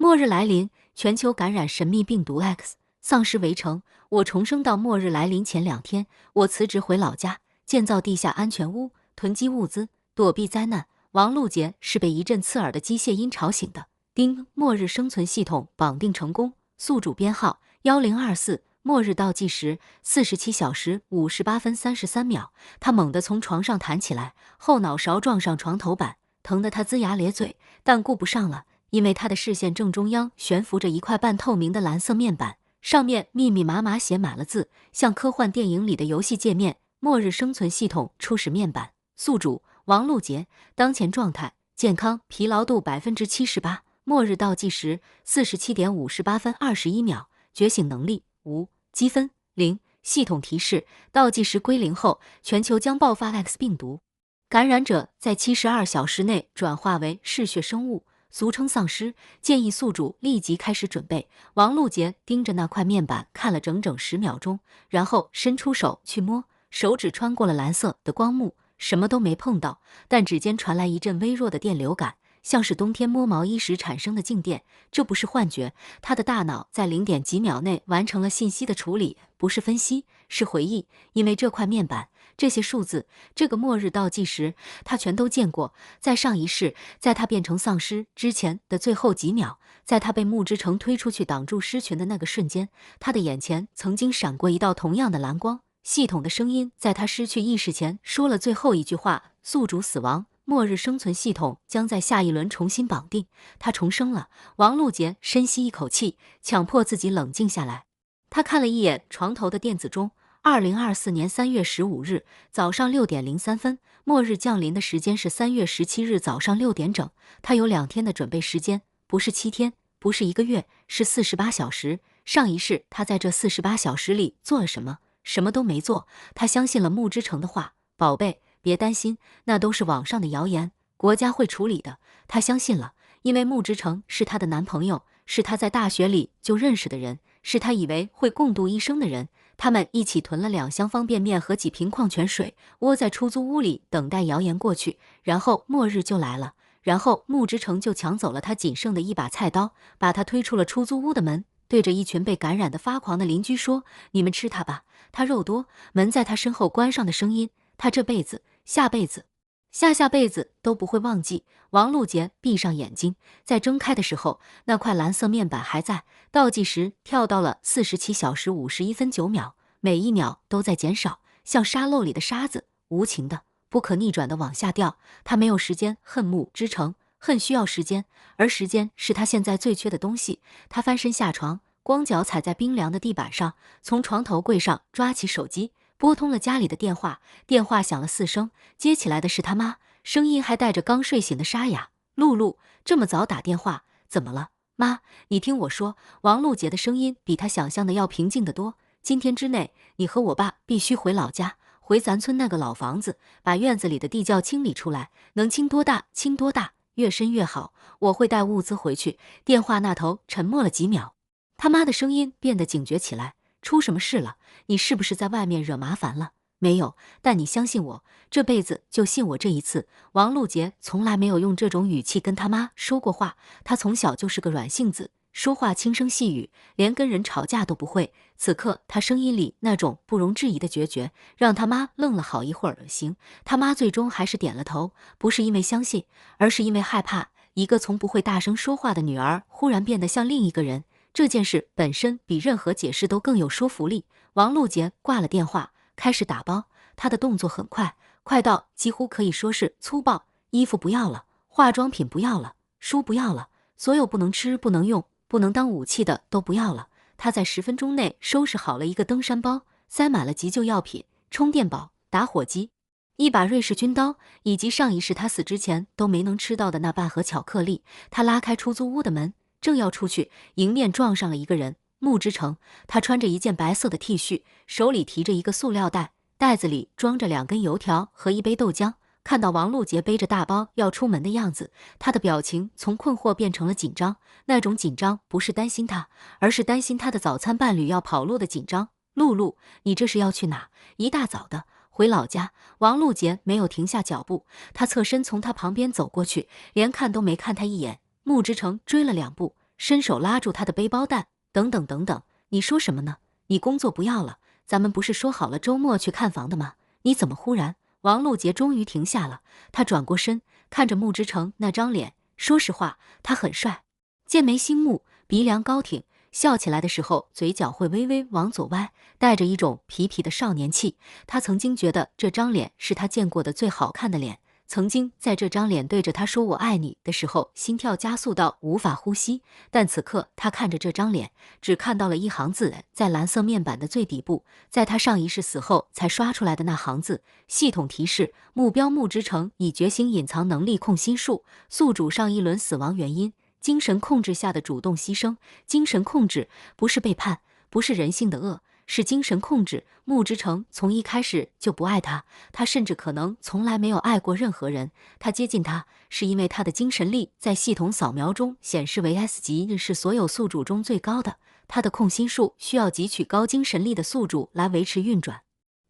末日来临，全球感染神秘病毒 X， 丧尸围城。我重生到末日来临前2天，我辞职回老家，建造地下安全屋，囤积物资，躲避灾难。王璐杰是被一阵刺耳的机械音吵醒的。丁，末日生存系统绑定成功，宿主编号1024。末日倒计时47小时58分33秒。他猛地从床上弹起来，后脑勺撞上床头板，疼得他龇牙咧嘴，但顾不上了。因为他的视线正中央悬浮着一块半透明的蓝色面板，上面密密麻麻写满了字，像科幻电影里的游戏界面。末日生存系统初始面板，宿主王璐杰，当前状态健康，疲劳度78%，末日倒计时47点58分21秒，觉醒能力无，积分0。系统提示：倒计时归零后，全球将爆发 X 病毒，感染者在72小时内转化为嗜血生物，俗称丧尸，建议宿主立即开始准备。王璐杰盯着那块面板看了整整10秒钟，然后伸出手去摸，手指穿过了蓝色的光幕，什么都没碰到，但指尖传来一阵微弱的电流感，像是冬天摸毛衣时产生的静电。这不是幻觉，他的大脑在0点几秒内完成了信息的处理，不是分析，是回忆。因为这块面板，这些数字，这个末日倒计时，他全都见过。在上一世，在他变成丧尸之前的最后几秒，在他被木之城推出去挡住狮群的那个瞬间，他的眼前曾经闪过一道同样的蓝光。系统的声音在他失去意识前说了最后一句话：宿主死亡，末日生存系统将在下一轮重新绑定。他重生了。王璐杰深吸一口气，强迫自己冷静下来。他看了一眼床头的电子钟，2024年3月15日早上6点03分，末日降临的时间是3月17日早上6点整。他有2天的准备时间，不是7天，不是1个月，是48小时。上一世他在这48小时里做了什么？什么都没做。他相信了木之城的话，宝贝，别担心，那都是网上的谣言，国家会处理的。他相信了，因为木之城是他的男朋友，是他在大学里就认识的人，是他以为会共度一生的人。他们一起囤了2箱方便面和几瓶矿泉水，窝在出租屋里等待谣言过去。然后末日就来了，然后木之城就抢走了他仅剩的一把菜刀，把他推出了出租屋的门，对着一群被感染的发狂的邻居说：你们吃他吧，他肉多。门在他身后关上的声音，他这辈子、下辈子、下辈子都不会忘记。王璐杰闭上眼睛，在睁开的时候，那块蓝色面板还在，倒计时跳到了47小时51分9秒，每一秒都在减少，像沙漏里的沙子，无情的、不可逆转的往下掉。他没有时间恨木之城，恨需要时间，而时间是他现在最缺的东西。他翻身下床，光脚踩在冰凉的地板上，从床头柜上抓起手机，拨通了家里的电话。电话响了4声，接起来的是他妈，声音还带着刚睡醒的沙哑。露露，这么早打电话，怎么了？妈，你听我说。王璐杰的声音比他想象的要平静得多。今天之内，你和我爸必须回老家，回咱村那个老房子，把院子里的地窖清理出来，能清多大清多大，越深越好。我会带物资回去。电话那头沉默了几秒，他妈的声音变得警觉起来。出什么事了？你是不是在外面惹麻烦了？没有，但你相信我，这辈子就信我这一次。王璐杰从来没有用这种语气跟他妈说过话，他从小就是个软性子，说话轻声细语，连跟人吵架都不会。此刻他声音里那种不容置疑的决绝，让他妈愣了好一会儿。行，他妈最终还是点了头，不是因为相信，而是因为害怕一个从不会大声说话的女儿忽然变得像另一个人。这件事本身比任何解释都更有说服力。王璐杰挂了电话，开始打包。他的动作很快，快到几乎可以说是粗暴。衣服不要了，化妆品不要了，书不要了，所有不能吃、不能用、不能当武器的都不要了。他在10分钟内收拾好了一个登山包，塞满了急救药品、充电宝、打火机、一把瑞士军刀，以及上一世他死之前都没能吃到的那半盒巧克力。他拉开出租屋的门，正要出去，迎面撞上了一个人。木之城，他穿着一件白色的 T 恤，手里提着一个塑料袋，袋子里装着2根油条和一杯豆浆。看到王璐杰背着大包要出门的样子，他的表情从困惑变成了紧张。那种紧张不是担心他，而是担心他的早餐伴侣要跑路的紧张。露露，你这是要去哪？一大早的，回老家。王璐杰没有停下脚步，他侧身从他旁边走过去，连看都没看他一眼。木之城追了2步，伸手拉住他的背包带，等等等等。你说什么呢？你工作不要了？咱们不是说好了周末去看房的吗？你怎么忽然……王璐杰终于停下了，他转过身，看着穆之成那张脸。说实话，他很帅，剑眉星目，鼻梁高挺，笑起来的时候嘴角会微微往左歪，带着一种痞痞的少年气。他曾经觉得这张脸是他见过的最好看的脸，曾经在这张脸对着他说我爱你的时候，心跳加速到无法呼吸。但此刻他看着这张脸，只看到了一行字，在蓝色面板的最底部，在他上一世死后才刷出来的那行字，系统提示目标穆之成已觉醒隐藏能力控心术，宿主上一轮死亡原因精神控制下的主动牺牲。精神控制不是背叛，不是人性的恶，是精神控制。穆之成从一开始就不爱他，他甚至可能从来没有爱过任何人。他接近他，是因为他的精神力在系统扫描中显示为 S 级，是所有宿主中最高的。他的控心术需要汲取高精神力的宿主来维持运转，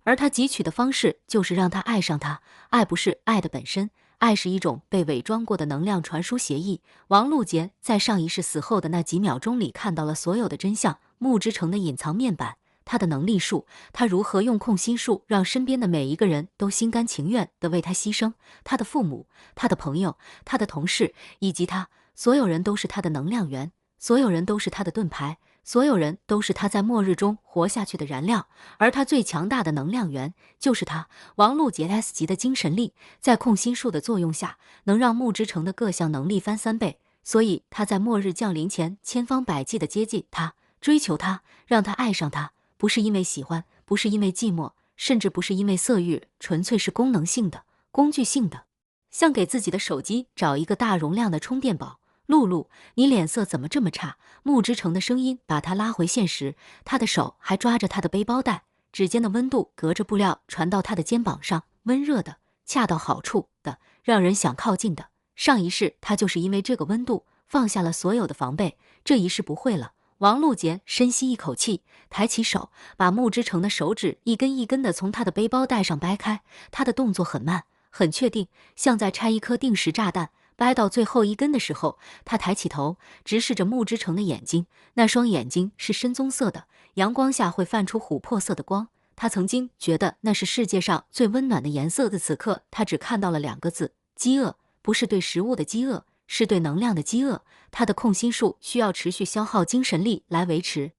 而他汲取的方式就是让他爱上他。爱不是爱的本身，爱是一种被伪装过的能量传输协议。王璐杰在上一世死后的那几秒钟里看到了所有的真相，穆之成的隐藏面板，他的能力术，他如何用控心术让身边的每一个人都心甘情愿地为他牺牲，他的父母，他的朋友，他的同事，以及他，所有人都是他的能量源，所有人都是他的盾牌，所有人都是他在末日中活下去的燃料，而他最强大的能量源就是他。王璐杰 S 级的精神力在控心术的作用下，能让穆之成的各项能力翻3倍，所以他在末日降临前千方百计地接近他，追求他，让他爱上他，不是因为喜欢，不是因为寂寞，甚至不是因为色欲，纯粹是功能性的、工具性的，像给自己的手机找一个大容量的充电宝。露露，你脸色怎么这么差？穆之成的声音把他拉回现实，他的手还抓着他的背包带，指尖的温度隔着布料传到他的肩膀上，温热的，恰到好处的，让人想靠近的。上一世他就是因为这个温度放下了所有的防备，这一世不会了。王璐杰深吸一口气，抬起手，把穆之成的手指一根一根地从他的背包带上掰开，他的动作很慢，很确定，像在拆一颗定时炸弹。掰到最后一根的时候，他抬起头，直视着穆之成的眼睛，那双眼睛是深棕色的，阳光下会泛出琥珀色的光。他曾经觉得那是世界上最温暖的颜色的此刻，他只看到了2个字：饥饿。不是对食物的饥饿，是对能量的饥饿。他的控心术需要持续消耗精神力来维持，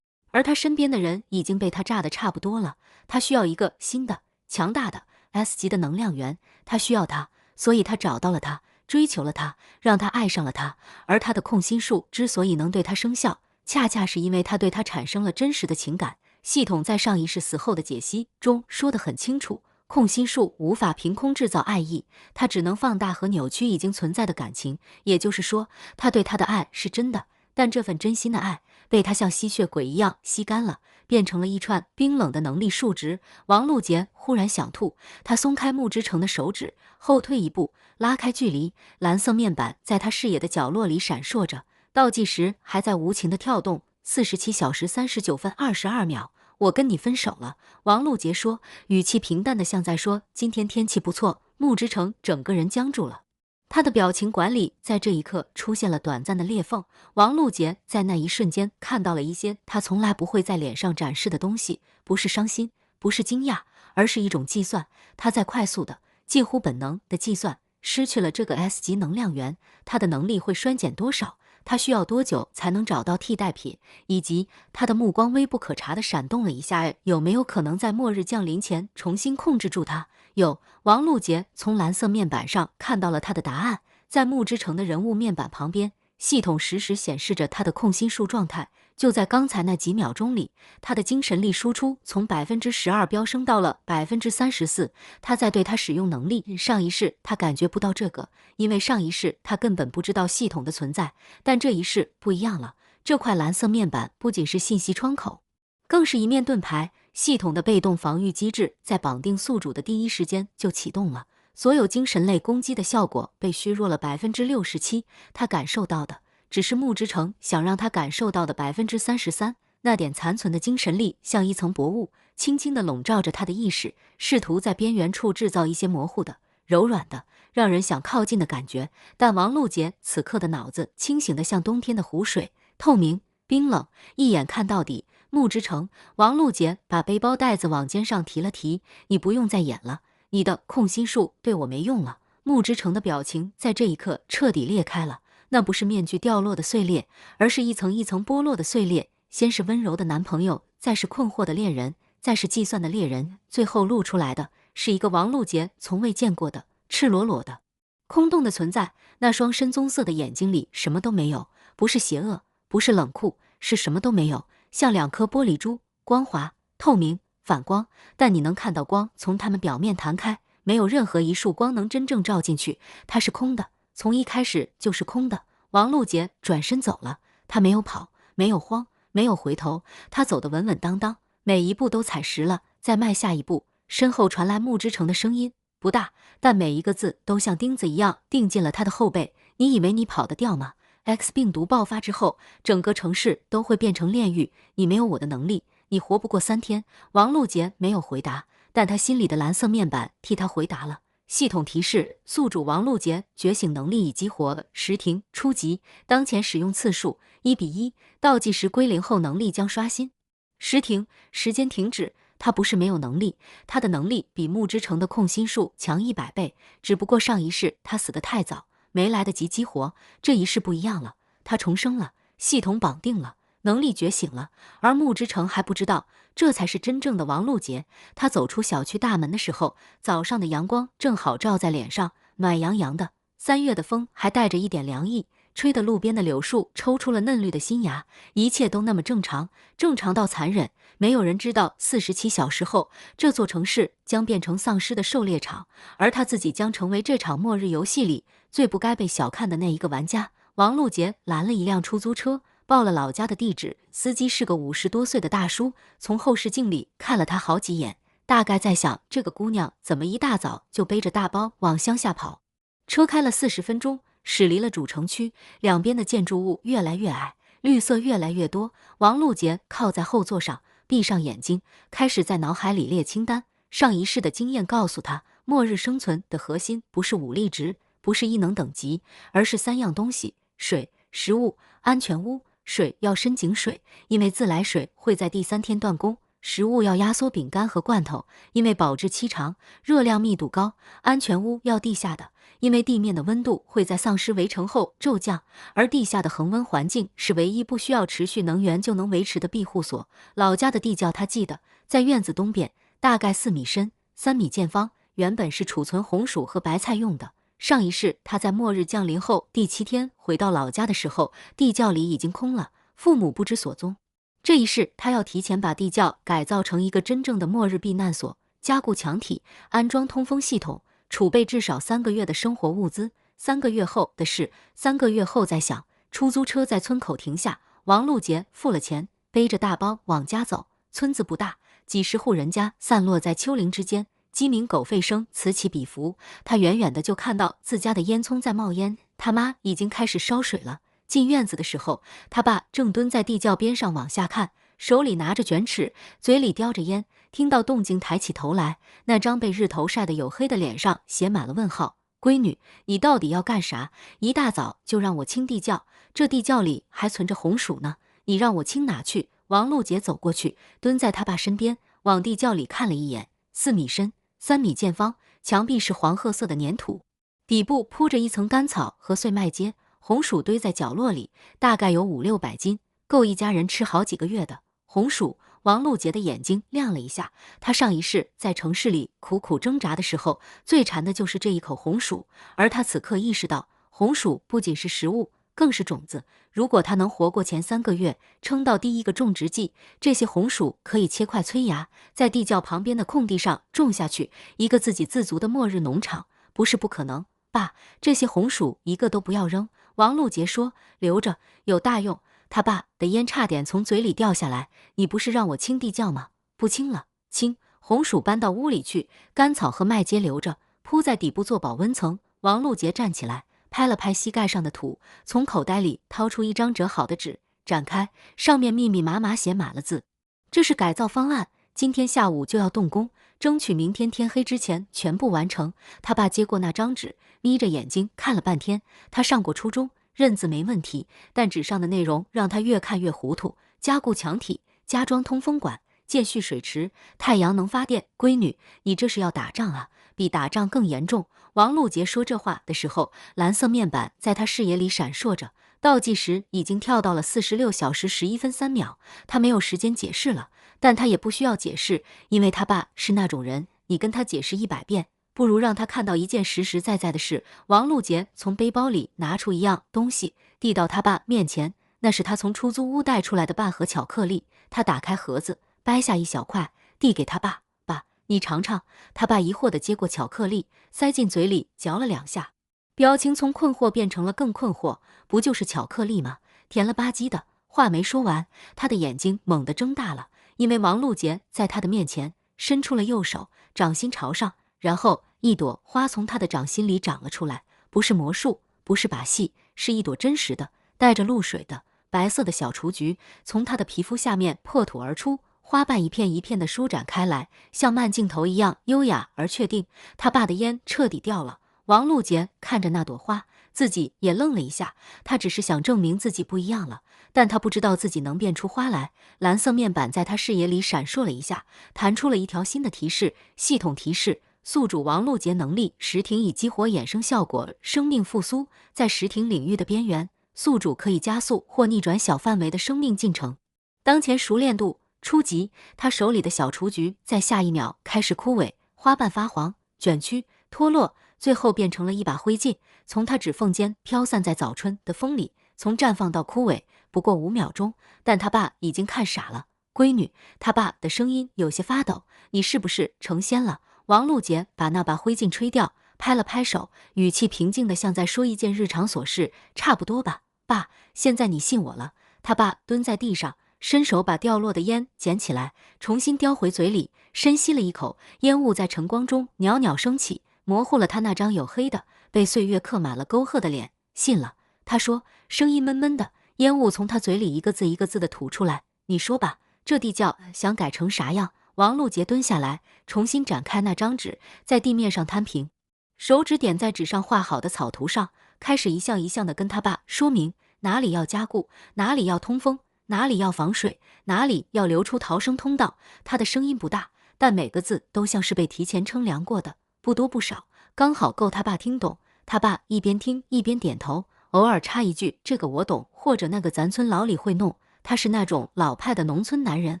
而他身边的人已经被他炸得差不多了。他需要一个新的、强大的 S 级的能量源，他需要他，所以他找到了他，追求了他，让他爱上了他。而他的控心术之所以能对他生效，恰恰是因为他对他产生了真实的情感。系统在上一世死后的解析中说得很清楚，控心术无法凭空制造爱意，它只能放大和扭曲已经存在的感情。也就是说，他对他的爱是真的，但这份真心的爱被他像吸血鬼一样吸干了，变成了一串冰冷的能力数值。王璐杰忽然想吐，他松开穆之成的手指，后退一步，拉开距离。蓝色面板在他视野的角落里闪烁着，倒计时还在无情的跳动，47小时39分22秒。我跟你分手了，王璐杰说，语气平淡的像在说今天天气不错。穆之成整个人僵住了，他的表情管理在这一刻出现了短暂的裂缝。王璐杰在那一瞬间看到了一些他从来不会在脸上展示的东西，不是伤心，不是惊讶，而是一种计算。他在快速的、近乎本能的计算，失去了这个 S 级能量源，他的能力会衰减多少？他需要多久才能找到替代品？以及他的目光微不可察地闪动了一下，有没有可能在末日降临前重新控制住他？有。王璐杰从蓝色面板上看到了他的答案，在穆之成的人物面板旁边，系统实时显示着他的控心术状态。就在刚才那几秒钟里，他的精神力输出从12%飙升到了34%。他在对他使用能力，上一世他感觉不到这个，因为上一世他根本不知道系统的存在。但这一世不一样了，这块蓝色面板不仅是信息窗口，更是一面盾牌。系统的被动防御机制在绑定宿主的第一时间就启动了，所有精神类攻击的效果被削弱了67%。他感受到的只是穆之成想让他感受到的33%，那点残存的精神力像一层薄雾，轻轻地笼罩着他的意识，试图在边缘处制造一些模糊的、柔软的、让人想靠近的感觉。但王璐杰此刻的脑子清醒得像冬天的湖水，透明、冰冷，一眼看到底。穆之成，王璐杰把背包带子往肩上提了提，你不用再演了，你的控心术对我没用了。穆之成的表情在这一刻彻底裂开了，那不是面具掉落的碎裂，而是一层一层剥落的碎裂。先是温柔的男朋友，再是困惑的恋人，再是计算的猎人，最后露出来的是一个王璐杰从未见过的赤裸裸的空洞的存在。那双深棕色的眼睛里什么都没有，不是邪恶，不是冷酷，是什么都没有，像两颗玻璃珠，光滑、透明、反光，但你能看到光从它们表面弹开，没有任何一束光能真正照进去，它是空的，从一开始就是空的。王璐杰转身走了，他没有跑，没有慌，没有回头，他走得稳稳当当，每一步都踩实了，再迈下一步，身后传来穆之成的声音，不大，但每一个字都像钉子一样钉进了他的后背。你以为你跑得掉吗？ X 病毒爆发之后，整个城市都会变成炼狱，你没有我的能力，你活不过3天。王璐杰没有回答，但他心里的蓝色面板替他回答了。系统提示：宿主王璐杰觉醒能力已激活，时停，初级，当前使用次数1:1，倒计时归零后能力将刷新。时停，时间停止。他不是没有能力，他的能力比穆之成的控心术强100倍，只不过上一世他死得太早，没来得及激活，这一世不一样了，他重生了，系统绑定了，能力觉醒了，而穆之成还不知道，这才是真正的王璐杰。他走出小区大门的时候，早上的阳光正好照在脸上，暖洋洋的，3月的风还带着一点凉意，吹得路边的柳树抽出了嫩绿的新芽，一切都那么正常，正常到残忍。没有人知道47小时后，这座城市将变成丧尸的狩猎场，而他自己将成为这场末日游戏里最不该被小看的那一个玩家。王璐杰拦了一辆出租车，报了老家的地址，司机是个50多岁的大叔，从后视镜里看了他好几眼，大概在想这个姑娘怎么一大早就背着大包往乡下跑。车开了40分钟，驶离了主城区，两边的建筑物越来越矮，绿色越来越多。王璐杰靠在后座上，闭上眼睛，开始在脑海里列清单。上一世的经验告诉他，末日生存的核心不是武力值，不是异能等级，而是3样东西：水、食物、安全屋。水要深井水，因为自来水会在第3天断供；食物要压缩饼干和罐头，因为保质期长，热量密度高；安全屋要地下的，因为地面的温度会在丧尸围城后骤降，而地下的恒温环境是唯一不需要持续能源就能维持的庇护所。老家的地窖他记得，在院子东边，大概4米深，3米见方，原本是储存红薯和白菜用的。上一世他在末日降临后第7天回到老家的时候，地窖里已经空了，父母不知所踪。这一世他要提前把地窖改造成一个真正的末日避难所，加固墙体，安装通风系统，储备至少3个月的生活物资。3个月后的事，3个月后再想。出租车在村口停下，王璐杰付了钱，背着大包往家走。村子不大，几十户人家散落在丘陵之间，鸡鸣狗吠声此起彼伏。他远远的就看到自家的烟囱在冒烟，他妈已经开始烧水了。进院子的时候，他爸正蹲在地窖边上往下看，手里拿着卷尺，嘴里叼着烟。听到动静抬起头来，那张被日头晒得黝黑的脸上写满了问号。闺女，你到底要干啥？一大早就让我清地窖，这地窖里还存着红薯呢，你让我清哪去？王璐杰走过去，蹲在他爸身边，往地窖里看了一眼，4米深，3米见方，墙壁是黄褐色的粘土，底部铺着一层干草和碎麦秸，红薯堆在角落里，大概有500-600斤，够一家人吃好几个月的红薯。王璐杰的眼睛亮了一下，他上一世在城市里苦苦挣扎的时候，最馋的就是这一口红薯，而他此刻意识到，红薯不仅是食物，更是种子。如果他能活过前3个月，撑到第一个种植季，这些红薯可以切块催芽，在地窖旁边的空地上种下去，一个自给自足的末日农场，不是不可能。爸，这些红薯一个都不要扔。王璐杰说，留着有大用。他爸的烟差点从嘴里掉下来，你不是让我清地窖吗？不清了，清。红薯搬到屋里去，干草和麦秸留着，铺在底部做保温层。王璐杰站起来，拍了拍膝盖上的土，从口袋里掏出一张折好的纸，展开，上面密密麻麻写满了字。这是改造方案，今天下午就要动工，争取明天天黑之前全部完成。他爸接过那张纸，眯着眼睛看了半天。他上过初中，认字没问题，但纸上的内容让他越看越糊涂。加固墙体，加装通风管，建蓄水池，太阳能发电。闺女，你这是要打仗啊，比打仗更严重。王璐杰说这话的时候，蓝色面板在他视野里闪烁着，倒计时已经跳到了46小时11分3秒。他没有时间解释了，但他也不需要解释，因为他爸是那种人，你跟他解释100遍，不如让他看到一件实实在在的事。王璐杰从背包里拿出一样东西，递到他爸面前，那是他从出租屋带出来的半盒巧克力。他打开盒子，掰下一小块，递给他爸，爸，你尝尝。他爸疑惑地接过巧克力，塞进嘴里嚼了2下，表情从困惑变成了更困惑。不就是巧克力吗？甜了吧唧的。话没说完，他的眼睛猛地睁大了，因为王璐杰在他的面前伸出了右手，掌心朝上，然后一朵花从他的掌心里长了出来，不是魔术，不是把戏，是一朵真实的带着露水的白色的小雏菊，从他的皮肤下面破土而出，花瓣一片一片的舒展开来，像慢镜头一样优雅而确定。他爸的烟彻底掉了。王璐杰看着那朵花，自己也愣了一下，他只是想证明自己不一样了，但他不知道自己能变出花来。蓝色面板在他视野里闪烁了一下，弹出了一条新的提示：系统提示，宿主王璐杰能力时停已激活衍生效果，生命复苏，在时停领域的边缘，宿主可以加速或逆转小范围的生命进程。当前熟练度初级。他手里的小雏菊在下一秒开始枯萎，花瓣发黄、卷曲、脱落，最后变成了一把灰烬，从他指缝间飘散在早春的风里。从绽放到枯萎不过5秒钟，但他爸已经看傻了。闺女，他爸的声音有些发抖，你是不是成仙了？王璐杰把那把灰烬吹掉，拍了拍手，语气平静的像在说一件日常琐事。差不多吧，爸，现在你信我了。他爸蹲在地上，伸手把掉落的烟捡起来，重新叼回嘴里，深吸了一口，烟雾在晨光中袅袅升起，模糊了他那张黝黑的被岁月刻满了沟壑的脸。信了，他说，声音闷闷的，烟雾从他嘴里一个字一个字的吐出来。你说吧，这地窖想改成啥样？王璐杰蹲下来，重新展开那张纸，在地面上摊平，手指点在纸上画好的草图上，开始一项一项的跟他爸说明哪里要加固，哪里要通风，哪里要防水，哪里要留出逃生通道。他的声音不大，但每个字都像是被提前称量过的，不多不少，刚好够他爸听懂。他爸一边听一边点头，偶尔插一句这个我懂，或者那个咱村老李会弄。他是那种老派的农村男人，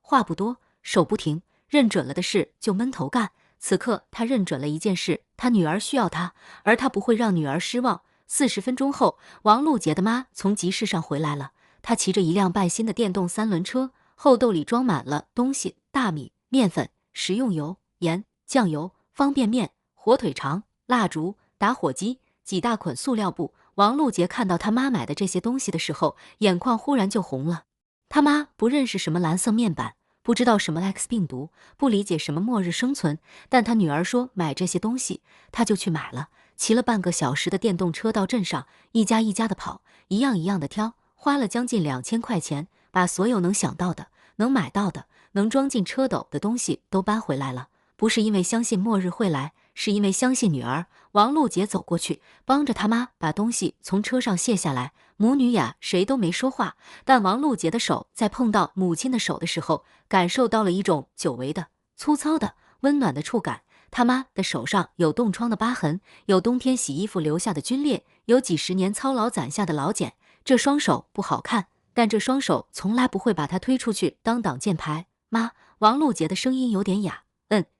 话不多，手不停，认准了的事就闷头干。此刻他认准了一件事，他女儿需要他，而他不会让女儿失望。40分钟后，王璐杰的妈从集市上回来了，她骑着一辆半新的电动3轮车，后兜里装满了东西：大米、面粉、食用油、盐、酱油、方便面、火腿肠、蜡烛、打火机、几大捆塑料布。王璐杰看到他妈买的这些东西的时候，眼眶忽然就红了。他妈不认识什么蓝色面板，不知道什么 X 病毒，不理解什么末日生存，但他女儿说买这些东西，他就去买了，骑了半个小时的电动车到镇上，一家一家的跑，一样一样的挑，花了将近2000块钱，把所有能想到的、能买到的、能装进车斗的东西都搬回来了。不是因为相信末日会来，是因为相信女儿。王璐杰走过去，帮着他妈把东西从车上卸下来，母女俩谁都没说话，但王璐杰的手在碰到母亲的手的时候，感受到了一种久违的、粗糙的、温暖的触感。他妈的手上有冻疮的疤痕，有冬天洗衣服留下的皲裂，有几十年操劳攒下的老茧。这双手不好看，但这双手从来不会把他推出去当挡箭牌。妈，王璐杰的声音有点哑。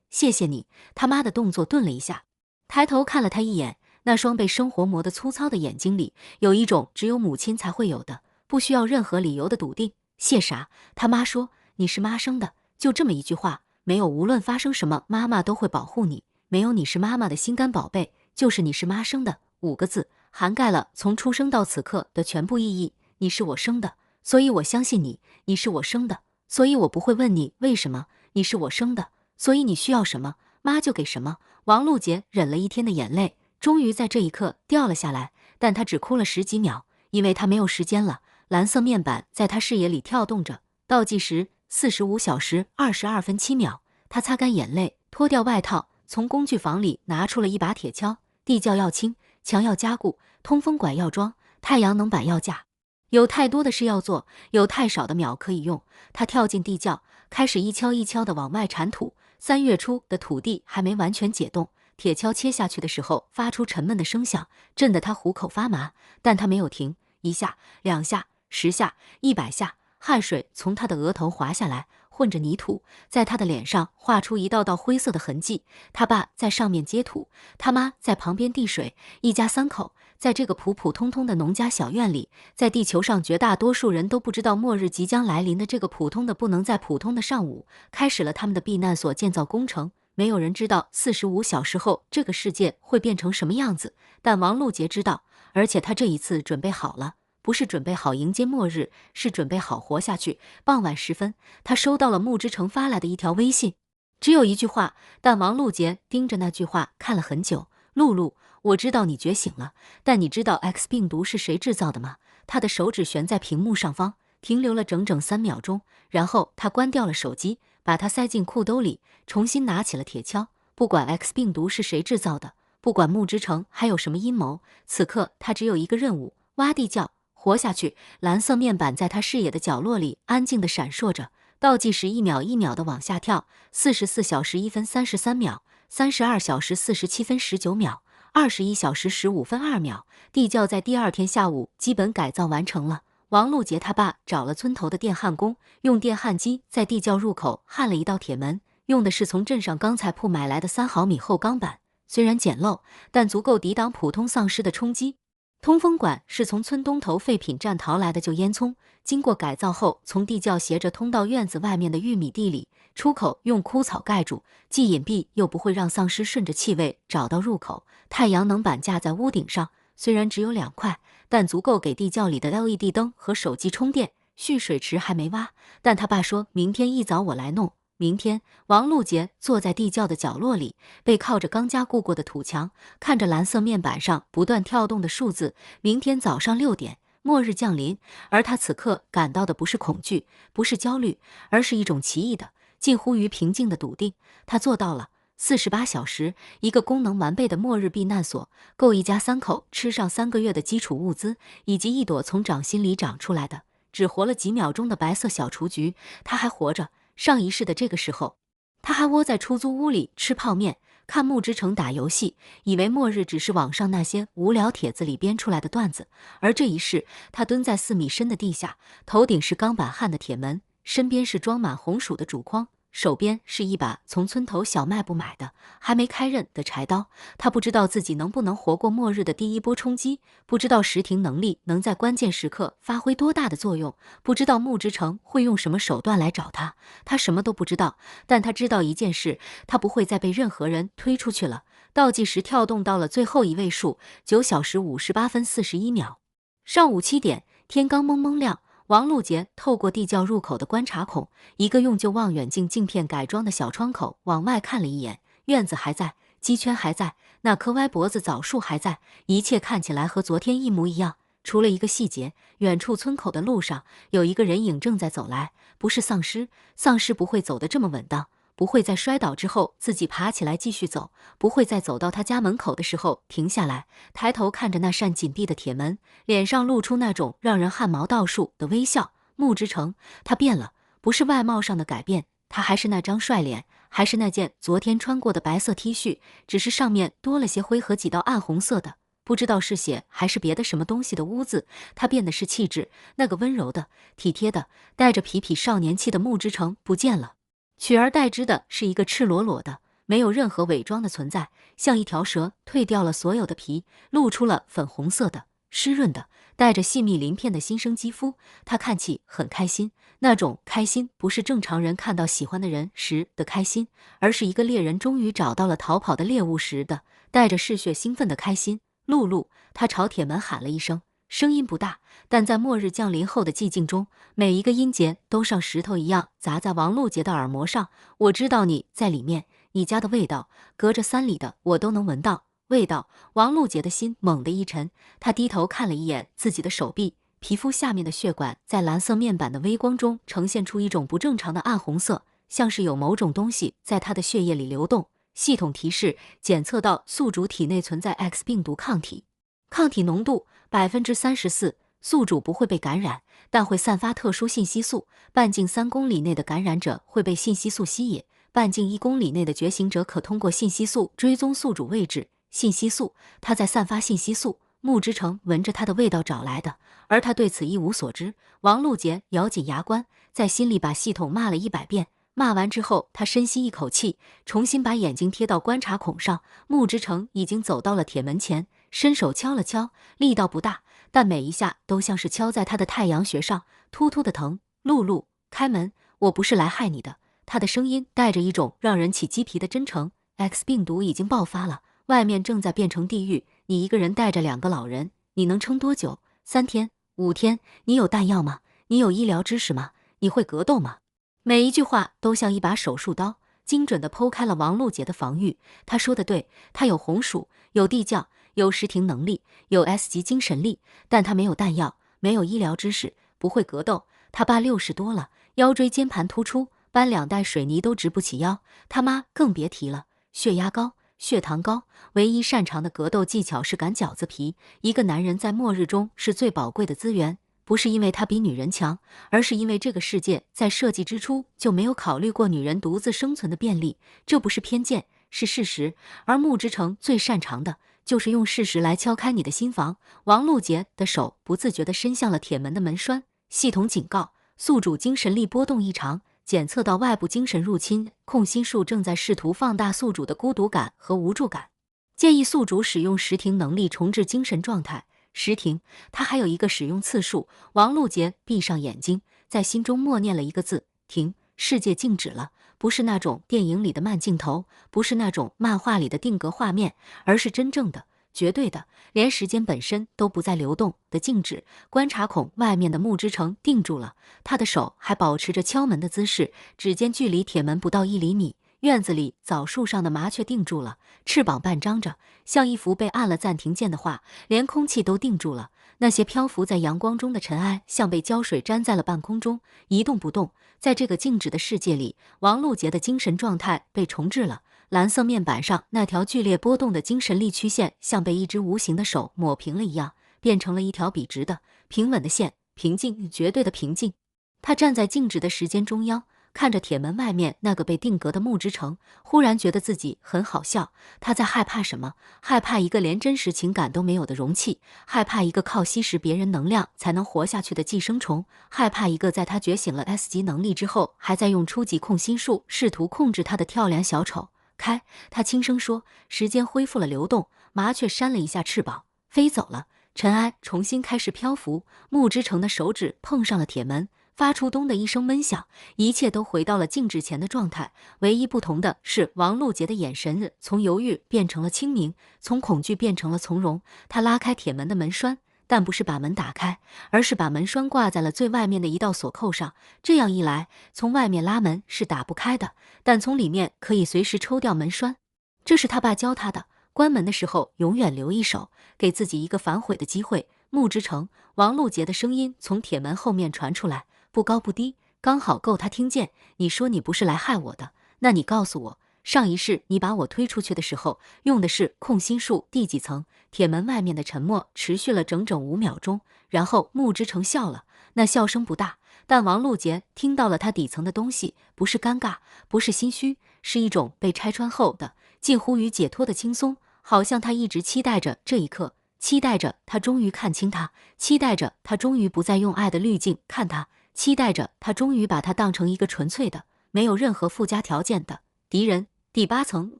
谢谢你。他妈的动作顿了一下，抬头看了他一眼，那双被生活磨得粗糙的眼睛里有一种只有母亲才会有的不需要任何理由的笃定。谢啥？他妈说你是妈生的，就这么一句话，没有无论发生什么妈妈都会保护你，没有你是妈妈的心肝宝贝，就是你是妈生的5个字，涵盖了从出生到此刻的全部意义。你是我生的，所以我相信你，你是我生的，所以我不会问你为什么，你是我生的，所以你需要什么，妈就给什么。王璐杰忍了1天的眼泪，终于在这一刻掉了下来，但他只哭了10几秒，因为他没有时间了。蓝色面板在他视野里跳动着，倒计时45小时22分7秒。他擦干眼泪，脱掉外套，从工具房里拿出了一把铁锹。地窖要清，墙要加固，通风管要装。太阳能板要架。有太多的事要做，有太少的秒可以用。他跳进地窖，开始一锹一锹地往外铲土。3月初的土地还没完全解冻，铁锹切下去的时候发出沉闷的声响，震得他虎口发麻。但他没有停，1下、2下、10下、100下，汗水从他的额头滑下来，混着泥土，在他的脸上画出一道道灰色的痕迹。他爸在上面接土，他妈在旁边递水，一家3口。在这个普普通通的农家小院里，在地球上绝大多数人都不知道末日即将来临的这个普通的不能再普通的上午，开始了他们的避难所建造工程。没有人知道45小时后这个世界会变成什么样子，但王璐杰知道，而且他这一次准备好了，不是准备好迎接末日，是准备好活下去。傍晚时分，他收到了穆之成发来的一条微信，只有一句话，但王璐杰盯着那句话看了很久。露露，我知道你觉醒了，但你知道 X 病毒是谁制造的吗？他的手指悬在屏幕上方，停留了整整3秒钟，然后他关掉了手机，把它塞进裤兜里，重新拿起了铁锹。不管 X 病毒是谁制造的，不管穆之成还有什么阴谋，此刻他只有一个任务：挖地窖，活下去。蓝色面板在他视野的角落里安静地闪烁着，倒计时1秒1秒地往下跳，44小时1分33秒。32小时47分19秒，21小时15分2秒。地窖在第2天下午基本改造完成了。王璐杰他爸找了村头的电焊工，用电焊机在地窖入口焊了一道铁门，用的是从镇上钢材铺买来的3毫米厚钢板，虽然简陋，但足够抵挡普通丧尸的冲击。通风管是从村东头废品站淘来的旧烟囱，经过改造后，从地窖斜着通到院子外面的玉米地里，出口用枯草盖住，既隐蔽又不会让丧尸顺着气味找到入口。太阳能板架在屋顶上，虽然只有2块，但足够给地窖里的 LED 灯和手机充电。蓄水池还没挖，但他爸说明天一早我来弄。明天，王璐杰坐在地窖的角落里，背靠着刚加固过的土墙，看着蓝色面板上不断跳动的数字。明天早上6点，末日降临。而他此刻感到的不是恐惧，不是焦虑，而是一种奇异的、近乎于平静的笃定。他做到了。48小时，一个功能完备的末日避难所，够一家3口吃上3个月的基础物资，以及一朵从掌心里长出来的、只活了几秒钟的白色小雏菊。他还活着。上一世的这个时候，他还窝在出租屋里吃泡面，看穆之成打游戏，以为末日只是网上那些无聊帖子里编出来的段子。而这一世，他蹲在4米深的地下，头顶是钢板焊的铁门，身边是装满红薯的竹筐，手边是一把从村头小卖部买的还没开刃的柴刀。他不知道自己能不能活过末日的第一波冲击，不知道石庭能力能在关键时刻发挥多大的作用，不知道穆之成会用什么手段来找他。他什么都不知道，但他知道一件事，他不会再被任何人推出去了。倒计时跳动到了最后一位数，9小时58分41秒。上午7点，天刚蒙蒙亮。王璐杰透过地窖入口的观察孔，一个用旧望远镜镜片改装的小窗口往外看了一眼，院子还在，鸡圈还在，那棵歪脖子枣树还在，一切看起来和昨天一模一样，除了一个细节，远处村口的路上有一个人影正在走来，不是丧尸，丧尸不会走得这么稳当，不会在摔倒之后自己爬起来继续走，不会在走到他家门口的时候停下来，抬头看着那扇紧闭的铁门，脸上露出那种让人汗毛倒竖的微笑。穆之成，他变了，不是外貌上的改变，他还是那张帅脸，还是那件昨天穿过的白色 T 恤，只是上面多了些灰和几道暗红色的，不知道是血还是别的什么东西的污渍。他变的是气质，那个温柔的、体贴的、带着痞痞少年气的穆之成不见了，取而代之的是一个赤裸裸的、没有任何伪装的存在，像一条蛇蜕掉了所有的皮，露出了粉红色的、湿润的、带着细密鳞片的新生肌肤。他看起很开心，那种开心不是正常人看到喜欢的人时的开心，而是一个猎人终于找到了逃跑的猎物时的带着嗜血兴奋的开心。露露，他朝铁门喊了一声，声音不大，但在末日降临后的寂静中，每一个音节都像石头一样砸在王璐杰的耳膜上。我知道你在里面，你家的味道，隔着3里的我都能闻到味道。王璐杰的心猛地一沉，他低头看了一眼自己的手臂，皮肤下面的血管在蓝色面板的微光中呈现出一种不正常的暗红色，像是有某种东西在他的血液里流动。系统提示检测到宿主体内存在 X 病毒抗体，抗体浓度34%，宿主不会被感染，但会散发特殊信息素。半径3公里内的感染者会被信息素吸引，半径1公里内的觉醒者可通过信息素追踪宿主位置。信息素，他在散发信息素。穆之成闻着他的味道找来的，而他对此一无所知。王璐杰咬紧牙关，在心里把系统骂了100遍。骂完之后，他深吸一口气，重新把眼睛贴到观察孔上。穆之成已经走到了铁门前，伸手敲了敲，力道不大，但每一下都像是敲在他的太阳穴上，突突的疼。露露，开门，我不是来害你的。他的声音带着一种让人起鸡皮的真诚。X 病毒已经爆发了，外面正在变成地狱，你一个人带着2个老人，你能撑多久？3天、5天？你有弹药吗？你有医疗知识吗？你会格斗吗？每一句话都像一把手术刀，精准地剖开了王璐杰的防御。他说的对，他有红薯，有地窖，有实停能力，有 S 级精神力，但他没有弹药，没有医疗知识，不会格斗。他爸60多了，腰椎间盘突出，搬2袋水泥都直不起腰，他妈更别提了，血压高，血糖高，唯一擅长的格斗技巧是擀饺子皮。一个男人在末日中是最宝贵的资源，不是因为他比女人强，而是因为这个世界在设计之初就没有考虑过女人独自生存的便利。这不是偏见，是事实。而穆之成最擅长的就是用事实来敲开你的心房。王璐杰的手不自觉地伸向了铁门的门栓，系统警告，宿主精神力波动异常，检测到外部精神入侵，控心术正在试图放大宿主的孤独感和无助感，建议宿主使用实停能力重置精神状态。实停，它还有一个使用次数。王璐杰闭上眼睛，在心中默念了一个字：停。世界静止了，不是那种电影里的慢镜头，不是那种漫画里的定格画面，而是真正的、绝对的，连时间本身都不再流动的静止。观察孔外面的穆之成定住了，他的手还保持着敲门的姿势，指尖距离铁门不到1厘米。院子里枣树上的麻雀定住了，翅膀半张着，像一幅被按了暂停键的画，连空气都定住了。那些漂浮在阳光中的尘埃像被胶水粘在了半空中，一动不动。在这个静止的世界里，王璐杰的精神状态被重置了。蓝色面板上那条剧烈波动的精神力曲线，像被一只无形的手抹平了一样，变成了一条笔直的、平稳的线，平静，绝对的平静。他站在静止的时间中央，看着铁门外面那个被定格的穆之成，忽然觉得自己很好笑。他在害怕什么？害怕一个连真实情感都没有的容器，害怕一个靠吸食别人能量才能活下去的寄生虫，害怕一个在他觉醒了 S 级能力之后，还在用初级控心术试图控制他的跳梁小丑。开，他轻声说。时间恢复了流动，麻雀扇了一下翅膀，飞走了。尘埃重新开始漂浮，穆之成的手指碰上了铁门，发出咚的一声闷响，一切都回到了静止前的状态。唯一不同的是，王璐杰的眼神从犹豫变成了清明，从恐惧变成了从容。他拉开铁门的门栓，但不是把门打开，而是把门栓挂在了最外面的一道锁扣上。这样一来，从外面拉门是打不开的，但从里面可以随时抽掉门栓。这是他爸教他的，关门的时候永远留一手，给自己一个反悔的机会。穆之成，王璐杰的声音从铁门后面传出来，不高不低，刚好够他听见。你说你不是来害我的，那你告诉我，上一世你把我推出去的时候，用的是控心术第几层？铁门外面的沉默持续了整整5秒钟，然后穆之成笑了，那笑声不大，但王璐杰听到了他底层的东西，不是尴尬，不是心虚，是一种被拆穿后的近乎于解脱的轻松，好像他一直期待着这一刻，期待着他终于看清他，期待着他终于不再用爱的滤镜看他，期待着他终于把他当成一个纯粹的、没有任何附加条件的敌人。第8层，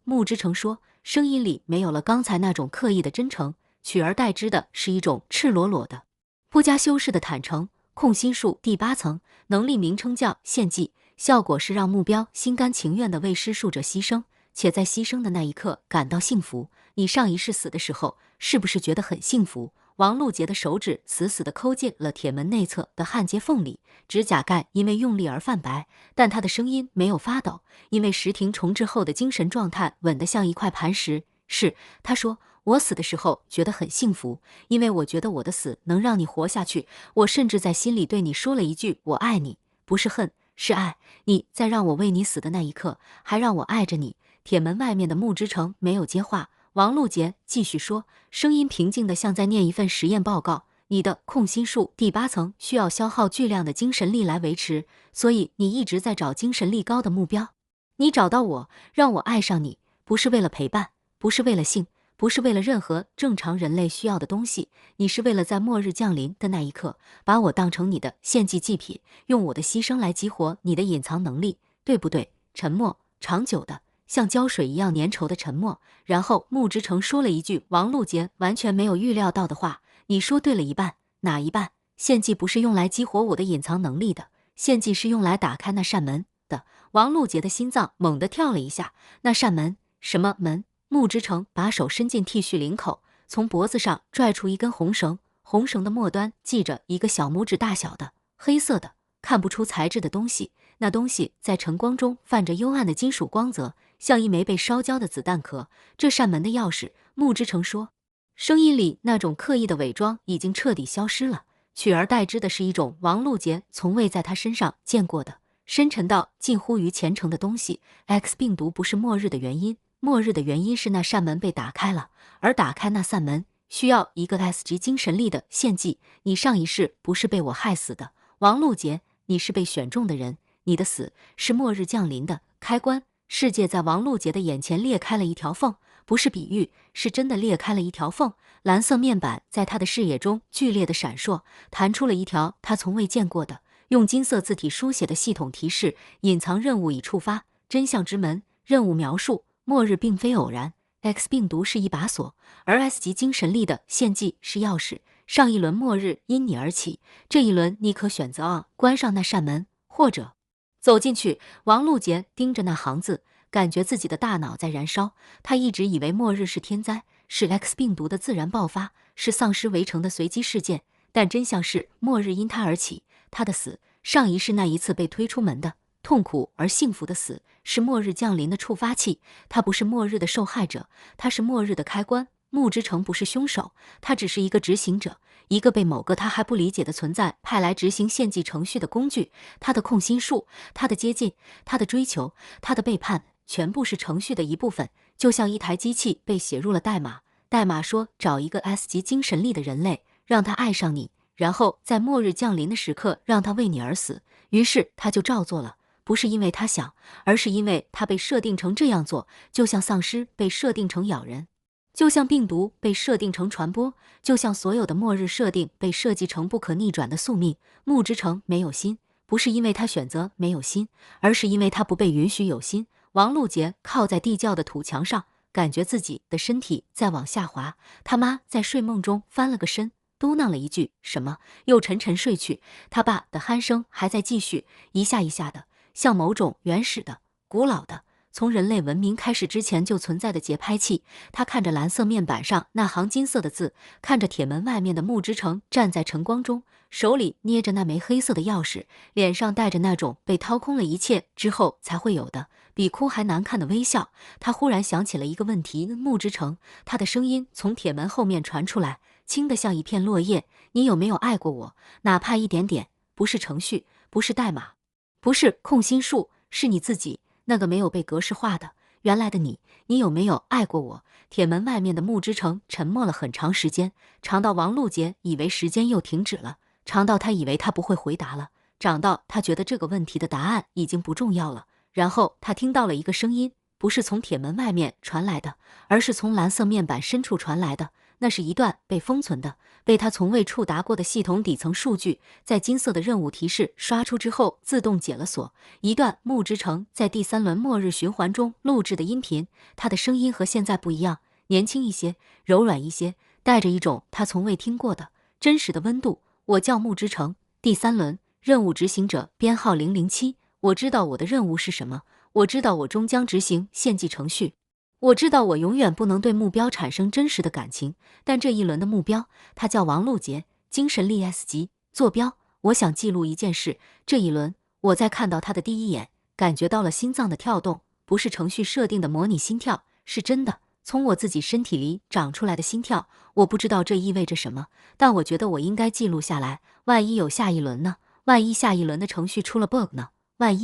穆之成说，声音里没有了刚才那种刻意的真诚，取而代之的是一种赤裸裸的、不加修饰的坦诚。控心术第8层，能力名称叫献祭，效果是让目标心甘情愿地为施术者牺牲，且在牺牲的那一刻感到幸福。你上一世死的时候，是不是觉得很幸福？王璐杰的手指死死地抠进了铁门内侧的焊接缝里，指甲盖因为用力而泛白，但他的声音没有发抖，因为时停重置后的精神状态稳得像一块磐石。是，他说，我死的时候觉得很幸福，因为我觉得我的死能让你活下去。我甚至在心里对你说了一句我爱你，不是恨，是爱。你在让我为你死的那一刻，还让我爱着你。铁门外面的穆之成没有接话，王璐杰继续说，声音平静的像在念一份实验报告。你的控心术第8层需要消耗巨量的精神力来维持，所以你一直在找精神力高的目标。你找到我，让我爱上你，不是为了陪伴，不是为了性，不是为了任何正常人类需要的东西，你是为了在末日降临的那一刻，把我当成你的献祭祭品，用我的牺牲来激活你的隐藏能力，对不对？沉默，长久的，像胶水一样粘稠的沉默。然后穆之成说了一句王璐杰完全没有预料到的话，你说对了一半，哪一半？献祭不是用来激活我的隐藏能力的，献祭是用来打开那扇门的。王璐杰的心脏猛地跳了一下，那扇门？什么门？穆之成把手伸进 T 恤领口，从脖子上拽出一根红绳，红绳的末端系着一个小拇指大小的黑色的看不出材质的东西，那东西在晨光中泛着幽暗的金属光泽，像一枚被烧焦的子弹壳。这扇门的钥匙，穆之成说。声音里那种刻意的伪装已经彻底消失了，取而代之的是一种王璐杰从未在他身上见过的深沉到近乎于虔诚的东西。X 病毒不是末日的原因，末日的原因是那扇门被打开了，而打开那扇门需要一个 S 级精神力的献祭。你上一世不是被我害死的，王璐杰，你是被选中的人，你的死是末日降临的开关。世界在王璐杰的眼前裂开了一条缝，不是比喻，是真的裂开了一条缝。蓝色面板在他的视野中剧烈的闪烁，弹出了一条他从未见过的用金色字体书写的系统提示：隐藏任务已触发，真相之门。任务描述：末日并非偶然， X 病毒是一把锁，而 S 级精神力的献祭是钥匙。上一轮末日因你而起，这一轮你可选择关上那扇门，或者走进去。王璐杰盯着那行字，感觉自己的大脑在燃烧。他一直以为末日是天灾，是 X 病毒的自然爆发，是丧尸围城的随机事件，但真相是末日因他而起。他的死，上一世那一次被推出门的痛苦而幸福的死，是末日降临的触发器。他不是末日的受害者，他是末日的开关。穆之成不是凶手，他只是一个执行者，一个被某个他还不理解的存在派来执行献祭程序的工具。他的控心术，他的接近，他的追求，他的背叛，全部是程序的一部分，就像一台机器被写入了代码。代码说找一个 S 级精神力的人类，让他爱上你，然后在末日降临的时刻让他为你而死。于是他就照做了，不是因为他想，而是因为他被设定成这样做，就像丧尸被设定成咬人，就像病毒被设定成传播，就像所有的末日设定被设计成不可逆转的宿命。穆之成没有心，不是因为他选择没有心，而是因为他不被允许有心。王璐杰靠在地窖的土墙上，感觉自己的身体在往下滑。他妈在睡梦中翻了个身，嘟囔了一句什么，又沉沉睡去。他爸的鼾声还在继续，一下一下的，像某种原始的、古老的从人类文明开始之前就存在的节拍器。他看着蓝色面板上那行金色的字，看着铁门外面的穆之成站在晨光中，手里捏着那枚黑色的钥匙，脸上带着那种被掏空了一切之后才会有的比哭还难看的微笑。他忽然想起了一个问题，穆之成，他的声音从铁门后面传出来，轻得像一片落叶。你有没有爱过我？哪怕一点点，不是程序，不是代码，不是控心术，是你自己，那个没有被格式化的原来的你。你有没有爱过我？铁门外面的穆之成沉默了很长时间，长到王璐杰以为时间又停止了，长到他以为他不会回答了，长到他觉得这个问题的答案已经不重要了。然后他听到了一个声音，不是从铁门外面传来的，而是从蓝色面板深处传来的。那是一段被封存的、被他从未触达过的系统底层数据，在金色的任务提示刷出之后自动解了锁。一段穆之成在第3轮末日循环中录制的音频，他的声音和现在不一样，年轻一些，柔软一些，带着一种他从未听过的真实的温度。我叫穆之成，第3轮任务执行者编号007。我知道我的任务是什么，我知道我终将执行献祭程序，我知道我永远不能对目标产生真实的感情，但这一轮的目标，他叫王璐杰，精神力 S 级，坐标。我想记录一件事，这一轮我在看到他的第一眼，感觉到了心脏的跳动，不是程序设定的模拟心跳，是真的，从我自己身体里长出来的心跳。我不知道这意味着什么，但我觉得我应该记录下来，万一有下一轮呢？万一下一轮的程序出了 bug 呢？万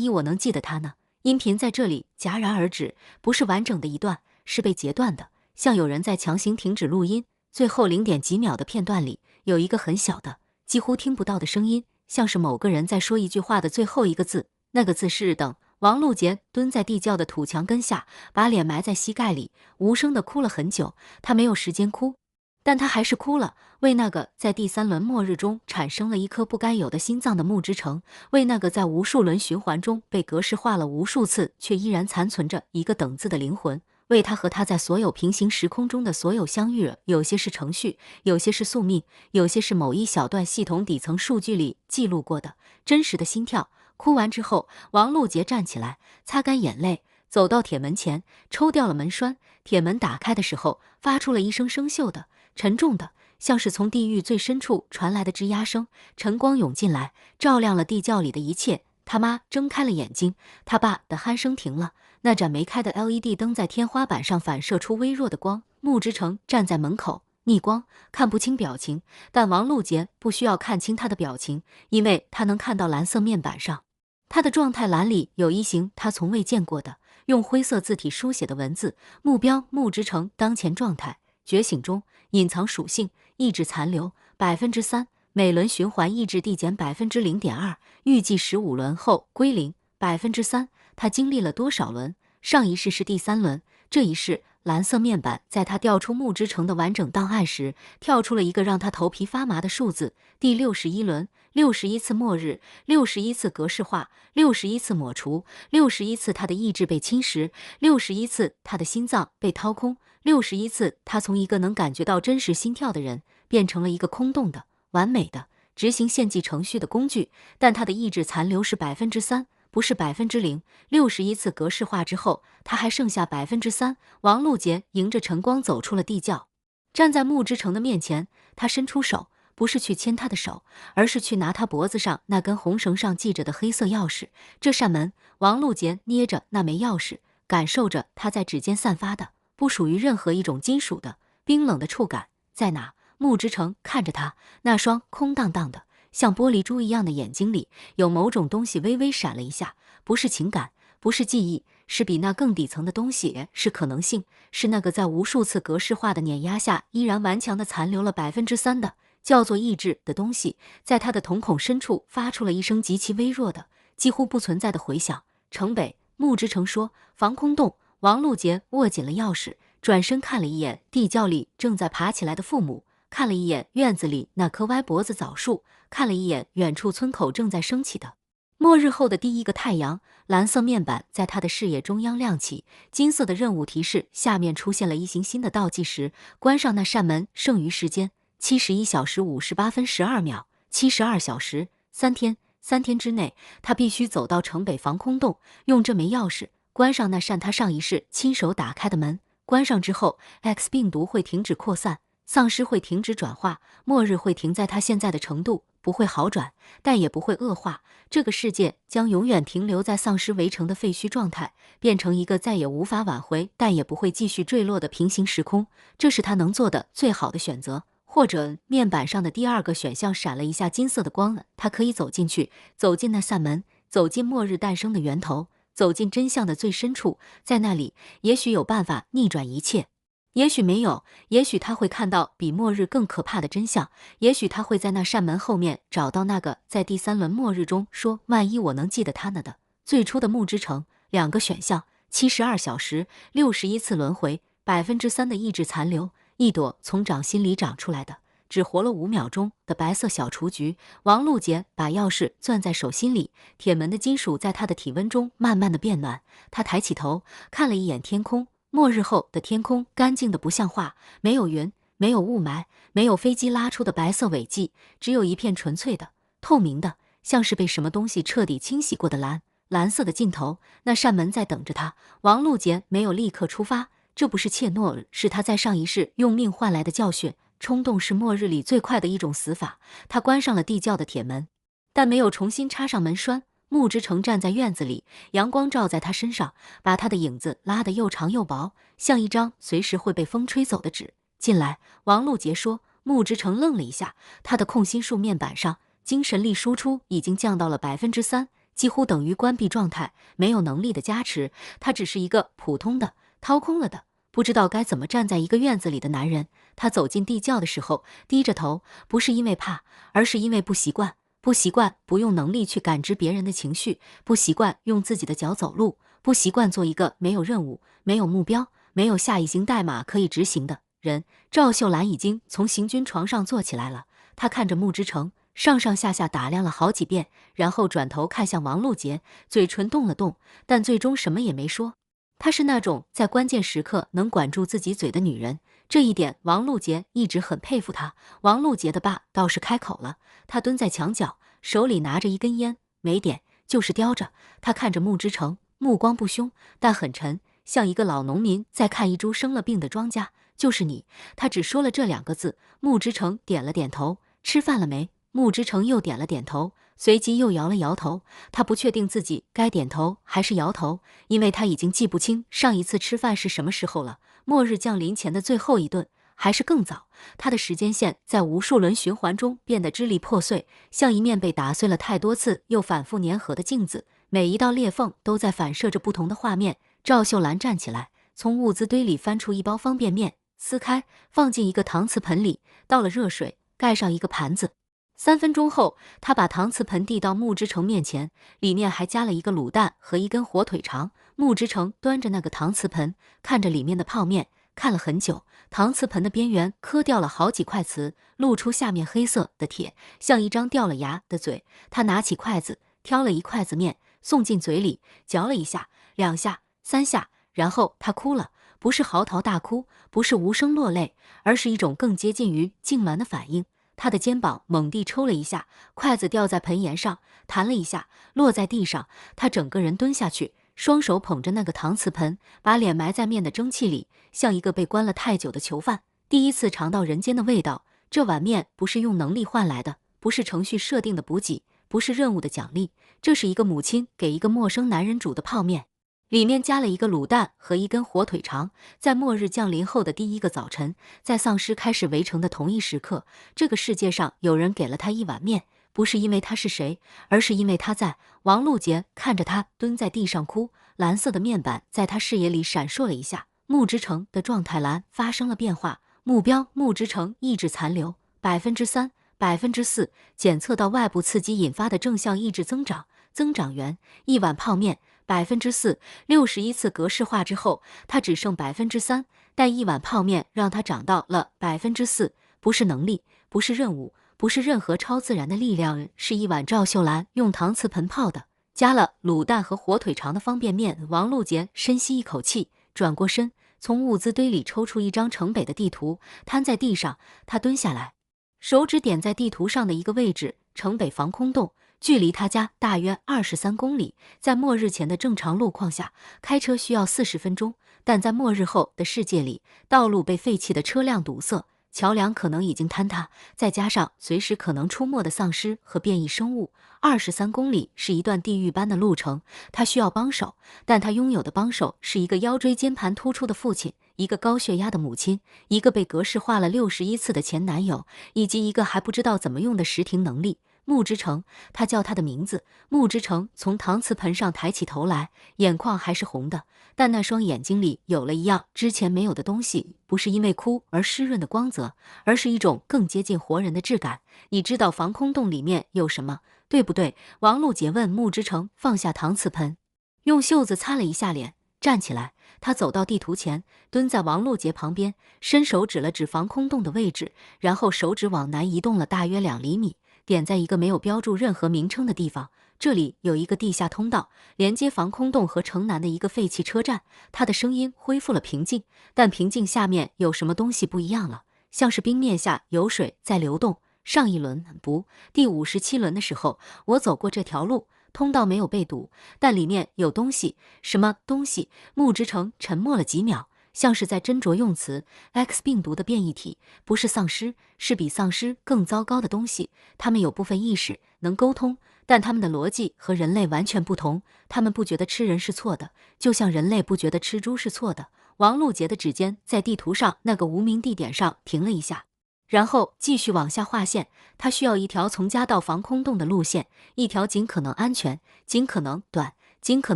一我能记得它呢？音频在这里戛然而止，不是完整的一段，是被截断的，像有人在强行停止录音。最后0点几秒的片段里，有一个很小的，几乎听不到的声音，像是某个人在说一句话的最后一个字。那个字是等。王璐杰蹲在地窖的土墙根下，把脸埋在膝盖里，无声地哭了很久。他没有时间哭，但他还是哭了，为那个在第3轮末日中产生了一颗不该有的心脏的木之城，为那个在无数轮循环中被格式化了无数次却依然残存着一个等字的灵魂，为他和他在所有平行时空中的所有相遇，有些是程序，有些是宿命，有些是某一小段系统底层数据里记录过的真实的心跳。哭完之后，王璐杰站起来，擦干眼泪，走到铁门前，抽掉了门栓。铁门打开的时候，发出了一声生锈的、沉重的，像是从地狱最深处传来的吱呀声。晨光涌进来，照亮了地窖里的一切。他妈睁开了眼睛，他爸的鼾声停了。那盏没开的 LED 灯在天花板上反射出微弱的光。穆之成站在门口，逆光，看不清表情，但王璐杰不需要看清他的表情，因为他能看到蓝色面板上，他的状态栏里有一行他从未见过的用灰色字体书写的文字：目标穆之成当前状态，觉醒中，隐藏属性，意志残留 3%， 每轮循环意志递减 0.2%， 预计15轮后归零 3%。他经历了多少轮？上一世是第3轮，这一世蓝色面板在他调出穆之城的完整档案时，跳出了一个让他头皮发麻的数字：第61轮，61次末日，61次格式化，61次抹除，61次他的意志被侵蚀，61次他的心脏被掏空，61次他从一个能感觉到真实心跳的人，变成了一个空洞的、完美的、执行献祭程序的工具。但他的意志残留是 3%。不是0%。61次格式化之后，他还剩下 3%。王璐杰迎着晨光走出了地窖，站在穆之城的面前，他伸出手，不是去牵他的手，而是去拿他脖子上那根红绳上系着的黑色钥匙。这扇门，王璐杰捏着那枚钥匙，感受着它在指尖散发的不属于任何一种金属的冰冷的触感。在哪？穆之城看着他，那双空荡荡的像玻璃珠一样的眼睛里有某种东西微微闪了一下，不是情感，不是记忆，是比那更底层的东西，是可能性，是那个在无数次格式化的碾压下依然顽强地残留了 3%的叫做意志的东西，在他的瞳孔深处发出了一声极其微弱的、几乎不存在的回响。城北，穆之城说，防空洞。王璐杰握紧了钥匙，转身看了一眼地窖里正在爬起来的父母，看了一眼院子里那棵歪脖子枣树，看了一眼远处村口正在升起的末日后的第一个太阳。蓝色面板在他的视野中央亮起，金色的任务提示下面出现了一行新的倒计时：关上那扇门，剩余时间71小时58分12秒，72小时，3天。3天之内，他必须走到城北防空洞，用这枚钥匙关上那扇他上一世亲手打开的门。关上之后 ，X 病毒会停止扩散，丧尸会停止转化，末日会停在他现在的程度，不会好转，但也不会恶化。这个世界将永远停留在丧尸围城的废墟状态，变成一个再也无法挽回，但也不会继续坠落的平行时空。这是他能做的最好的选择。或者面板上的第2个选项闪了一下金色的光，他可以走进去，走进那扇门，走进末日诞生的源头，走进真相的最深处。在那里，也许有办法逆转一切，也许没有，也许他会看到比末日更可怕的真相，也许他会在那扇门后面找到那个在第3轮末日中说万一我能记得他呢的最初的穆之城。2个选项，72小时，61次轮回，3%的意志残留，一朵从掌心里长出来的只活了5秒钟的白色小雏菊。王璐杰把钥匙攥在手心里，铁门的金属在他的体温中慢慢的变暖。他抬起头，看了一眼天空。末日后的天空干净的不像话，没有云，没有雾霾，没有飞机拉出的白色尾迹，只有一片纯粹的、透明的，像是被什么东西彻底清洗过的蓝色的尽头。那扇门在等着他。王璐杰没有立刻出发，这不是怯懦，是他在上一世用命换来的教训。冲动是末日里最快的一种死法。他关上了地窖的铁门，但没有重新插上门栓。穆之成站在院子里，阳光照在他身上，把他的影子拉得又长又薄，像一张随时会被风吹走的纸。进来，王璐杰说。穆之成愣了一下，他的控心术面板上精神力输出已经降到了 3%， 几乎等于关闭状态，没有能力的加持。他只是一个普通的掏空了的不知道该怎么站在一个院子里的男人。他走进地窖的时候，低着头，不是因为怕，而是因为不习惯。不习惯不用能力去感知别人的情绪，不习惯用自己的脚走路，不习惯做一个没有任务、没有目标、没有下一行代码可以执行的人。赵秀兰已经从行军床上坐起来了，她看着穆之成，上上下下打量了好几遍，然后转头看向王璐杰，嘴唇动了动，但最终什么也没说。她是那种在关键时刻能管住自己嘴的女人，这一点王璐杰一直很佩服她。王璐杰的爸倒是开口了，他蹲在墙角，手里拿着一根烟，没点，就是叼着。他看着穆之成，目光不凶，但很沉，像一个老农民在看一株生了病的庄稼。就是你。他只说了这2个字。穆之成点了点头。吃饭了没？穆之成又点了点头，随即又摇了摇头。他不确定自己该点头还是摇头，因为他已经记不清上一次吃饭是什么时候了。末日降临前的最后一顿，还是更早。他的时间线在无数轮循环中变得支离破碎，像一面被打碎了太多次又反复粘合的镜子，每一道裂缝都在反射着不同的画面。赵秀兰站起来，从物资堆里翻出一包方便面，撕开，放进一个搪瓷盆里，倒了热水，盖上一个盘子。3分钟后，他把搪瓷盆递到穆之成面前，里面还加了一个卤蛋和一根火腿肠。穆之成端着那个搪瓷盆，看着里面的泡面，看了很久。搪瓷盆的边缘磕掉了好几块瓷，露出下面黑色的铁，像一张掉了牙的嘴。他拿起筷子，挑了一筷子面，送进嘴里，嚼了1下、2下、3下，然后他哭了。不是嚎啕大哭，不是无声落泪，而是一种更接近于痉挛的反应。他的肩膀猛地抽了一下，筷子掉在盆沿上，弹了一下，落在地上。他整个人蹲下去，双手捧着那个搪瓷盆，把脸埋在面的蒸汽里，像一个被关了太久的囚犯，第一次尝到人间的味道。这碗面不是用能力换来的，不是程序设定的补给，不是任务的奖励，这是一个母亲给一个陌生男人煮的泡面。里面加了一个卤蛋和一根火腿肠。在末日降临后的第一个早晨，在丧尸开始围城的同一时刻，这个世界上有人给了他一碗面，不是因为他是谁，而是因为他在。王璐杰看着他蹲在地上哭，蓝色的面板在他视野里闪烁了一下。穆之成的状态栏发生了变化，目标穆之成意志残留3%、4%，检测到外部刺激引发的正向意志增长。增长源一碗泡面4%，61次格式化之后，它只剩3%，但一碗泡面让它涨到了4%，不是能力，不是任务，不是任何超自然的力量，是一碗赵秀兰用搪瓷盆泡的，加了卤蛋和火腿肠的方便面。王璐杰深吸一口气，转过身，从物资堆里抽出一张城北的地图，摊在地上。他蹲下来，手指点在地图上的一个位置，城北防空洞。距离他家大约23公里，在末日前的正常路况下，开车需要40分钟，但在末日后的世界里，道路被废弃的车辆堵塞，桥梁可能已经坍塌，再加上随时可能出没的丧尸和变异生物，23公里是一段地狱般的路程。他需要帮手，但他拥有的帮手是一个腰椎间盘突出的父亲，一个高血压的母亲，一个被格式化了61次的前男友，以及一个还不知道怎么用的识停能力。穆之成，他叫他的名字。穆之成从搪瓷盆上抬起头来，眼眶还是红的，但那双眼睛里有了一样之前没有的东西，不是因为哭而湿润的光泽，而是一种更接近活人的质感。你知道防空洞里面有什么，对不对？王璐杰问。穆之成放下搪瓷盆，用袖子擦了一下脸，站起来。他走到地图前，蹲在王璐杰旁边，伸手指了指防空洞的位置，然后手指往南移动了大约2厘米，点在一个没有标注任何名称的地方。这里有一个地下通道，连接防空洞和城南的一个废弃车站。他的声音恢复了平静，但平静下面有什么东西不一样了，像是冰面下有水在流动。上一轮不，第57轮的时候，我走过这条路，通道没有被堵，但里面有东西。什么东西？穆之成沉默了几秒，像是在斟酌用词。X 病毒的变异体，不是丧尸，是比丧尸更糟糕的东西。他们有部分意识，能沟通，但他们的逻辑和人类完全不同。他们不觉得吃人是错的，就像人类不觉得吃猪是错的。王璐杰的指尖在地图上那个无名地点上停了一下，然后继续往下划线。他需要一条从家到防空洞的路线，一条尽可能安全、尽可能短、尽可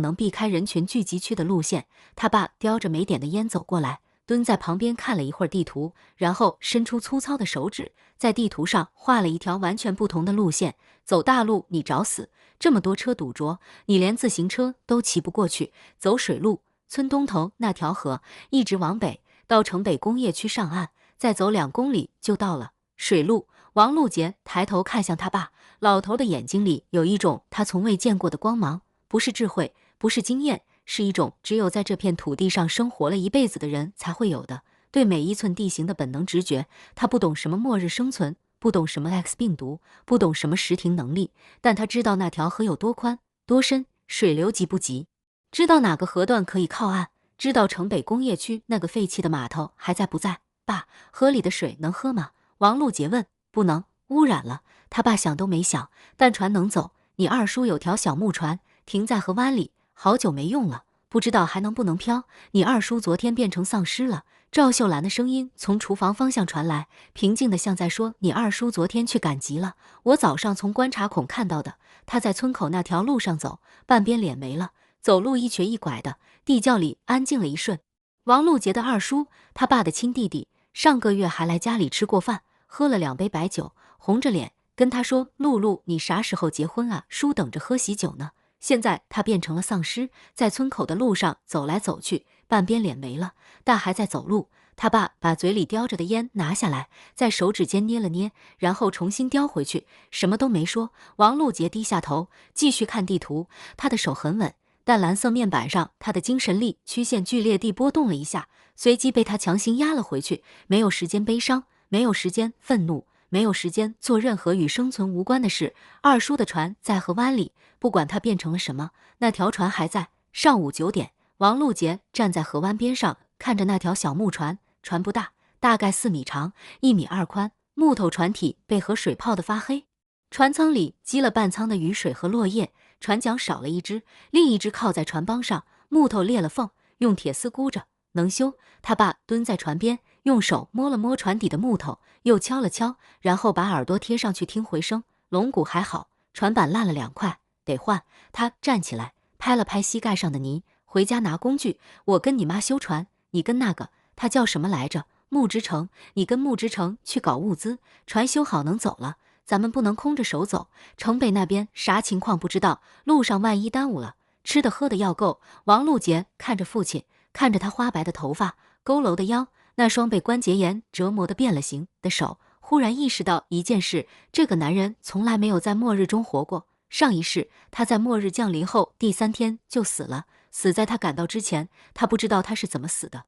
能避开人群聚集区的路线。他爸叼着没点的烟走过来，蹲在旁边看了一会儿地图，然后伸出粗糙的手指，在地图上画了一条完全不同的路线。走大路你找死，这么多车堵着，你连自行车都骑不过去。走水路，村东头那条河一直往北，到城北工业区上岸，再走2公里就到了。水路，王路杰抬头看向他爸，老头的眼睛里有一种他从未见过的光芒，不是智慧，不是经验，是一种只有在这片土地上生活了一辈子的人才会有的，对每一寸地形的本能直觉。他不懂什么末日生存，不懂什么 X 病毒，不懂什么时停能力，但他知道那条河有多宽多深，水流急不急，知道哪个河段可以靠岸，知道城北工业区那个废弃的码头还在不在。爸，河里的水能喝吗？王路杰问。不能，污染了。他爸想都没想，但船能走。你二叔有条小木船，停在河湾里，好久没用了，不知道还能不能漂。你二叔昨天变成丧尸了。赵秀兰的声音从厨房方向传来，平静的像在说，你二叔昨天去赶集了，我早上从观察孔看到的，他在村口那条路上走，半边脸没了，走路一瘸一拐的。地窖里安静了一瞬。王路杰的二叔，他爸的亲弟弟，上个月还来家里吃过饭，喝了2杯白酒，红着脸跟他说，露露你啥时候结婚啊？叔等着喝喜酒呢。现在他变成了丧尸，在村口的路上走来走去，半边脸没了，但还在走路。他爸把嘴里叼着的烟拿下来，在手指间捏了捏，然后重新叼回去，什么都没说。王路杰低下头继续看地图，他的手很稳，但蓝色面板上他的精神力曲线剧烈地波动了一下，随即被他强行压了回去。没有时间悲伤，没有时间愤怒，没有时间做任何与生存无关的事。二叔的船在河湾里，不管它变成了什么，那条船还在。上午9点，王路杰站在河湾边上，看着那条小木船，船不大，大概4米长，1.2米宽，木头船体被河水泡得发黑，船舱里积了半舱的雨水和落叶，船桨少了一只，另一只靠在船帮上，木头裂了缝，用铁丝箍着，能修。他爸蹲在船边，用手摸了摸船底的木头，又敲了敲，然后把耳朵贴上去听回声。龙骨还好，船板烂了2块，得换。他站起来，拍了拍膝盖上的泥，回家拿工具。我跟你妈修船，你跟那个，他叫什么来着？木之城，你跟木之城去搞物资，船修好能走了。咱们不能空着手走，城北那边啥情况不知道，路上万一耽误了，吃的喝的要够。王路杰看着父亲，看着他花白的头发，佝偻的腰，那双被关节炎折磨得变了形的手，忽然意识到一件事，这个男人从来没有在末日中活过。上一世，他在末日降临后第3天就死了，死在他赶到之前，他不知道他是怎么死的，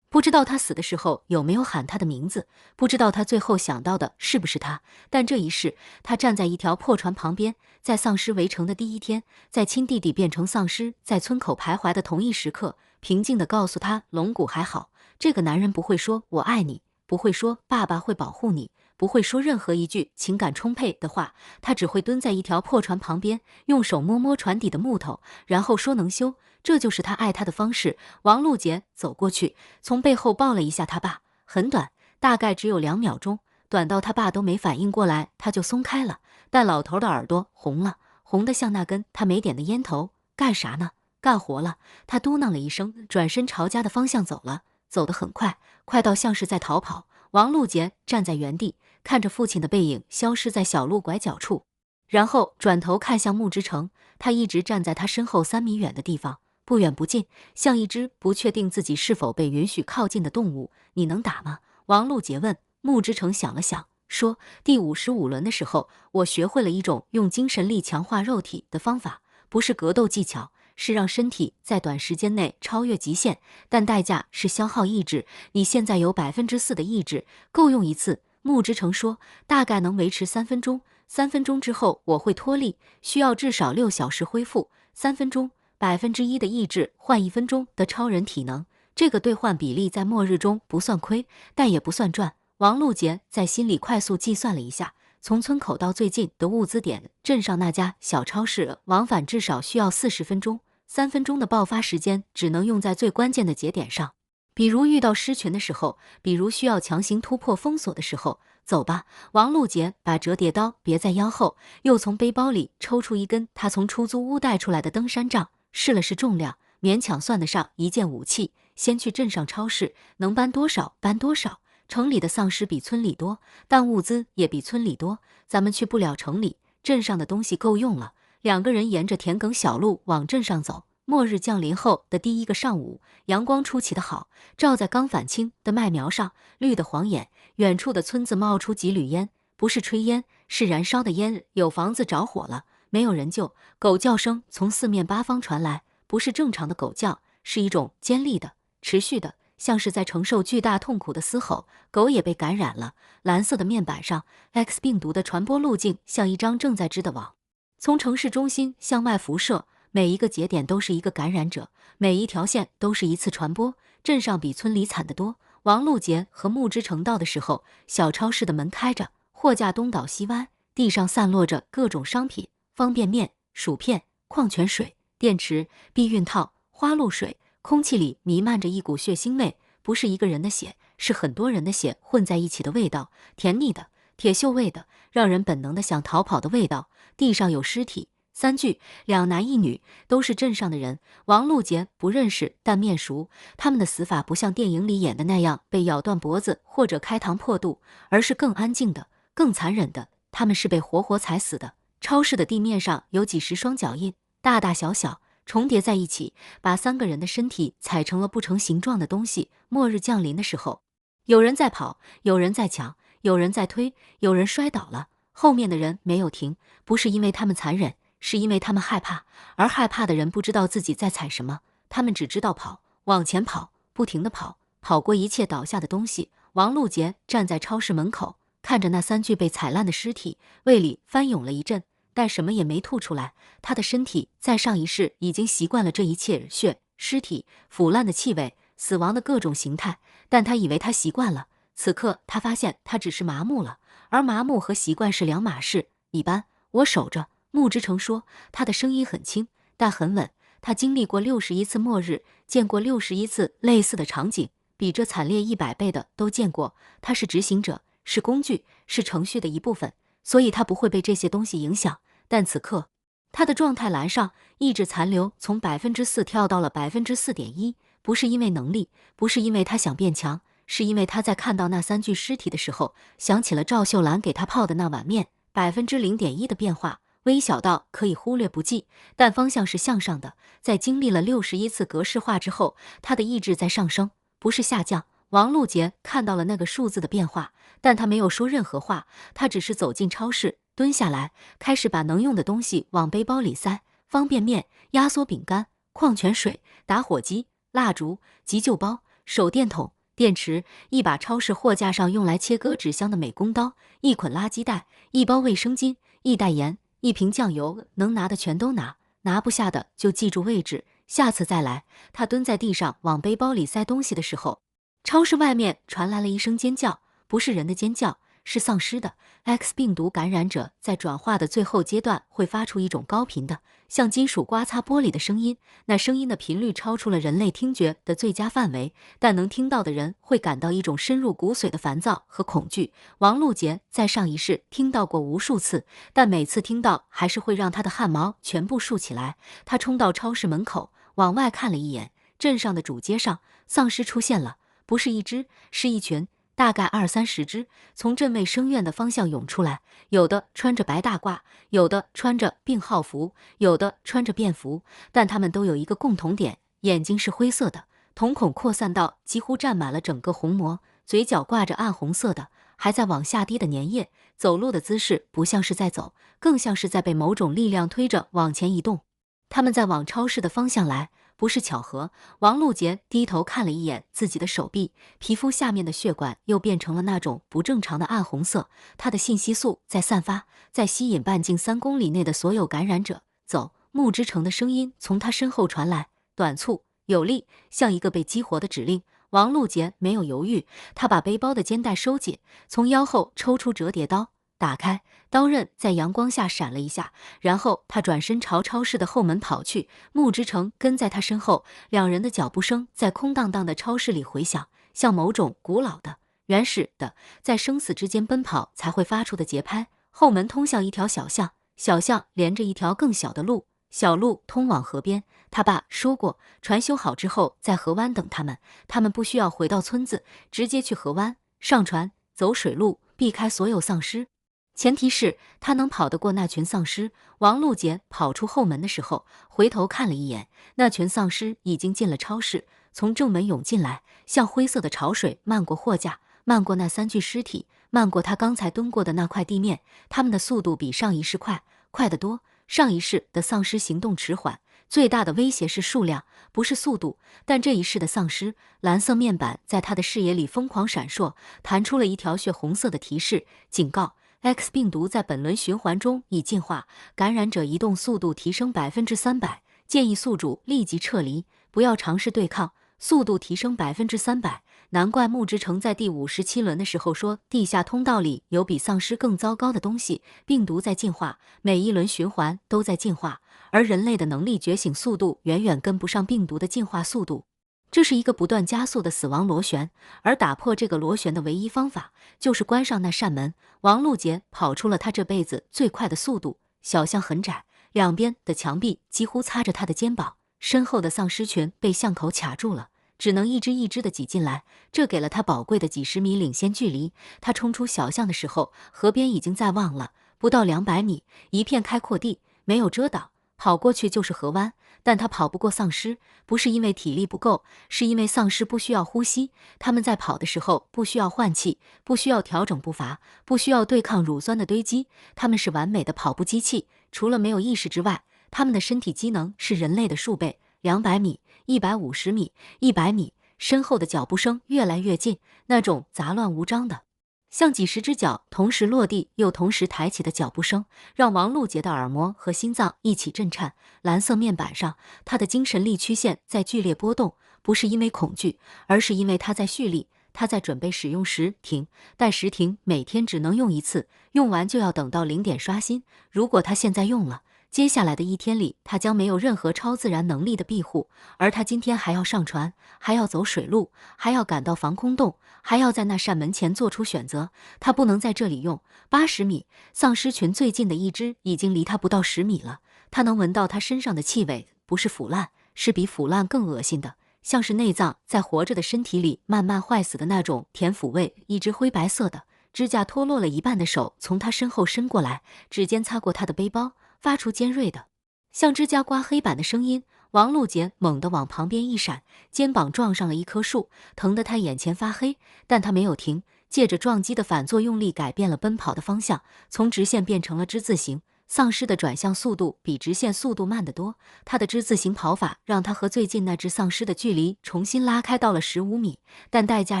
不知道他死的时候有没有喊他的名字，不知道他最后想到的是不是他。但这一世，他站在一条破船旁边，在丧尸围城的第1天，在亲弟弟变成丧尸在村口徘徊的同一时刻，平静地告诉他，龙骨还好。这个男人不会说我爱你，不会说爸爸会保护你，不会说任何一句情感充沛的话，他只会蹲在一条破船旁边，用手摸摸船底的木头，然后说能修，这就是他爱他的方式。王路杰走过去，从背后抱了一下他爸，很短，大概只有2秒钟，短到他爸都没反应过来，他就松开了。但老头的耳朵红了，红得像那根他没点的烟头。干啥呢？干活了。他嘟囔了一声，转身朝家的方向走了，走得很快，快到像是在逃跑。王路杰站在原地，看着父亲的背影消失在小路拐角处，然后转头看向木之城。他一直站在他身后3米远的地方，不远不近，像一只不确定自己是否被允许靠近的动物。你能打吗？王路杰问。木之城想了想，说，第55轮的时候，我学会了一种用精神力强化肉体的方法，不是格斗技巧，是让身体在短时间内超越极限，但代价是消耗意志。你现在有4%的意志，够用1次。木之城说，大概能维持3分钟，3分钟之后我会脱力，需要至少6小时恢复。3分钟，1%的意志换1分钟的超人体能，这个兑换比例在末日中不算亏，但也不算赚。王路杰在心里快速计算了一下，从村口到最近的物资点镇上那家小超市往返至少需要40分钟，3分钟的爆发时间只能用在最关键的节点上，比如遇到狮群的时候，比如需要强行突破封锁的时候。走吧。王路杰把折叠刀别在腰后，又从背包里抽出一根他从出租屋带出来的登山杖，试了试重量，勉强算得上一件武器。先去镇上超市，能搬多少搬多少。城里的丧尸比村里多，但物资也比村里多，咱们去不了城里，镇上的东西够用了。两个人沿着田埂小路往镇上走。末日降临后的第一个上午，阳光出奇的好，照在刚返青的麦苗上，绿得晃眼。远处的村子冒出几缕烟，不是炊烟，是燃烧的烟。有房子着火了，没有人救。狗叫声从四面八方传来，不是正常的狗叫，是一种尖利的、持续的，像是在承受巨大痛苦的嘶吼。狗也被感染了。蓝色的面板上 ，X 病毒的传播路径像一张正在织的网，从城市中心向外辐射。每一个节点都是一个感染者，每一条线都是一次传播。镇上比村里惨得多。王路杰和木之城到的时候，小超市的门开着，货架东倒西歪，地上散落着各种商品：方便面、薯片、矿泉水、电池、避孕套、花露水。空气里弥漫着一股血腥味，不是一个人的血，是很多人的血混在一起的味道，甜腻的、铁锈味的，让人本能的想逃跑的味道。地上有尸体。三具，两男一女，都是镇上的人。王路杰不认识，但面熟。他们的死法不像电影里演的那样被咬断脖子或者开膛破肚，而是更安静的、更残忍的。他们是被活活踩死的。超市的地面上有几十双脚印，大大小小，重叠在一起，把三个人的身体踩成了不成形状的东西。末日降临的时候，有人在跑，有人在抢，有人在推，有人摔倒了。后面的人没有停，不是因为他们残忍，是因为他们害怕，而害怕的人不知道自己在踩什么，他们只知道跑，往前跑，不停地跑，跑过一切倒下的东西。王路杰站在超市门口，看着那三具被踩烂的尸体，胃里翻涌了一阵，但什么也没吐出来。他的身体在上一世已经习惯了这一切血、尸体、腐烂的气味、死亡的各种形态，但他以为他习惯了。此刻他发现他只是麻木了，而麻木和习惯是两码事。一般，我守着。木之城说，他的声音很轻，但很稳。他经历过61次末日，见过61次类似的场景，比这惨烈100倍的都见过。他是执行者，是工具，是程序的一部分，所以他不会被这些东西影响。但此刻，他的状态栏上意志残留从4%跳到了4.1%，不是因为能力，不是因为他想变强，是因为他在看到那三具尸体的时候，想起了赵秀兰给他泡的那碗面。0.1%的变化。微小到可以忽略不计，但方向是向上的。在经历了61次格式化之后，他的意志在上升，不是下降。王路杰看到了那个数字的变化，但他没有说任何话，他只是走进超市，蹲下来，开始把能用的东西往背包里塞：方便面、压缩饼干、矿泉水、打火机、蜡烛、急救包、手电筒、电池，一把超市货架上用来切割纸箱的美工刀，一捆垃圾袋，一包卫生巾，一袋盐，一瓶酱油，能拿的全都拿，拿不下的就记住位置，下次再来。他蹲在地上往背包里塞东西的时候，超市外面传来了一声尖叫，不是人的尖叫，是丧尸的。X 病毒感染者在转化的最后阶段会发出一种高频的，像金属刮擦玻璃的声音，那声音的频率超出了人类听觉的最佳范围，但能听到的人会感到一种深入骨髓的烦躁和恐惧。王路杰在上一世听到过无数次，但每次听到还是会让他的汗毛全部竖起来。他冲到超市门口，往外看了一眼，镇上的主街上，丧尸出现了，不是一只，是一群。大概20-30只从镇卫生院的方向涌出来，有的穿着白大褂，有的穿着病号服，有的穿着便服，但他们都有一个共同点，眼睛是灰色的，瞳孔扩散到几乎占满了整个虹膜，嘴角挂着暗红色的还在往下滴的粘液，走路的姿势不像是在走，更像是在被某种力量推着往前移动。他们在往超市的方向来，不是巧合。王路杰低头看了一眼自己的手臂，皮肤下面的血管又变成了那种不正常的暗红色。他的信息素在散发，在吸引半径3公里内的所有感染者。走，木之城的声音从他身后传来，短促有力，像一个被激活的指令。王路杰没有犹豫，他把背包的肩带收紧，从腰后抽出折叠刀，打开，刀刃在阳光下闪了一下，然后他转身朝超市的后门跑去，木之城跟在他身后，两人的脚步声在空荡荡的超市里回响，像某种古老的、原始的，在生死之间奔跑才会发出的节拍。后门通向一条小巷，小巷连着一条更小的路，小路通往河边，他爸说过，船修好之后在河湾等他们，他们不需要回到村子，直接去河湾，上船，走水路，避开所有丧尸。前提是他能跑得过那群丧尸。王璐杰跑出后门的时候，回头看了一眼，那群丧尸已经进了超市，从正门涌进来，像灰色的潮水漫过货架，漫过那3具尸体，漫过他刚才蹲过的那块地面。他们的速度比上一世快得多。上一世的丧尸行动迟缓，最大的威胁是数量，不是速度。但这一世的丧尸，蓝色面板在他的视野里疯狂闪烁，弹出了一条血红色的提示，警告：X 病毒在本轮循环中已进化，感染者移动速度提升300%，建议宿主立即撤离，不要尝试对抗。速度提升300%，难怪木之城在第57轮的时候说，地下通道里有比丧尸更糟糕的东西。病毒在进化，每一轮循环都在进化，而人类的能力觉醒速度远远跟不上病毒的进化速度。这是一个不断加速的死亡螺旋，而打破这个螺旋的唯一方法，就是关上那扇门。王璐杰跑出了他这辈子最快的速度，小巷很窄，两边的墙壁几乎擦着他的肩膀，身后的丧尸群被巷口卡住了，只能一只一只的挤进来，这给了他宝贵的几十米领先距离。他冲出小巷的时候，河边已经在望了，不到200米，一片开阔地，没有遮挡，跑过去就是河湾。但他跑不过丧尸，不是因为体力不够，是因为丧尸不需要呼吸，他们在跑的时候不需要换气，不需要调整步伐，不需要对抗乳酸的堆积，他们是完美的跑步机器，除了没有意识之外，他们的身体机能是人类的数倍。200米、150米、100米，身后的脚步声越来越近，那种杂乱无章的，像几十只脚同时落地又同时抬起的脚步声，让王璐杰的耳膜和心脏一起震颤。蓝色面板上，他的精神力曲线在剧烈波动，不是因为恐惧，而是因为他在蓄力。他在准备使用时停，但时停每天只能用一次，用完就要等到0点刷新。如果他现在用了，接下来的一天里，他将没有任何超自然能力的庇护，而他今天还要上船，还要走水路，还要赶到防空洞，还要在那扇门前做出选择。他不能在这里用。80米，丧尸群最近的一只已经离他不到10米了，他能闻到他身上的气味，不是腐烂，是比腐烂更恶心的，像是内脏在活着的身体里慢慢坏死的那种甜腐味。一只灰白色的指甲脱落了一半的手从他身后伸过来，指尖擦过他的背包，发出尖锐的像指甲刮黑板的声音。王璐杰猛地往旁边一闪，肩膀撞上了一棵树，疼得他眼前发黑，但他没有停，借着撞击的反作用力改变了奔跑的方向，从直线变成了之字形。丧尸的转向速度比直线速度慢得多，他的之字形跑法让他和最近那只丧尸的距离重新拉开到了15米，但代价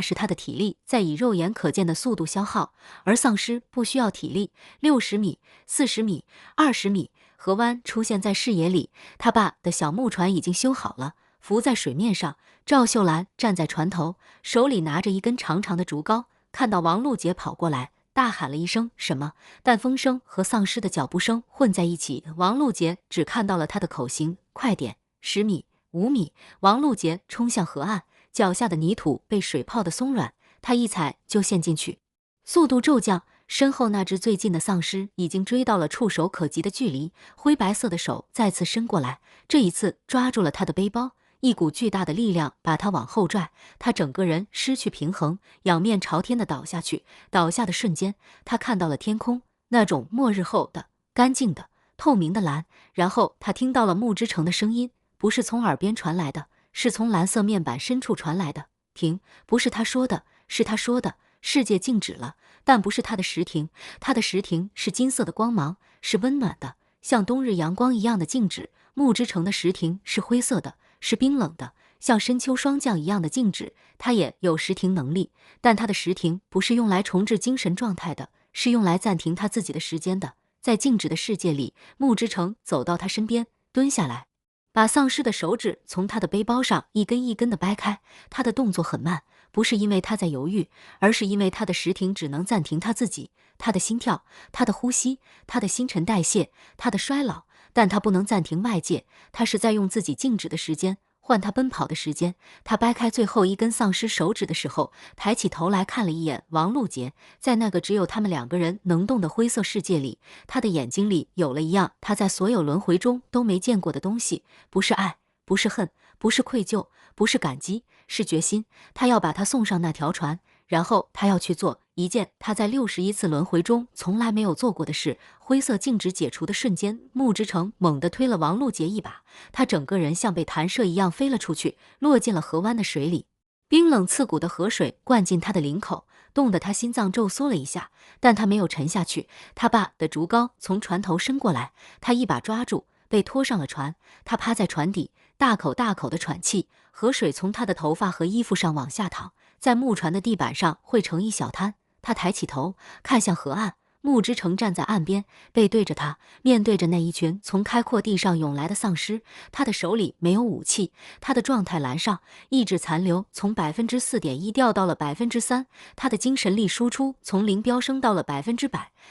是他的体力在以肉眼可见的速度消耗，而丧尸不需要体力。60米、40米、20米，河湾出现在视野里，他爸的小木船已经修好了，浮在水面上。赵秀兰站在船头，手里拿着一根长长的竹篙，看到王璐杰跑过来，大喊了一声什么，但风声和丧尸的脚步声混在一起，王璐杰只看到了他的口型，快点，10米、5米。王璐杰冲向河岸，脚下的泥土被水泡得松软，他一踩就陷进去，速度骤降。身后那只最近的丧尸已经追到了触手可及的距离，灰白色的手再次伸过来，这一次抓住了他的背包，一股巨大的力量把他往后拽，他整个人失去平衡，仰面朝天的倒下去。倒下的瞬间，他看到了天空，那种末日后的干净的透明的蓝，然后他听到了木之城的声音，不是从耳边传来的，是从蓝色面板深处传来的。停，不是他说的，是他说的。世界静止了，但不是他的时停，他的时停是金色的光芒，是温暖的，像冬日阳光一样的静止。木之城的时停是灰色的，是冰冷的，像深秋霜降一样的静止。他也有时停能力，但他的时停不是用来重置精神状态的，是用来暂停他自己的时间的。在静止的世界里，木之城走到他身边，蹲下来，把丧尸的手指从他的背包上一根一根的掰开。他的动作很慢，不是因为他在犹豫，而是因为他的时停只能暂停他自己，他的心跳，他的呼吸，他的新陈代谢，他的衰老，但他不能暂停外界。他是在用自己静止的时间换他奔跑的时间。他掰开最后一根丧尸手指的时候，抬起头来看了一眼王璐杰，在那个只有他们2个人能动的灰色世界里，他的眼睛里有了一样他在所有轮回中都没见过的东西，不是爱，不是恨，不是愧疚，不是感激，是决心。他要把他送上那条船，然后他要去做一件他在61次轮回中从来没有做过的事。灰色静止解除的瞬间，穆之成猛地推了王璐杰一把，他整个人像被弹射一样飞了出去，落进了河湾的水里。冰冷刺骨的河水灌进他的领口，冻得他心脏骤缩了一下，但他没有沉下去。他爸的竹篙从船头伸过来，他一把抓住，被拖上了船。他趴在船底，大口大口地喘气，河水从他的头发和衣服上往下淌，在木船的地板上汇成一小滩。他抬起头，看向河岸。穆之成站在岸边，背对着他，面对着那一群从开阔地上涌来的丧尸。他的手里没有武器，他的状态栏上意志残留从4.1%掉到了3%，他的精神力输出从0飙升到了100%。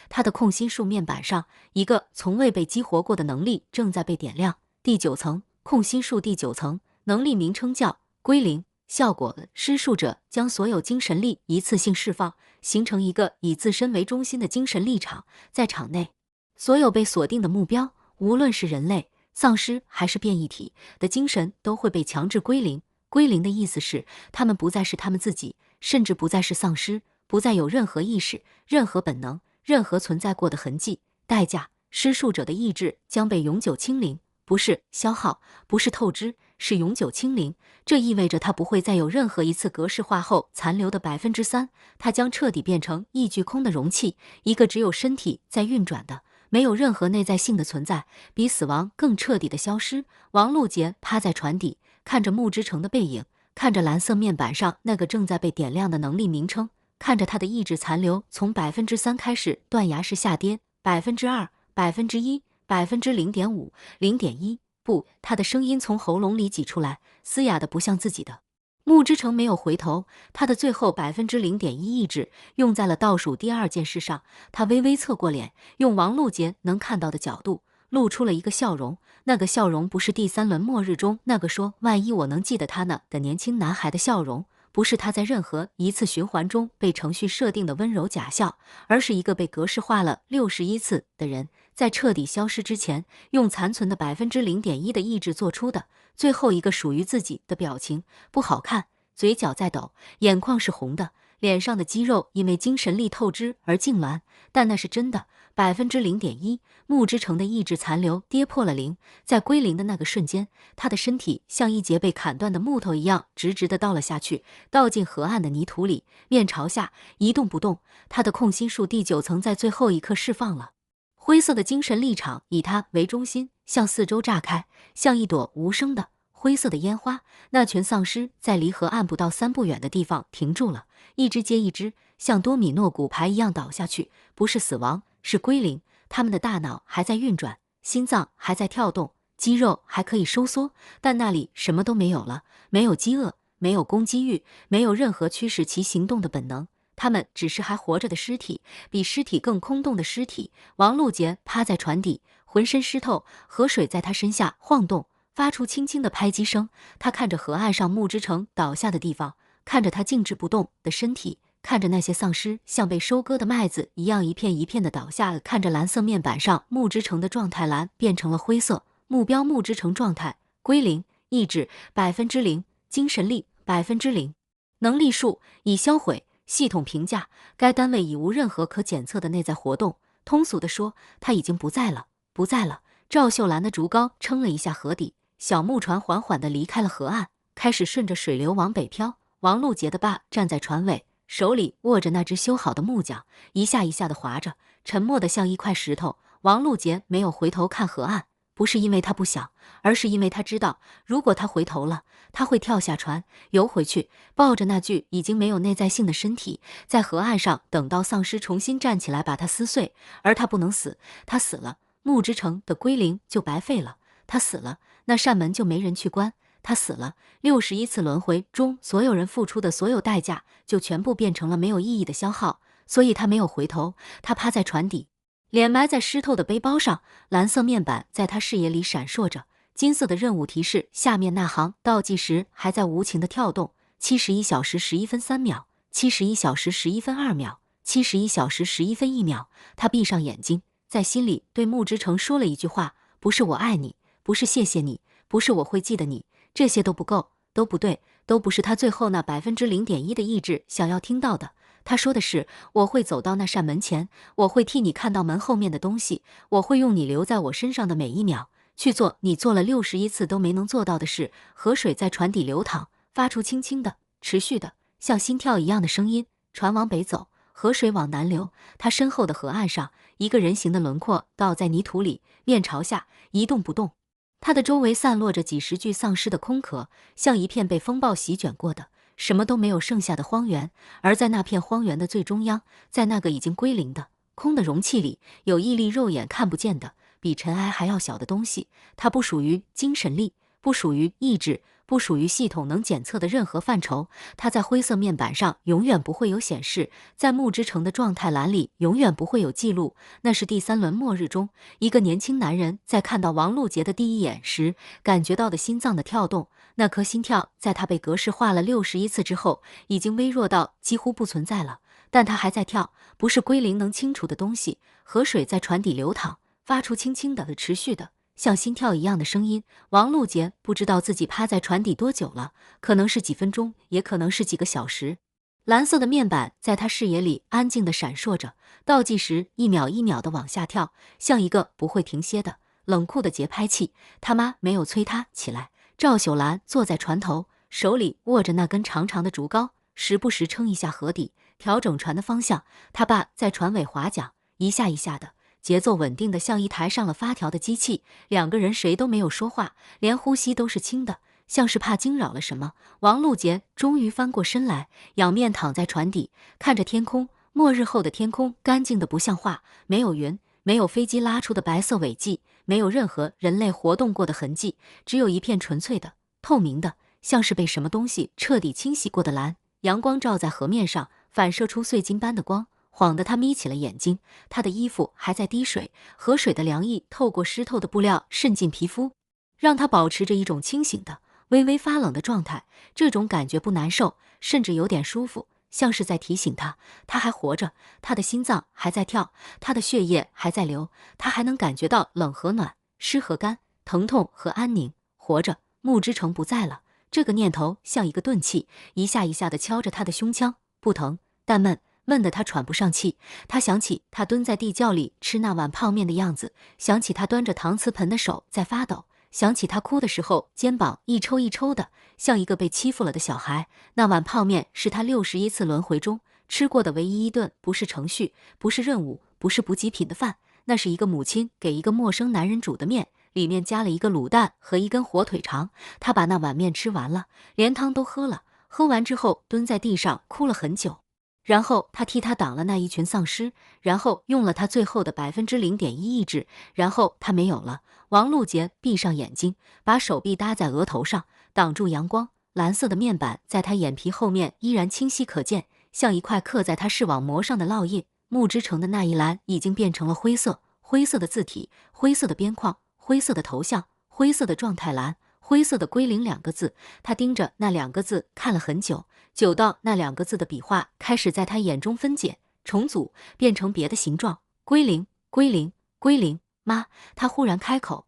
他的控心术面板上，一个从未被激活过的能力正在被点亮。第9层，控心术第9层，能力名称叫归零。效果：施术者将所有精神力一次性释放，形成一个以自身为中心的精神力场。在场内，所有被锁定的目标，无论是人类、丧尸还是变异体的精神，都会被强制归零。归零的意思是，他们不再是他们自己，甚至不再是丧尸，不再有任何意识、任何本能、任何存在过的痕迹。代价：施术者的意志将被永久清零。不是消耗，不是透支，是永久清零。这意味着它不会再有任何一次格式化后残留的3%，它将彻底变成一具空的容器，一个只有身体在运转的，没有任何内在性的存在，比死亡更彻底的消失。王璐杰趴在船底，看着穆之成的背影，看着蓝色面板上那个正在被点亮的能力名称，看着他的意志残留从3%开始断崖式下跌，2%、1%、0.5、0.1，不，他的声音从喉咙里挤出来，嘶哑的不像自己的。穆之成没有回头，他的最后0.1%意志用在了倒数第2件事上。他微微侧过脸，用王璐杰能看到的角度，露出了一个笑容。那个笑容不是第3轮末日中那个说万一我能记得他呢的年轻男孩的笑容，不是他在任何一次循环中被程序设定的温柔假笑，而是一个被格式化了61次的人，在彻底消失之前，用残存的0.1%的意志做出的最后一个属于自己的表情。不好看，嘴角在抖，眼眶是红的，脸上的肌肉因为精神力透支而痉挛，但那是真的。0.1%，穆之成的意志残留跌破了0，在归零的那个瞬间，他的身体像一截被砍断的木头一样直直地倒了下去，倒进河岸的泥土里，面朝下一动不动。他的控心术第9层在最后一刻释放了。灰色的精神力场以他为中心，向四周炸开，像一朵无声的灰色的烟花。那群丧尸在离河岸不到3步远的地方停住了，一只接一只，像多米诺骨牌一样倒下去。不是死亡，是归零。他们的大脑还在运转，心脏还在跳动，肌肉还可以收缩，但那里什么都没有了，没有饥饿，没有攻击欲，没有任何驱使其行动的本能。他们只是还活着的尸体，比尸体更空洞的尸体。王璐杰趴在船底，浑身湿透，河水在他身下晃动，发出轻轻的拍击声。他看着河岸上穆之成倒下的地方，看着他静止不动的身体，看着那些丧尸像被收割的麦子一样一片一片的倒下，看着蓝色面板上穆之成的状态栏变成了灰色，目标穆之成状态归零，意志0%，精神力0%，能力数已销毁。系统评价：该单位已无任何可检测的内在活动。通俗地说，他已经不在了，不在了。赵秀兰的竹篙撑了一下河底，小木船缓缓地离开了河岸，开始顺着水流往北漂。王璐杰的爸站在船尾，手里握着那只修好的木桨，一下一下地划着，沉默得像一块石头。王璐杰没有回头看河岸，不是因为他不想，而是因为他知道，如果他回头了，他会跳下船，游回去，抱着那具已经没有内在性的身体，在河岸上等到丧尸重新站起来把他撕碎。而他不能死，他死了，穆之成的归零就白费了。他死了，那扇门就没人去关。他死了，61次轮回中所有人付出的所有代价就全部变成了没有意义的消耗。所以他没有回头，他趴在船底，脸埋在湿透的背包上，蓝色面板在他视野里闪烁着，金色的任务提示下面那行倒计时还在无情的跳动：71小时11分3秒，71小时11分2秒，71小时11分1秒。他闭上眼睛，在心里对穆之成说了一句话：不是我爱你，不是谢谢你，不是我会记得你，这些都不够，都不对，都不是他最后那0.1%的意志想要听到的。他说的是，我会走到那扇门前，我会替你看到门后面的东西，我会用你留在我身上的每一秒，去做你做了61次都没能做到的事。河水在船底流淌，发出轻轻的、持续的、像心跳一样的声音。船往北走，河水往南流。他身后的河岸上，一个人形的轮廓倒在泥土里，面朝下，一动不动。他的周围散落着几十具丧尸的空壳，像一片被风暴席卷过的什么都没有剩下的荒原。而在那片荒原的最中央，在那个已经归零的空的容器里，有一粒肉眼看不见的比尘埃还要小的东西。它不属于精神力，不属于意志，不属于系统能检测的任何范畴。它在灰色面板上永远不会有显示，在木之城的状态栏里永远不会有记录。那是第3轮末日中，一个年轻男人在看到王璐杰的第一眼时感觉到的心脏的跳动。那颗心跳在他被格式化了61次之后，已经微弱到几乎不存在了，但它还在跳，不是归零能清除的东西。河水在船底流淌，发出轻轻的、持续的像心跳一样的声音。王璐杰不知道自己趴在船底多久了，可能是几分钟，也可能是几个小时。蓝色的面板在他视野里安静地闪烁着，倒计时1秒1秒地往下跳，像一个不会停歇的冷酷的节拍器。他妈没有催他起来。赵秀兰坐在船头，手里握着那根长长的竹篙，时不时撑一下河底，调整船的方向。他爸在船尾划桨，一下一下的，节奏稳定的像一台上了发条的机器。两个人谁都没有说话，连呼吸都是轻的，像是怕惊扰了什么。王璐杰终于翻过身来，仰面躺在船底，看着天空。末日后的天空干净的不像话，没有云，没有飞机拉出的白色尾迹，没有任何人类活动过的痕迹，只有一片纯粹的、透明的，像是被什么东西彻底清洗过的蓝。阳光照在河面上，反射出碎金般的光，晃得他眯起了眼睛。他的衣服还在滴水，河水的凉意透过湿透的布料渗进皮肤，让他保持着一种清醒的、微微发冷的状态。这种感觉不难受，甚至有点舒服，像是在提醒他，他还活着，他的心脏还在跳，他的血液还在流，他还能感觉到冷和暖，湿和干，疼痛和安宁。活着，木之城不在了。这个念头像一个钝器，一下一下地敲着他的胸腔，不疼，但闷，闷得他喘不上气。他想起他蹲在地窖里吃那碗泡面的样子，想起他端着搪瓷盆的手在发抖，想起他哭的时候肩膀一抽一抽的，像一个被欺负了的小孩。那碗泡面是他61次轮回中吃过的唯一一顿不是程序，不是任务，不是补给品的饭，那是一个母亲给一个陌生男人煮的面，里面加了一个卤蛋和一根火腿肠。他把那碗面吃完了，连汤都喝了，喝完之后蹲在地上哭了很久。然后他替他挡了那一群丧尸，然后用了他最后的0.1%意志，然后他没有了。王璐杰闭上眼睛，把手臂搭在额头上，挡住阳光。蓝色的面板在他眼皮后面依然清晰可见，像一块刻在他视网膜上的烙印。木之城的那一栏已经变成了灰色，灰色的字体，灰色的边框，灰色的头像，灰色的状态栏，灰色的归零2个字。他盯着那2个字看了很久，久到那2个字的笔画开始在他眼中分解、重组，变成别的形状。归零，归零，归零。妈，他忽然开口。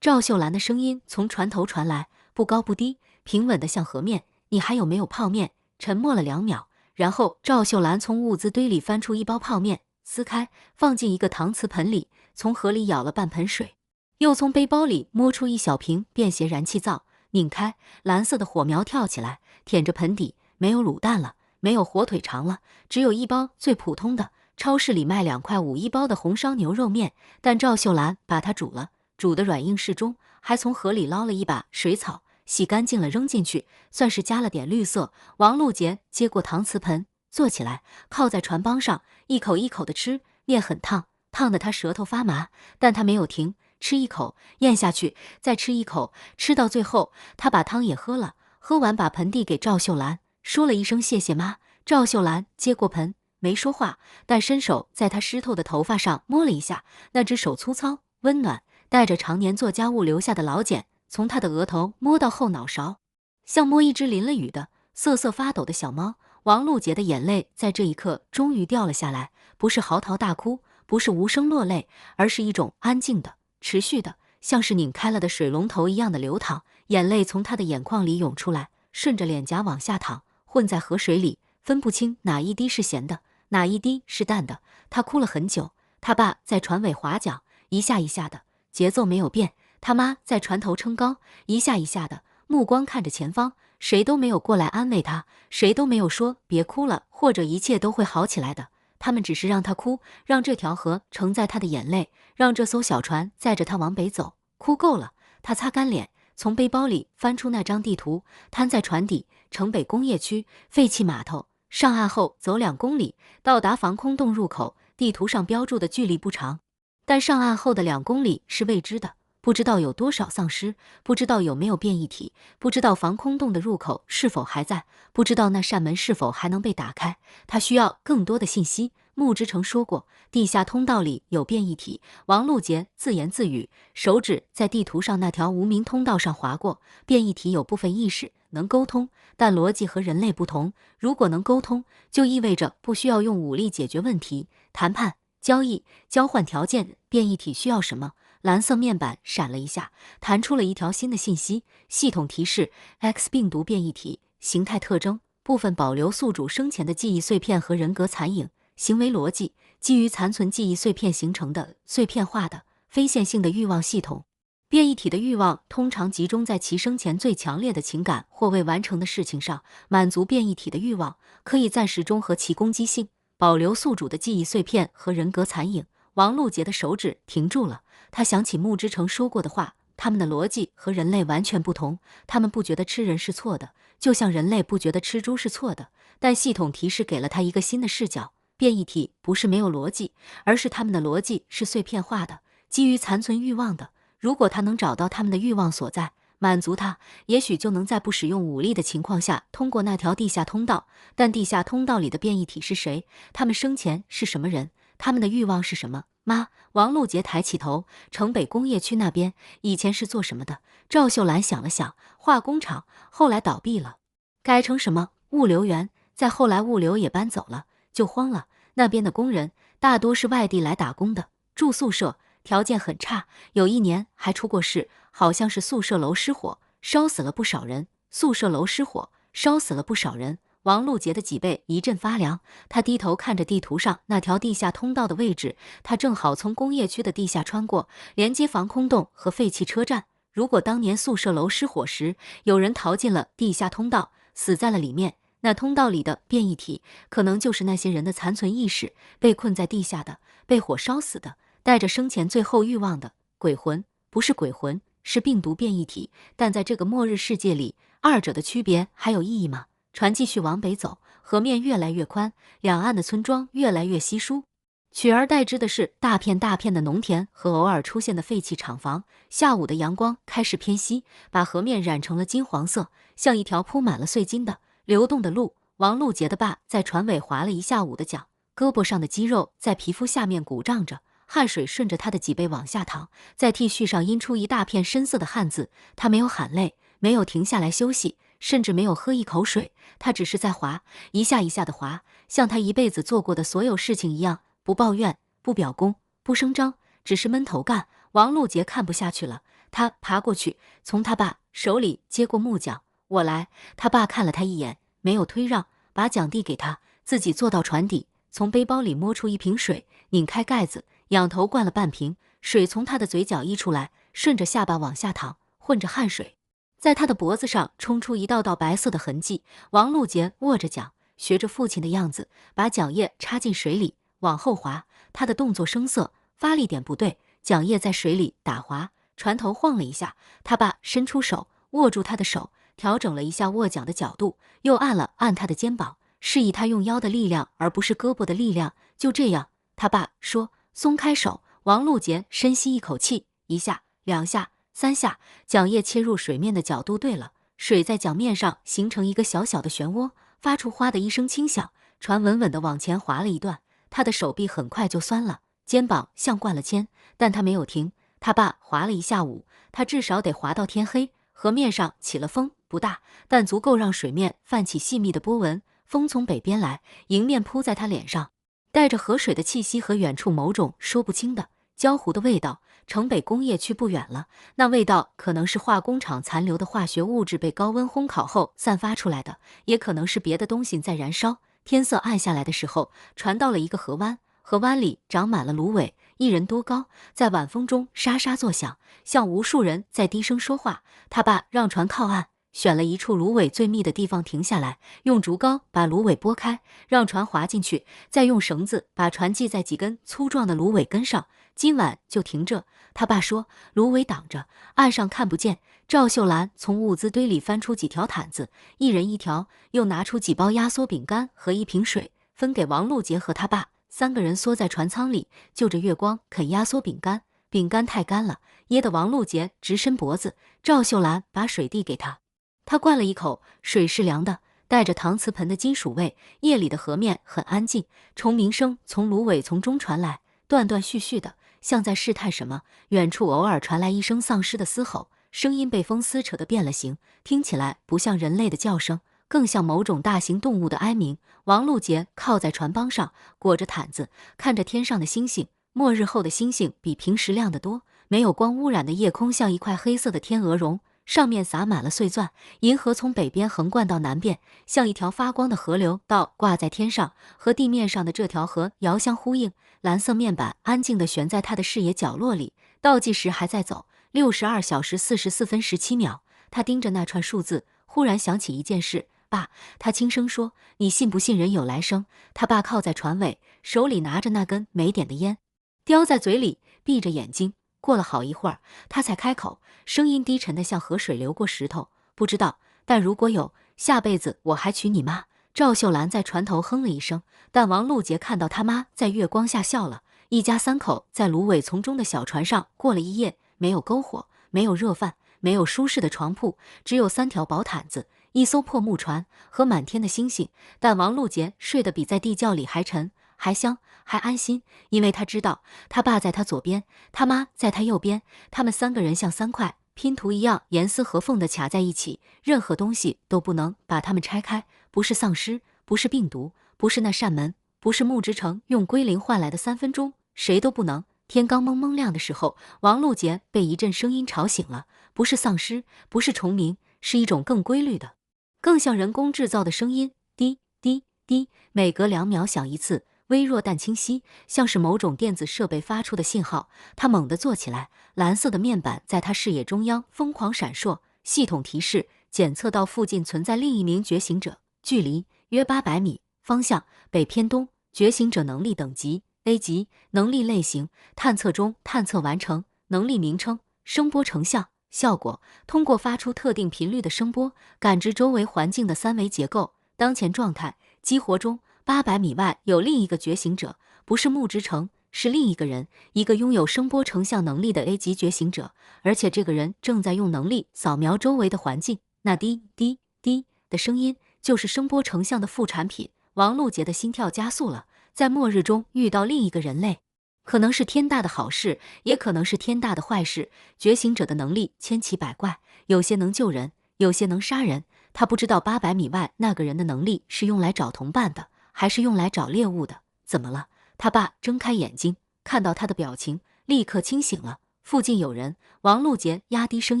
赵秀兰的声音从船头传来，不高不低，平稳的像河面。你还有没有泡面？沉默了2秒，然后赵秀兰从物资堆里翻出一包泡面，撕开，放进一个搪瓷盆里，从河里舀了半盆水，又从背包里摸出一小瓶便携燃气灶，拧开，蓝色的火苗跳起来，舔着盆底。没有卤蛋了，没有火腿肠了，只有一包最普通的超市里卖2块5一包的红烧牛肉面，但赵秀兰把它煮了，煮得软硬适中，还从河里捞了一把水草，洗干净了扔进去，算是加了点绿色。王璐杰接过搪瓷盆，坐起来，靠在船帮上，一口一口的吃。面很烫，烫得他舌头发麻，但他没有停，吃一口，咽下去，再吃一口，吃到最后，他把汤也喝了，喝完把盆递给赵秀兰，说了一声谢谢妈。赵秀兰接过盆，没说话，但伸手在他湿透的头发上摸了一下，那只手粗糙温暖，带着常年做家务留下的老茧，从他的额头摸到后脑勺，像摸一只淋了雨的瑟瑟发抖的小猫。王璐杰的眼泪在这一刻终于掉了下来，不是嚎啕大哭，不是无声落泪，而是一种安静的、持续的，像是拧开了的水龙头一样的流淌。眼泪从他的眼眶里涌出来，顺着脸颊往下淌，混在河水里，分不清哪一滴是咸的，哪一滴是淡的。他哭了很久。他爸在船尾划桨，一下一下的，节奏没有变。他妈在船头撑篙，一下一下的，目光看着前方。谁都没有过来安慰他，谁都没有说别哭了，或者一切都会好起来的。他们只是让他哭，让这条河承载他的眼泪，让这艘小船载着他往北走。哭够了，他擦干脸，从背包里翻出那张地图，摊在船底，城北工业区废弃码头。上岸后走2公里，到达防空洞入口。地图上标注的距离不长，但上岸后的2公里是未知的，不知道有多少丧尸，不知道有没有变异体，不知道防空洞的入口是否还在，不知道那扇门是否还能被打开。他需要更多的信息。穆之成说过，地下通道里有变异体。王璐杰自言自语，手指在地图上那条无名通道上划过。变异体有部分意识，能沟通，但逻辑和人类不同。如果能沟通，就意味着不需要用武力解决问题。谈判、交易、交换条件，变异体需要什么？蓝色面板闪了一下，弹出了一条新的信息。系统提示 ：X 病毒变异体，形态特征：部分保留宿主生前的记忆碎片和人格残影。行为逻辑：基于残存记忆碎片形成的碎片化的非线性的欲望系统。变异体的欲望通常集中在其生前最强烈的情感或未完成的事情上。满足变异体的欲望，可以暂时中和其攻击性，保留宿主的记忆碎片和人格残影。王璐杰的手指停住了，他想起穆之成说过的话，他们的逻辑和人类完全不同，他们不觉得吃人是错的，就像人类不觉得吃猪是错的。但系统提示给了他一个新的视角，变异体不是没有逻辑，而是他们的逻辑是碎片化的，基于残存欲望的。如果他能找到他们的欲望所在，满足他，也许就能在不使用武力的情况下通过那条地下通道。但地下通道里的变异体是谁？他们生前是什么人？他们的欲望是什么？妈，王璐杰抬起头，城北工业区那边以前是做什么的？赵秀兰想了想，化工厂，后来倒闭了，改成什么物流园，再后来物流也搬走了，就荒了。那边的工人大多是外地来打工的，住宿舍，条件很差，有1年还出过事，好像是宿舍楼失火，烧死了不少人。宿舍楼失火，烧死了不少人。王璐杰的脊背一阵发凉，他低头看着地图上那条地下通道的位置，他正好从工业区的地下穿过，连接防空洞和废弃车站。如果当年宿舍楼失火时，有人逃进了地下通道，死在了里面，那通道里的变异体可能就是那些人的残存意识，被困在地下的，被火烧死的，带着生前最后欲望的鬼魂。不是鬼魂，是病毒变异体。但在这个末日世界里，二者的区别还有意义吗？船继续往北走，河面越来越宽，两岸的村庄越来越稀疏，取而代之的是大片大片的农田和偶尔出现的废弃厂房。下午的阳光开始偏西，把河面染成了金黄色，像一条铺满了碎金的流动的路。王璐杰的爸在船尾划了一下午的桨，胳膊上的肌肉在皮肤下面鼓胀着，汗水顺着他的脊背往下淌，在 T 恤上印出一大片深色的汗渍。他没有喊累，没有停下来休息，甚至没有喝一口水，他只是在滑，一下一下的滑，像他一辈子做过的所有事情一样，不抱怨，不表功，不声张，只是闷头干。王璐杰看不下去了，他爬过去，从他爸手里接过木桨。我来。他爸看了他一眼，没有推让，把桨递给他，自己坐到船底，从背包里摸出一瓶水，拧开盖子，仰头灌了半瓶，水从他的嘴角溢出来，顺着下巴往下淌，混着汗水，在他的脖子上冲出一道道白色的痕迹。王璐杰握着桨，学着父亲的样子，把桨叶插进水里，往后滑。他的动作生涩，发力点不对，桨叶在水里打滑，船头晃了一下。他爸伸出手握住他的手，调整了一下握桨的角度，又按了按他的肩膀，示意他用腰的力量而不是胳膊的力量。就这样，他爸说，松开手。王璐杰深吸一口气，一下2下3下，桨叶切入水面的角度对了，水在桨面上形成一个小小的漩涡，发出哗的一声轻响，船稳稳地往前滑了一段。他的手臂很快就酸了，肩膀像灌了铅，但他没有停，他爸划了一下午，他至少得划到天黑。河面上起了风，不大，但足够让水面泛起细密的波纹。风从北边来，迎面扑在他脸上，带着河水的气息和远处某种说不清的焦糊的味道。城北工业区不远了，那味道可能是化工厂残留的化学物质被高温烘烤后散发出来的，也可能是别的东西在燃烧。天色暗下来的时候，船到了一个河湾，河湾里长满了芦苇，一人多高，在晚风中沙沙作响，像无数人在低声说话。他爸让船靠岸，选了一处芦苇最密的地方停下来，用竹篙把芦苇拨开，让船滑进去，再用绳子把船系在几根粗壮的芦苇根上。今晚就停这。他爸说，芦苇挡着，岸上看不见。赵秀兰从物资堆里翻出几条毯子，一人一条，又拿出几包压缩饼干和一瓶水，分给王禄杰和他爸。三个人缩在船舱里，就着月光啃压缩饼干，饼干太干了，噎得王禄杰直伸脖子。赵秀兰把水递给他，他灌了一口，水是凉的，带着搪瓷盆的金属味。夜里的河面很安静，虫鸣声从芦苇丛中传来，断断续续的，像在试探什么。远处偶尔传来一声丧尸的嘶吼，声音被风撕扯得变了形，听起来不像人类的叫声，更像某种大型动物的哀鸣。王禄杰靠在船帮上，裹着毯子，看着天上的星星。末日后的星星比平时亮得多，没有光污染的夜空像一块黑色的天鹅绒，上面洒满了碎钻。银河从北边横贯到南边，像一条发光的河流倒挂在天上，和地面上的这条河遥相呼应。蓝色面板安静地悬在他的视野角落里，倒计时还在走，62小时44分17秒。他盯着那串数字，忽然想起一件事。爸，他轻声说，你信不信人有来生？他爸靠在船尾，手里拿着那根没点的烟，叼在嘴里，闭着眼睛。过了好一会儿，他才开口，声音低沉的像河水流过石头。不知道，但如果有，下辈子我还娶你妈。赵秀兰在船头哼了一声，但王禄杰看到他妈在月光下笑了。一家三口在芦苇丛中的小船上过了一夜，没有篝火，没有热饭，没有舒适的床铺，只有3条薄毯子，一艘破木船和满天的星星。但王禄杰睡得比在地窖里还沉，还香，还安心，因为他知道他爸在他左边，他妈在他右边，他们3个人像3块拼图一样严丝合缝地卡在一起，任何东西都不能把它们拆开。不是丧尸，不是病毒，不是那扇门，不是木之城用归零换来的3分钟，谁都不能。天刚蒙蒙亮的时候，王禄杰被一阵声音吵醒了，不是丧尸，不是虫鸣，是一种更规律的，更像人工制造的声音，滴滴滴，每隔2秒响一次，微弱但清晰，像是某种电子设备发出的信号。他猛地坐起来，蓝色的面板在他视野中央疯狂闪烁，系统提示检测到附近存在另一名觉醒者，距离约800米，方向北偏东，觉醒者能力等级 A 级，能力类型探测中，探测完成，能力名称声波成像，效果通过发出特定频率的声波感知周围环境的3维结构。当前状态激活中，800米外有另一个觉醒者，不是木之城，是另一个人，一个拥有声波成像能力的 A 级觉醒者，而且这个人正在用能力扫描周围的环境。那滴滴滴的声音就是声波成像的副产品。王禄杰的心跳加速了，在末日中遇到另一个人类，可能是天大的好事，也可能是天大的坏事。觉醒者的能力千奇百怪，有些能救人，有些能杀人。他不知道800米外那个人的能力是用来找同伴的，还是用来找猎物的。怎么了？他爸睁开眼睛，看到他的表情，立刻清醒了。附近有人。王禄杰压低声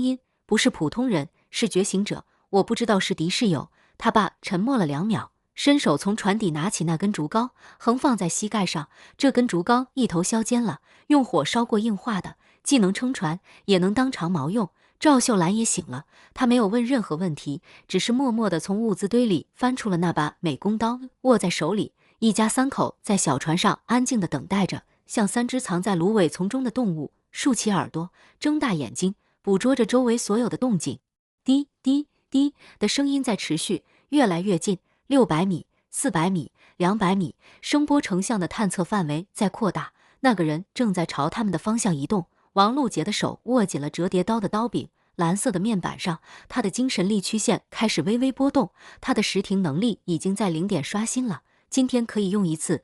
音，不是普通人，是觉醒者，我不知道是敌是友。他爸沉默了2秒，伸手从船底拿起那根竹篙，横放在膝盖上。这根竹篙一头削尖了，用火烧过硬化的，既能撑船，也能当长矛用。赵秀兰也醒了，她没有问任何问题，只是默默地从物资堆里翻出了那把美工刀，握在手里。一家3口在小船上安静地等待着，像3只藏在芦苇丛中的动物，竖起耳朵，睁大眼睛，捕捉着周围所有的动静。滴滴滴的声音在持续，越来越近，600米、400米、200米，声波成像的探测范围在扩大。那个人正在朝他们的方向移动。王禄杰的手握紧了折叠刀的刀柄，蓝色的面板上，他的精神力曲线开始微微波动。他的时停能力已经在0点刷新了，今天可以用一次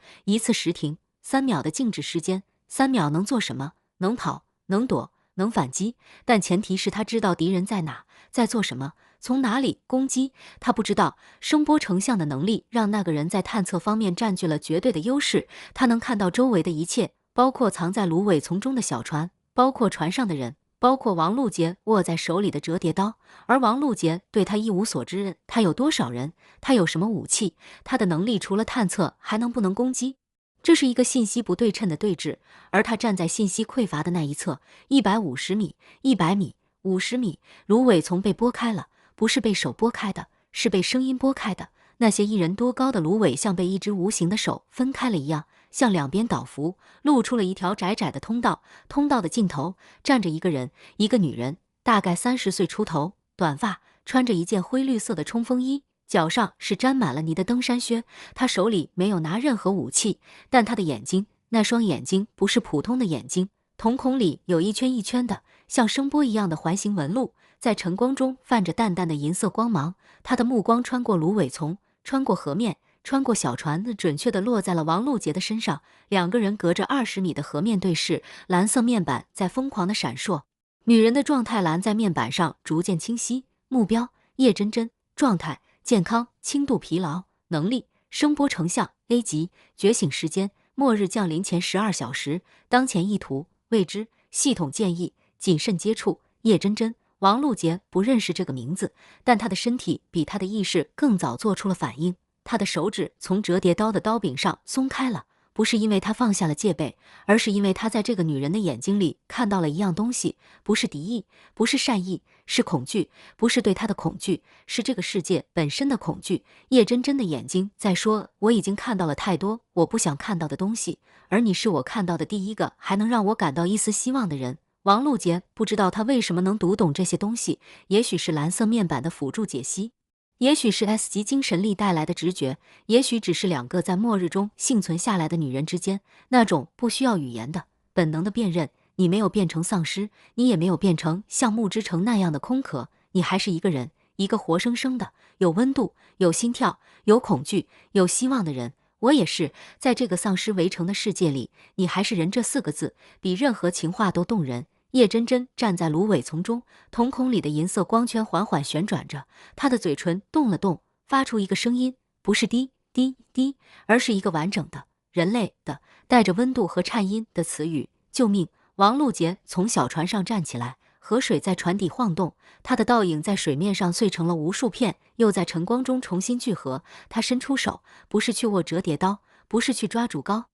时停，3秒的静止时间。3秒能做什么？能跑，能躲，能反击，但前提是他知道敌人在哪，在做什么，从哪里攻击。他不知道，声波成像的能力让那个人在探测方面占据了绝对的优势，他能看到周围的一切，包括藏在芦苇丛中的小船，包括船上的人，包括王璐杰握在手里的折叠刀，而王璐杰对他一无所知。他有多少人？他有什么武器？他的能力除了探测，还能不能攻击？这是一个信息不对称的对峙，而他站在信息匮乏的那一侧。150米、100米、50米，芦苇丛被拨开了，不是被手拨开的，是被声音拨开的。那些1人多高的芦苇像被一只无形的手分开了一样，向两边倒伏，露出了一条窄窄的通道。通道的尽头站着一个人，一个女人，大概30岁出头，短发，穿着一件灰绿色的冲锋衣，脚上是沾满了泥的登山靴。他手里没有拿任何武器，但他的眼睛，那双眼睛不是普通的眼睛，瞳孔里有一圈一圈的像声波一样的环形纹路，在晨光中泛着淡淡的银色光芒。他的目光穿过芦苇丛，穿过河面，穿过小船，准确地落在了王璐杰的身上。两个人隔着20米的河面对视，蓝色面板在疯狂地闪烁，女人的状态栏在面板上逐渐清晰。目标：叶真真，状态：健康，轻度疲劳，能力：声波成像 A 级，觉醒时间：末日降临前12小时，当前意图：未知，系统建议谨慎接触。叶真真。王璐杰不认识这个名字，但他的身体比他的意识更早做出了反应。他的手指从折叠刀的刀柄上松开了，不是因为他放下了戒备，而是因为他在这个女人的眼睛里看到了一样东西，不是敌意，不是善意，是恐惧，不是对他的恐惧，是这个世界本身的恐惧。叶真真的眼睛在说，我已经看到了太多我不想看到的东西，而你是我看到的第一个还能让我感到一丝希望的人。王璐杰不知道他为什么能读懂这些东西，也许是蓝色面板的辅助解析，也许是 S 级精神力带来的直觉，也许只是两个在末日中幸存下来的女人之间那种不需要语言的本能的辨认。你没有变成丧尸，你也没有变成像木之城那样的空壳，你还是一个人，一个活生生的有温度、有心跳、有恐惧、有希望的人。我也是，在这个丧尸围城的世界里，你还是人这4个字比任何情话都动人。叶真真站在芦苇丛中，瞳孔里的银色光圈缓缓旋转着，她的嘴唇动了动，发出一个声音，不是滴滴滴，而是一个完整的人类的带着温度和颤音的词语：救命！王璐杰从小船上站起来，河水在船底晃动，他的倒影在水面上碎成了无数片，又在晨光中重新聚合。他伸出手，不是去握折叠刀，不是去抓竹篙，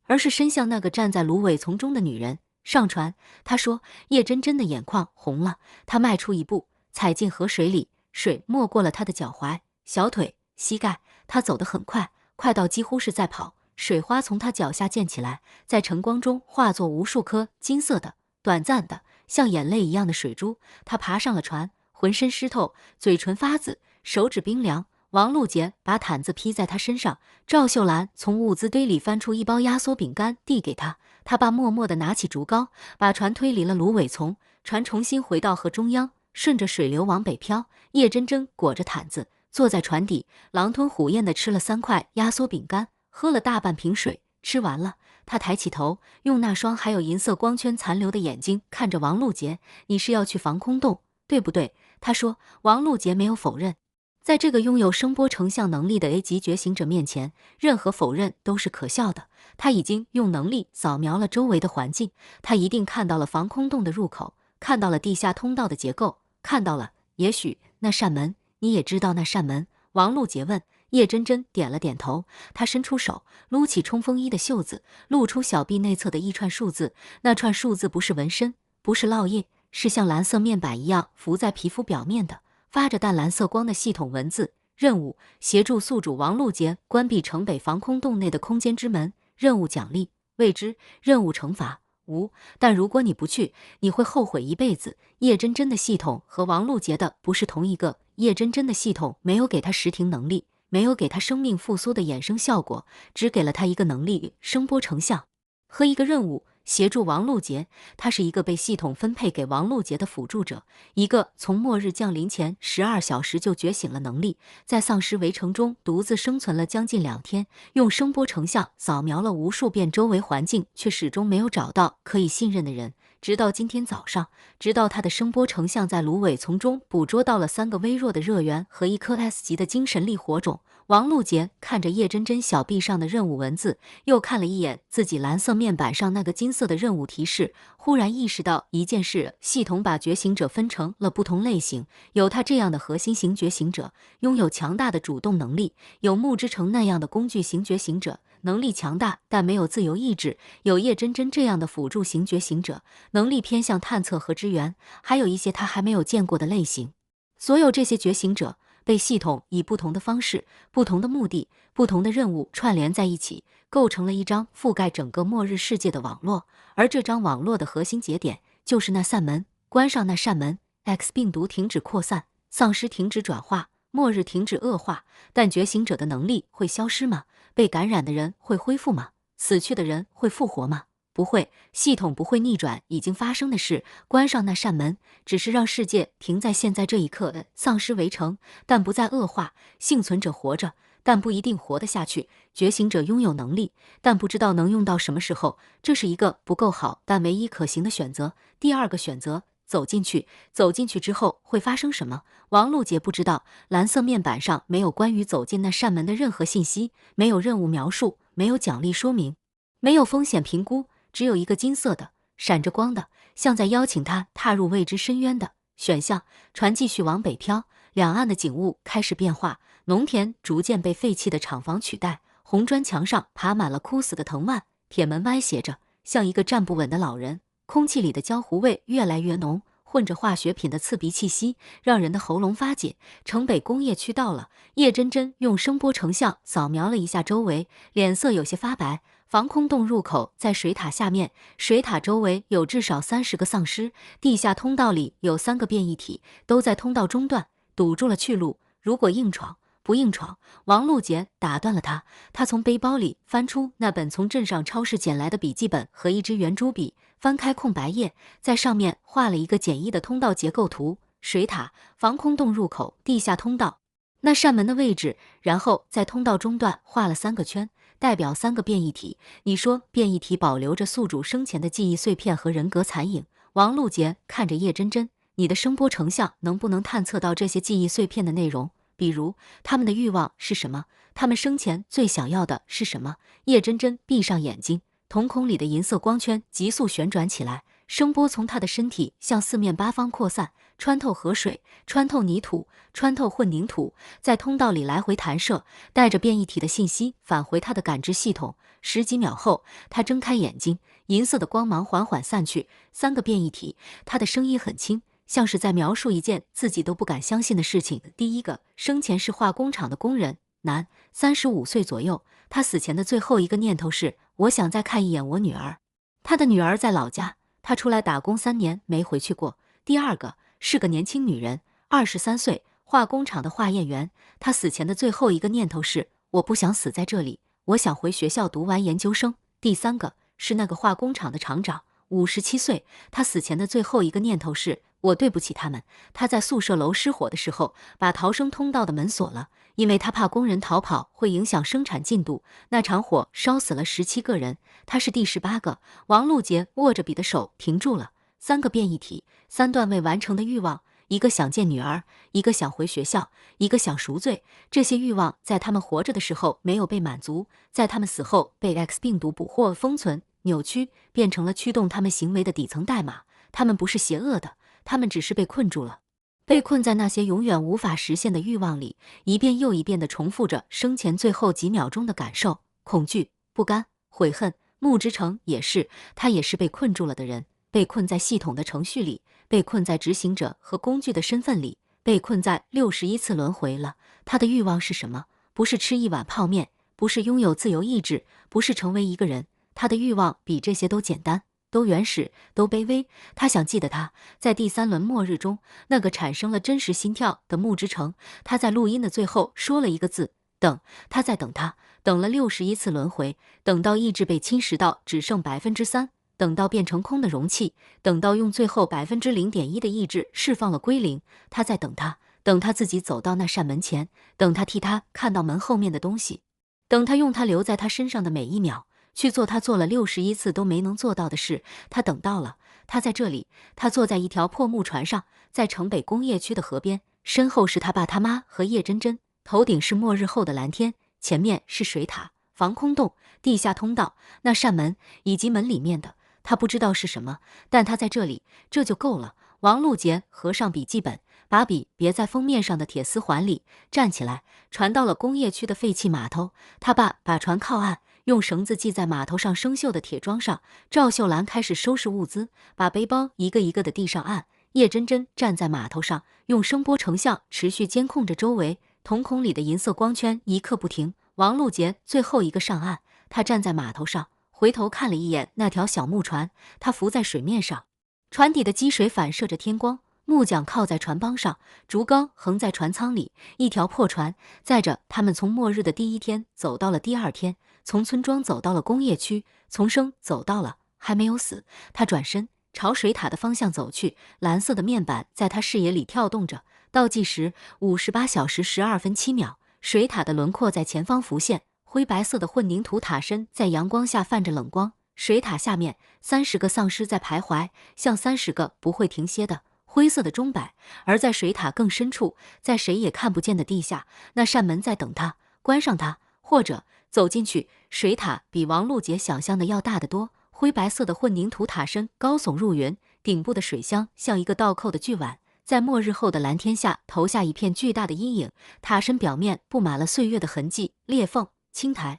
而是伸向那个站在芦苇丛中的女人。上船，他说。叶真真的眼眶红了，他迈出一步，踩进河水里，水没过了他的脚踝、小腿、膝盖。他走得很快，快到几乎是在跑。水花从他脚下溅起来，在晨光中化作无数颗金色的、短暂的、像眼泪一样的水珠。他爬上了船，浑身湿透，嘴唇发紫，手指冰凉。王璐杰把毯子披在他身上，赵秀兰从物资堆里翻出一包压缩饼干递给他，他爸默默地拿起竹篙，把船推离了芦苇丛，船重新回到河中央，顺着水流往北漂。叶真真裹着毯子坐在船底，狼吞虎咽地吃了3块压缩饼干，喝了大半瓶水。吃完了，他抬起头，用那双还有银色光圈残留的眼睛看着王璐杰：“你是要去防空洞，对不对？”他说。王璐杰没有否认。在这个拥有声波成像能力的 A 级觉醒者面前，任何否认都是可笑的。他已经用能力扫描了周围的环境，他一定看到了防空洞的入口，看到了地下通道的结构，看到了，也许那扇门，你也知道那扇门？王璐杰问。叶真真点了点头，他伸出手，撸起冲锋衣的袖子，露出小臂内侧的一串数字。那串数字不是纹身，不是烙印，是像蓝色面板一样浮在皮肤表面的发着淡蓝色光的系统文字。任务：协助宿主王璐杰关闭城北防空洞内的空间之门。任务奖励：未知。任务惩罚：无。但如果你不去，你会后悔一辈子。叶真真的系统和王璐杰的不是同一个。叶真真的系统没有给他实停能力，没有给他生命复苏的衍生效果，只给了他一个能力：声波成像，和一个任务：协助王璐杰。他是一个被系统分配给王璐杰的辅助者，一个从末日降临前12小时就觉醒了能力，在丧尸围城中独自生存了将近2天，用声波成像扫描了无数遍周围环境，却始终没有找到可以信任的人。直到今天早上，直到他的声波成像在芦苇丛中捕捉到了3个微弱的热源和一颗 S 级的精神力火种。王璐杰看着叶真真小臂上的任务文字，又看了一眼自己蓝色面板上那个金色的任务提示，忽然意识到一件事：系统把觉醒者分成了不同类型，有他这样的核心型觉醒者，拥有强大的主动能力；有木之城那样的工具型觉醒者，能力强大但没有自由意志；有叶真真这样的辅助型觉醒者，能力偏向探测和支援；还有一些他还没有见过的类型。所有这些觉醒者被系统以不同的方式、不同的目的、不同的任务串联在一起，构成了一张覆盖整个末日世界的网络。而这张网络的核心节点就是那扇门。关上那扇门 ，X 病毒停止扩散，丧尸停止转化，末日停止恶化。但觉醒者的能力会消失吗？被感染的人会恢复吗？死去的人会复活吗？不会，系统不会逆转已经发生的事。关上那扇门，只是让世界停在现在这一刻。丧尸围城，但不再恶化；幸存者活着，但不一定活得下去；觉醒者拥有能力，但不知道能用到什么时候。这是一个不够好但唯一可行的选择。第二个选择，走进去。走进去之后会发生什么？王璐杰不知道。蓝色面板上没有关于走进那扇门的任何信息，没有任务描述，没有奖励说明，没有风险评估。只有一个金色的、闪着光的，像在邀请他踏入未知深渊的选项。船继续往北飘，两岸的景物开始变化，农田逐渐被废弃的厂房取代，红砖墙上爬满了枯死的藤蔓，铁门歪斜着，像一个站不稳的老人。空气里的焦糊味越来越浓，混着化学品的刺鼻气息，让人的喉咙发紧。城北工业区到了，叶真真用声波成像扫描了一下周围，脸色有些发白。防空洞入口在水塔下面，水塔周围有至少30个丧尸，地下通道里有3个变异体，都在通道中段堵住了去路。如果硬闯，不硬闯。王璐杰打断了他，他从背包里翻出那本从镇上超市捡来的笔记本和一支圆珠笔，翻开空白页，在上面画了一个简易的通道结构图：水塔、防空洞入口、地下通道、那扇门的位置，然后在通道中段画了3个圈，代表3个变异体。你说变异体保留着宿主生前的记忆碎片和人格残影？王璐杰看着叶真真，你的声波成像能不能探测到这些记忆碎片的内容？比如他们的欲望是什么？他们生前最想要的是什么？叶真真闭上眼睛，瞳孔里的银色光圈急速旋转起来，声波从他的身体向四面八方扩散，穿透河水，穿透泥土，穿透混凝土，在通道里来回弹射，带着变异体的信息返回他的感知系统。10几秒后，他睁开眼睛，银色的光芒缓缓散去。3个变异体，他的声音很轻，像是在描述一件自己都不敢相信的事情。第一个，生前是化工厂的工人，男，35岁左右。他死前的最后一个念头是：我想再看一眼我女儿。他的女儿在老家，他出来打工3年没回去过。第二个是个年轻女人，23岁，化工厂的化验员。她死前的最后一个念头是：我不想死在这里，我想回学校读完研究生。第三个是那个化工厂的厂长，57岁，他死前的最后一个念头是：我对不起他们。他在宿舍楼失火的时候，把逃生通道的门锁了，因为他怕工人逃跑会影响生产进度。那场火烧死了17个人，他是第18个。王璐杰握着笔的手停住了。3个变异体，3段未完成的欲望，一个想见女儿，一个想回学校，一个想赎罪。这些欲望在他们活着的时候没有被满足，在他们死后被 X 病毒捕获、封存、扭曲，变成了驱动他们行为的底层代码。他们不是邪恶的，他们只是被困住了，被困在那些永远无法实现的欲望里，一遍又一遍地重复着生前最后几秒钟的感受：恐惧、不甘、悔恨。木之城也是，他也是被困住了的人，被困在系统的程序里，被困在执行者和工具的身份里，被困在61次轮回了。他的欲望是什么？不是吃一碗泡面，不是拥有自由意志，不是成为一个人。他的欲望比这些都简单，都原始，都卑微。他想记得他在第3轮末日中那个产生了真实心跳的木之城。他在录音的最后说了一个字：等。他在等他，等了61次轮回，等到意志被侵蚀到只剩3%，等到变成空的容器，等到用最后0.1%的意志释放了归零。他在等他，等他自己走到那扇门前，等他替他看到门后面的东西，等他用他留在他身上的每一秒去做他做了61次都没能做到的事。他等到了，他在这里，他坐在一条破木船上，在城北工业区的河边，身后是他爸他妈和叶真真，头顶是末日后的蓝天，前面是水塔、防空洞、地下通道、那扇门以及门里面的，他不知道是什么，但他在这里，这就够了。王璐杰合上笔记本，把笔别在封面上的铁丝环里，站起来，船到了工业区的废弃码头。他爸把船靠岸，用绳子系在码头上生锈的铁桩上。赵秀兰开始收拾物资，把背包一个一个的递上岸。叶真真站在码头上，用声波成像持续监控着周围，瞳孔里的银色光圈一刻不停。王璐杰最后一个上岸，他站在码头上，回头看了一眼那条小木船，他浮在水面上。船底的积水反射着天光，木桨靠在船帮上，竹篙横在船舱里。一条破船载着他们从末日的第一天走到了第二天，从村庄走到了工业区，从生走到了还没有死。他转身朝水塔的方向走去，蓝色的面板在他视野里跳动着，倒计时58小时12分7秒。水塔的轮廓在前方浮现，灰白色的混凝土塔身在阳光下泛着冷光。水塔下面30个丧尸在徘徊，像30个不会停歇的灰色的钟摆。而在水塔更深处，在谁也看不见的地下，那扇门在等他，关上它，或者走进去。水塔比王璐杰想象的要大得多，灰白色的混凝土塔身高耸入云，顶部的水箱像一个倒扣的巨碗，在末日后的蓝天下投下一片巨大的阴影。塔身表面布满了岁月的痕迹，裂缝、青苔、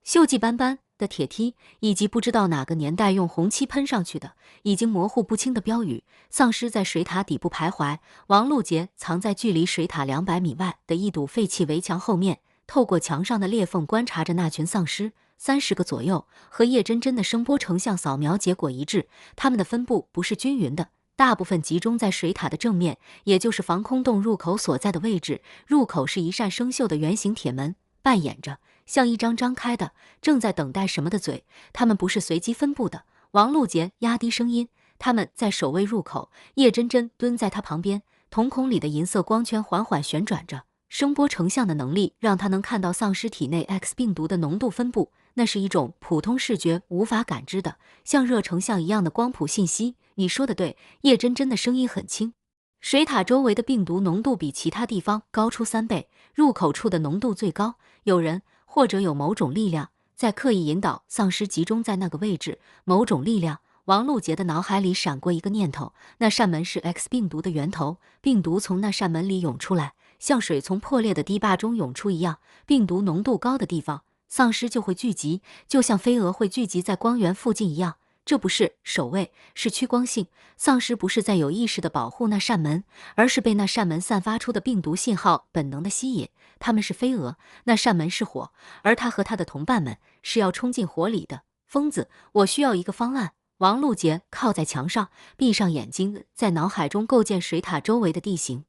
锈迹斑斑的铁梯，以及不知道哪个年代用红漆喷上去的已经模糊不清的标语。丧尸在水塔底部徘徊，王璐杰藏在距离水塔200米外的一堵废弃围墙后面，透过墙上的裂缝观察着那群丧尸。30个左右，和叶真真的声波成像扫描结果一致，它们的分布不是均匀的，大部分集中在水塔的正面，也就是防空洞入口所在的位置。入口是一扇生锈的圆形铁门，扮演着像一张张开的正在等待什么的嘴。它们不是随机分布的。王璐杰压低声音，他们在守卫入口。叶真真蹲在他旁边，瞳孔里的银色光圈缓缓旋转着。声波成像的能力让他能看到丧尸体内 X 病毒的浓度分布，那是一种普通视觉无法感知的，像热成像一样的光谱信息。你说的对，叶真真的声音很轻。水塔周围的病毒浓度比其他地方高出3倍，入口处的浓度最高。有人或者有某种力量在刻意引导丧尸集中在那个位置。某种力量，王璐杰的脑海里闪过一个念头，那扇门是 X 病毒的源头，病毒从那扇门里涌出来，像水从破裂的堤坝中涌出一样。病毒浓度高的地方，丧尸就会聚集，就像飞蛾会聚集在光源附近一样。这不是守卫，是趋光性。丧尸不是在有意识地保护那扇门，而是被那扇门散发出的病毒信号本能地吸引。他们是飞蛾，那扇门是火，而他和他的同伴们是要冲进火里的。疯子，我需要一个方案。王璐杰靠在墙上，闭上眼睛，在脑海中构建水塔周围的地形。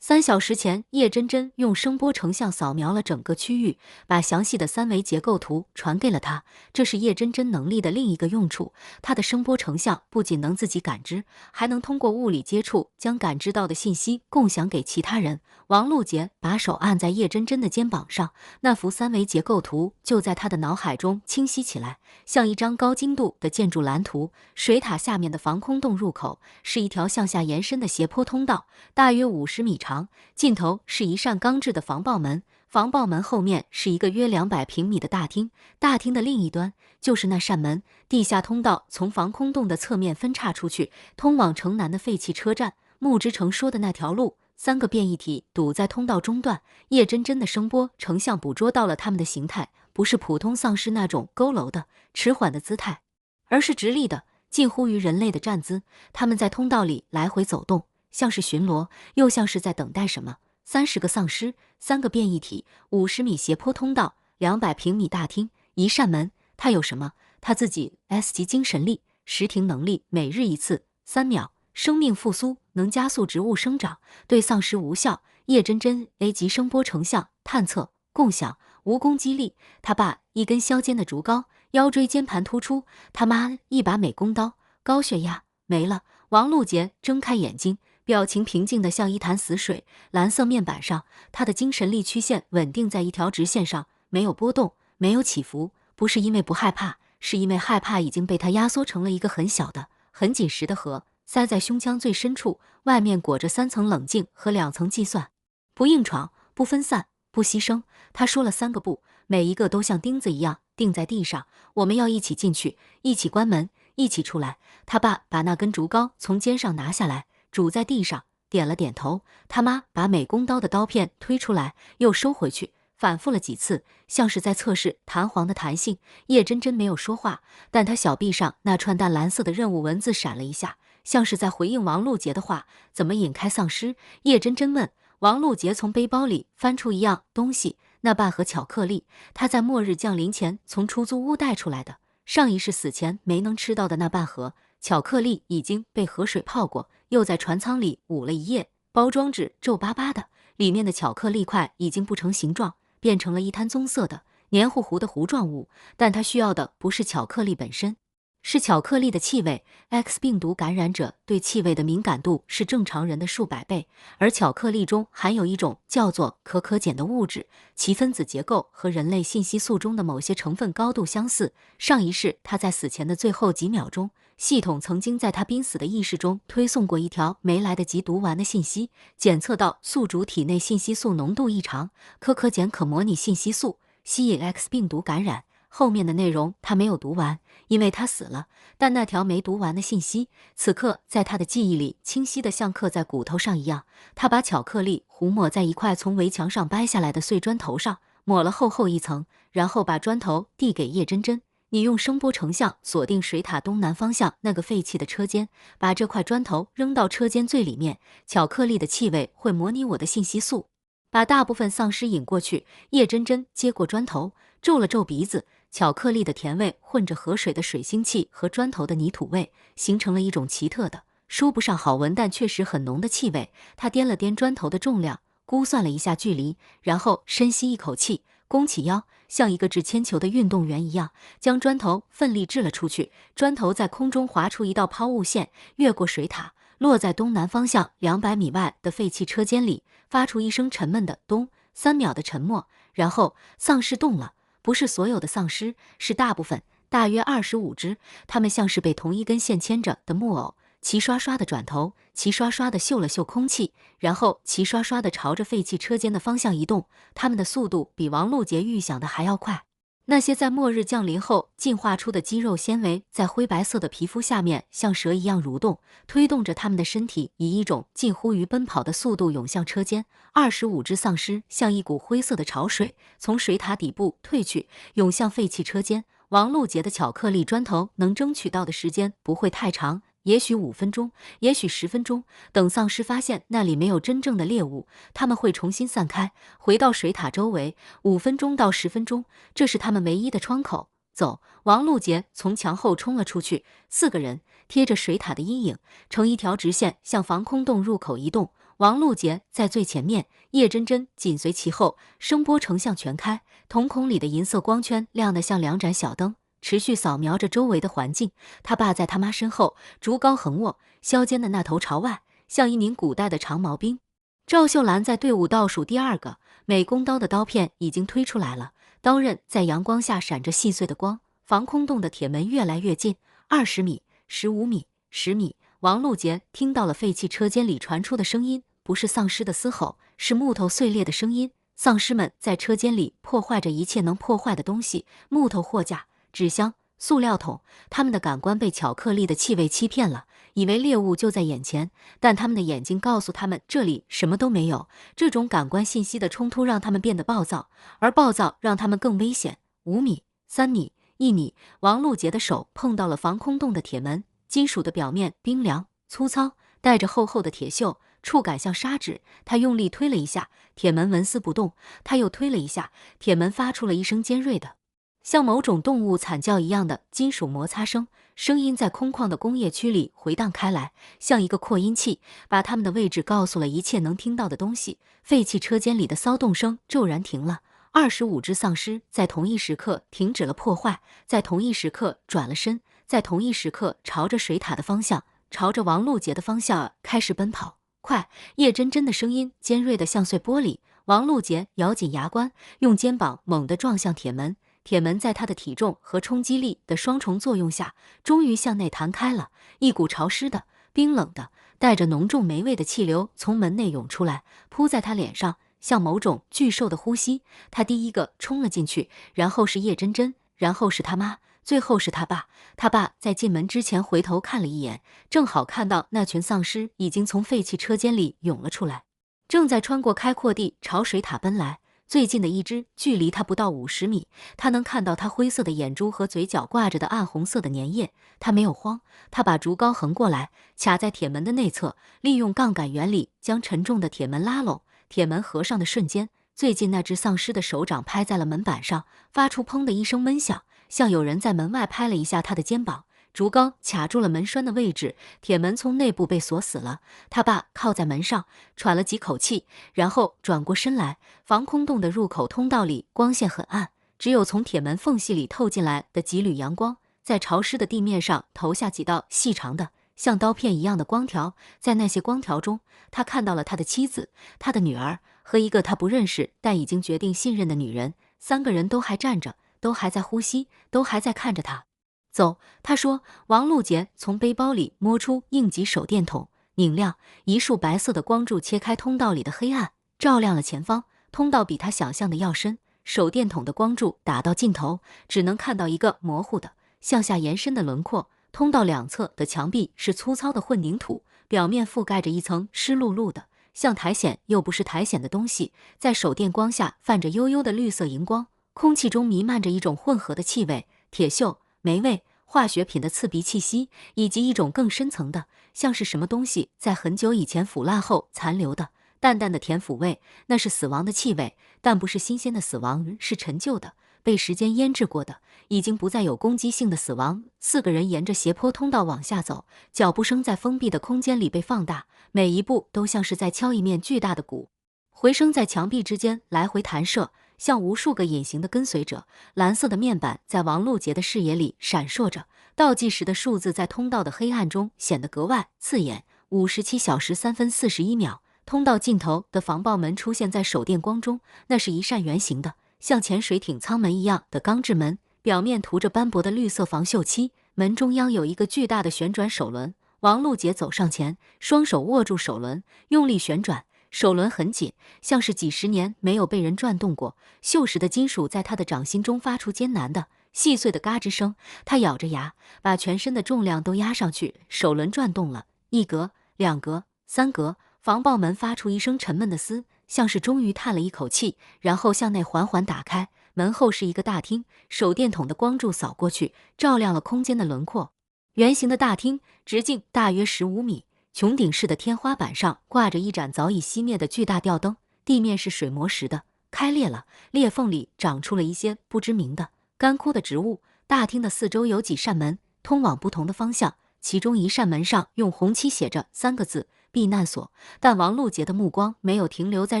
3小时前，叶真真用声波成像扫描了整个区域，把详细的3维结构图传给了他。这是叶真真能力的另一个用处，他的声波成像不仅能自己感知，还能通过物理接触将感知到的信息共享给其他人。王璐杰把手按在叶真真的肩膀上，那幅3维结构图就在他的脑海中清晰起来，像一张高精度的建筑蓝图。水塔下面的防空洞入口是一条向下延伸的斜坡通道，大约50米长，尽头是一扇钢制的防爆门。防爆门后面是一个约200平米的大厅，大厅的另一端就是那扇门。地下通道从防空洞的侧面分叉出去，通往城南的废弃车站。穆之成说的那条路，3个变异体堵在通道中段。叶真真的声波成像捕捉到了他们的形态，不是普通丧尸那种佝偻的、迟缓的姿态，而是直立的，近乎于人类的站姿。他们在通道里来回走动，像是巡逻，又像是在等待什么。30个丧尸，3个变异体，50米斜坡通道，200平米大厅，一扇门。他有什么？他自己 S 级精神力，时停能力，每日1次，3秒，生命复苏，能加速植物生长，对丧尸无效。叶真真 A 级声波成像，探测，共享，无攻击力。他爸一根削尖的竹篙，腰椎间盘突出。他妈一把美工刀，高血压，没了。王璐杰睁开眼睛，表情平静得像一潭死水。蓝色面板上，他的精神力曲线稳定在一条直线上，没有波动，没有起伏。不是因为不害怕，是因为害怕已经被他压缩成了一个很小的、很紧实的盒，塞在胸腔最深处，外面裹着3层冷静和2层计算。不硬闯，不分散，不牺牲。他说了3个不，每一个都像钉子一样钉在地上。我们要一起进去，一起关门，一起出来。他爸把那根竹篙从肩上拿下来，拄在地上，点了点头。他妈把美工刀的刀片推出来，又收回去，反复了几次，像是在测试弹簧的弹性。叶真真没有说话，但她小臂上那串淡蓝色的任务文字闪了一下，像是在回应王璐杰的话。怎么引开丧尸？叶真真问。王璐杰从背包里翻出一样东西，那半盒巧克力，他在末日降临前从出租屋带出来的。上一世死前没能吃到的那半盒巧克力已经被河水泡过，又在船舱里捂了一夜，包装纸皱巴巴的，里面的巧克力块已经不成形状，变成了一滩棕色的黏糊糊的糊状物。但他需要的不是巧克力本身，是巧克力的气味。X 病毒感染者对气味的敏感度是正常人的数百倍，而巧克力中含有一种叫做可可碱的物质，其分子结构和人类信息素中的某些成分高度相似。上一世他在死前的最后几秒钟，系统曾经在他濒死的意识中推送过一条没来得及读完的信息，检测到宿主体内信息素浓度异常，可可碱可模拟信息素，吸引 X 病毒感染。后面的内容他没有读完，因为他死了。但那条没读完的信息，此刻在他的记忆里清晰的像刻在骨头上一样。他把巧克力糊抹在一块从围墙上掰下来的碎砖头上，抹了厚厚一层，然后把砖头递给叶真真。你用声波成像锁定水塔东南方向那个废弃的车间，把这块砖头扔到车间最里面，巧克力的气味会模拟我的信息素，把大部分丧尸引过去。叶真真接过砖头，皱了皱鼻子，巧克力的甜味混着河水的水腥气和砖头的泥土味，形成了一种奇特的说不上好闻但确实很浓的气味。他掂了掂砖头的重量，估算了一下距离，然后深吸一口气，弓起腰，像一个掷铅球的运动员一样，将砖头奋力掷了出去。砖头在空中划出一道抛物线，越过水塔，落在东南方向200米外的废弃车间里，发出一声沉闷的咚。3秒的沉默，然后丧尸动了。不是所有的丧尸，是大部分，大约25只。它们像是被同一根线牵着的木偶，齐刷刷的转头，齐刷刷的嗅了嗅空气，然后齐刷刷的朝着废弃车间的方向移动。它们的速度比王璐杰预想的还要快。那些在末日降临后进化出的肌肉纤维，在灰白色的皮肤下面像蛇一样蠕动，推动着他们的身体以一种近乎于奔跑的速度涌向车间。25只丧尸像一股灰色的潮水，从水塔底部退去，涌向废弃车间。王璐杰的巧克力砖头能争取到的时间不会太长，也许5分钟，也许10分钟。等丧尸发现那里没有真正的猎物，他们会重新散开，回到水塔周围。5分钟到10分钟，这是他们唯一的窗口。走！王璐杰从墙后冲了出去，4个人贴着水塔的阴影，成一条直线向防空洞入口移动。王璐杰在最前面，叶真真紧随其后，声波成像全开，瞳孔里的银色光圈亮得像2盏小灯，持续扫描着周围的环境。他爸在他妈身后，竹篙横握，削尖的那头朝外，像一名古代的长毛兵。赵秀兰在队伍倒数第2个，美工刀的刀片已经推出来了，刀刃在阳光下闪着细碎的光。防空洞的铁门越来越近，20米、15米、10米。王璐杰听到了废弃车间里传出的声音，不是丧尸的嘶吼，是木头碎裂的声音。丧尸们在车间里破坏着一切能破坏的东西，木头货架、纸箱、塑料桶。他们的感官被巧克力的气味欺骗了，以为猎物就在眼前，但他们的眼睛告诉他们这里什么都没有。这种感官信息的冲突让他们变得暴躁，而暴躁让他们更危险。5米、3米、1米，王璐杰的手碰到了防空洞的铁门，金属的表面冰凉、粗糙，带着厚厚的铁锈，触感像砂纸。他用力推了一下，铁门纹丝不动。他又推了一下，铁门发出了一声尖锐的，像某种动物惨叫一样的金属摩擦声，声音在空旷的工业区里回荡开来，像一个扩音器，把他们的位置告诉了一切能听到的东西。废弃车间里的骚动声骤然停了。25只丧尸在同一时刻停止了破坏，在同一时刻转了身，在同一时刻朝着水塔的方向，朝着王璐杰的方向开始奔跑。快！叶真真的声音尖锐的像碎玻璃。王璐杰咬紧牙关，用肩膀猛地撞向铁门，铁门在他的体重和冲击力的双重作用下，终于向内弹开了，一股潮湿的、冰冷的、带着浓重霉味的气流从门内涌出来，扑在他脸上，像某种巨兽的呼吸。他第一个冲了进去，然后是叶真真，然后是他妈，最后是他爸。他爸在进门之前回头看了一眼，正好看到那群丧尸已经从废弃车间里涌了出来，正在穿过开阔地朝水塔奔来。最近的一只距离他不到50米，他能看到他灰色的眼珠和嘴角挂着的暗红色的粘液。他没有慌，他把竹篙横过来，卡在铁门的内侧，利用杠杆原理将沉重的铁门拉拢。铁门合上的瞬间，最近那只丧尸的手掌拍在了门板上，发出砰的一声闷响，像有人在门外拍了一下他的肩膀。竹篙卡住了门栓的位置，铁门从内部被锁死了。他爸靠在门上，喘了几口气，然后转过身来。防空洞的入口通道里光线很暗，只有从铁门缝隙里透进来的几缕阳光，在潮湿的地面上投下几道细长的、像刀片一样的光条。在那些光条中，他看到了他的妻子、他的女儿和一个他不认识但已经决定信任的女人。3个人都还站着，都还在呼吸，都还在看着他。走，他说。王璐杰从背包里摸出应急手电筒，拧亮，一束白色的光柱切开通道里的黑暗，照亮了前方。通道比他想象的要深，手电筒的光柱打到尽头，只能看到一个模糊的向下延伸的轮廓。通道两侧的墙壁是粗糙的混凝土，表面覆盖着一层湿漉漉的、像苔藓又不是苔藓的东西，在手电光下泛着幽幽的绿色荧光。空气中弥漫着一种混合的气味，铁锈、霉味、化学品的刺鼻气息，以及一种更深层的，像是什么东西在很久以前腐烂后残留的淡淡的甜腐味。那是死亡的气味，但不是新鲜的死亡，是陈旧的、被时间腌制过的，已经不再有攻击性的死亡。4个人沿着斜坡通道往下走，脚步声在封闭的空间里被放大，每一步都像是在敲一面巨大的鼓，回声在墙壁之间来回弹射，像无数个隐形的跟随者。蓝色的面板在王璐杰的视野里闪烁着，倒计时的数字在通道的黑暗中显得格外刺眼。57小时3分41秒。通道尽头的防爆门出现在手电光中，那是一扇圆形的，像潜水艇舱门一样的钢制门，表面涂着斑驳的绿色防锈漆。门中央有一个巨大的旋转手轮。王璐杰走上前，双手握住手轮，用力旋转。手轮很紧，像是几十年没有被人转动过。锈蚀的金属在他的掌心中发出艰难的、细碎的嘎吱声。他咬着牙，把全身的重量都压上去。手轮转动了，1格、2格、3格。防爆门发出一声沉闷的嘶，像是终于叹了一口气，然后向内缓缓打开。门后是一个大厅，手电筒的光柱扫过去，照亮了空间的轮廓。圆形的大厅，直径大约15米。穹顶式的天花板上挂着一盏早已熄灭的巨大吊灯，地面是水磨石的，开裂了，裂缝里长出了一些不知名的干枯的植物。大厅的四周有几扇门，通往不同的方向，其中一扇门上用红漆写着3个字：避难所。但王璐杰的目光没有停留在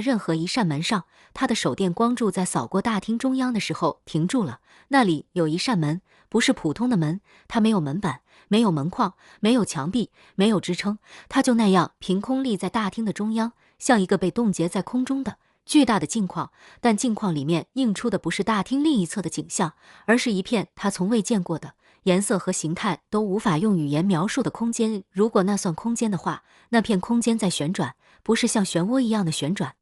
任何一扇门上，他的手电光柱在扫过大厅中央的时候停住了。那里有一扇门，不是普通的门，它没有门板，没有门框，没有墙壁，没有支撑，它就那样凭空立在大厅的中央，像一个被冻结在空中的巨大的镜框。但镜框里面映出的不是大厅另一侧的景象，而是一片他从未见过的、颜色和形态都无法用语言描述的空间。如果那算空间的话，那片空间在旋转，不是像漩涡一样的旋转，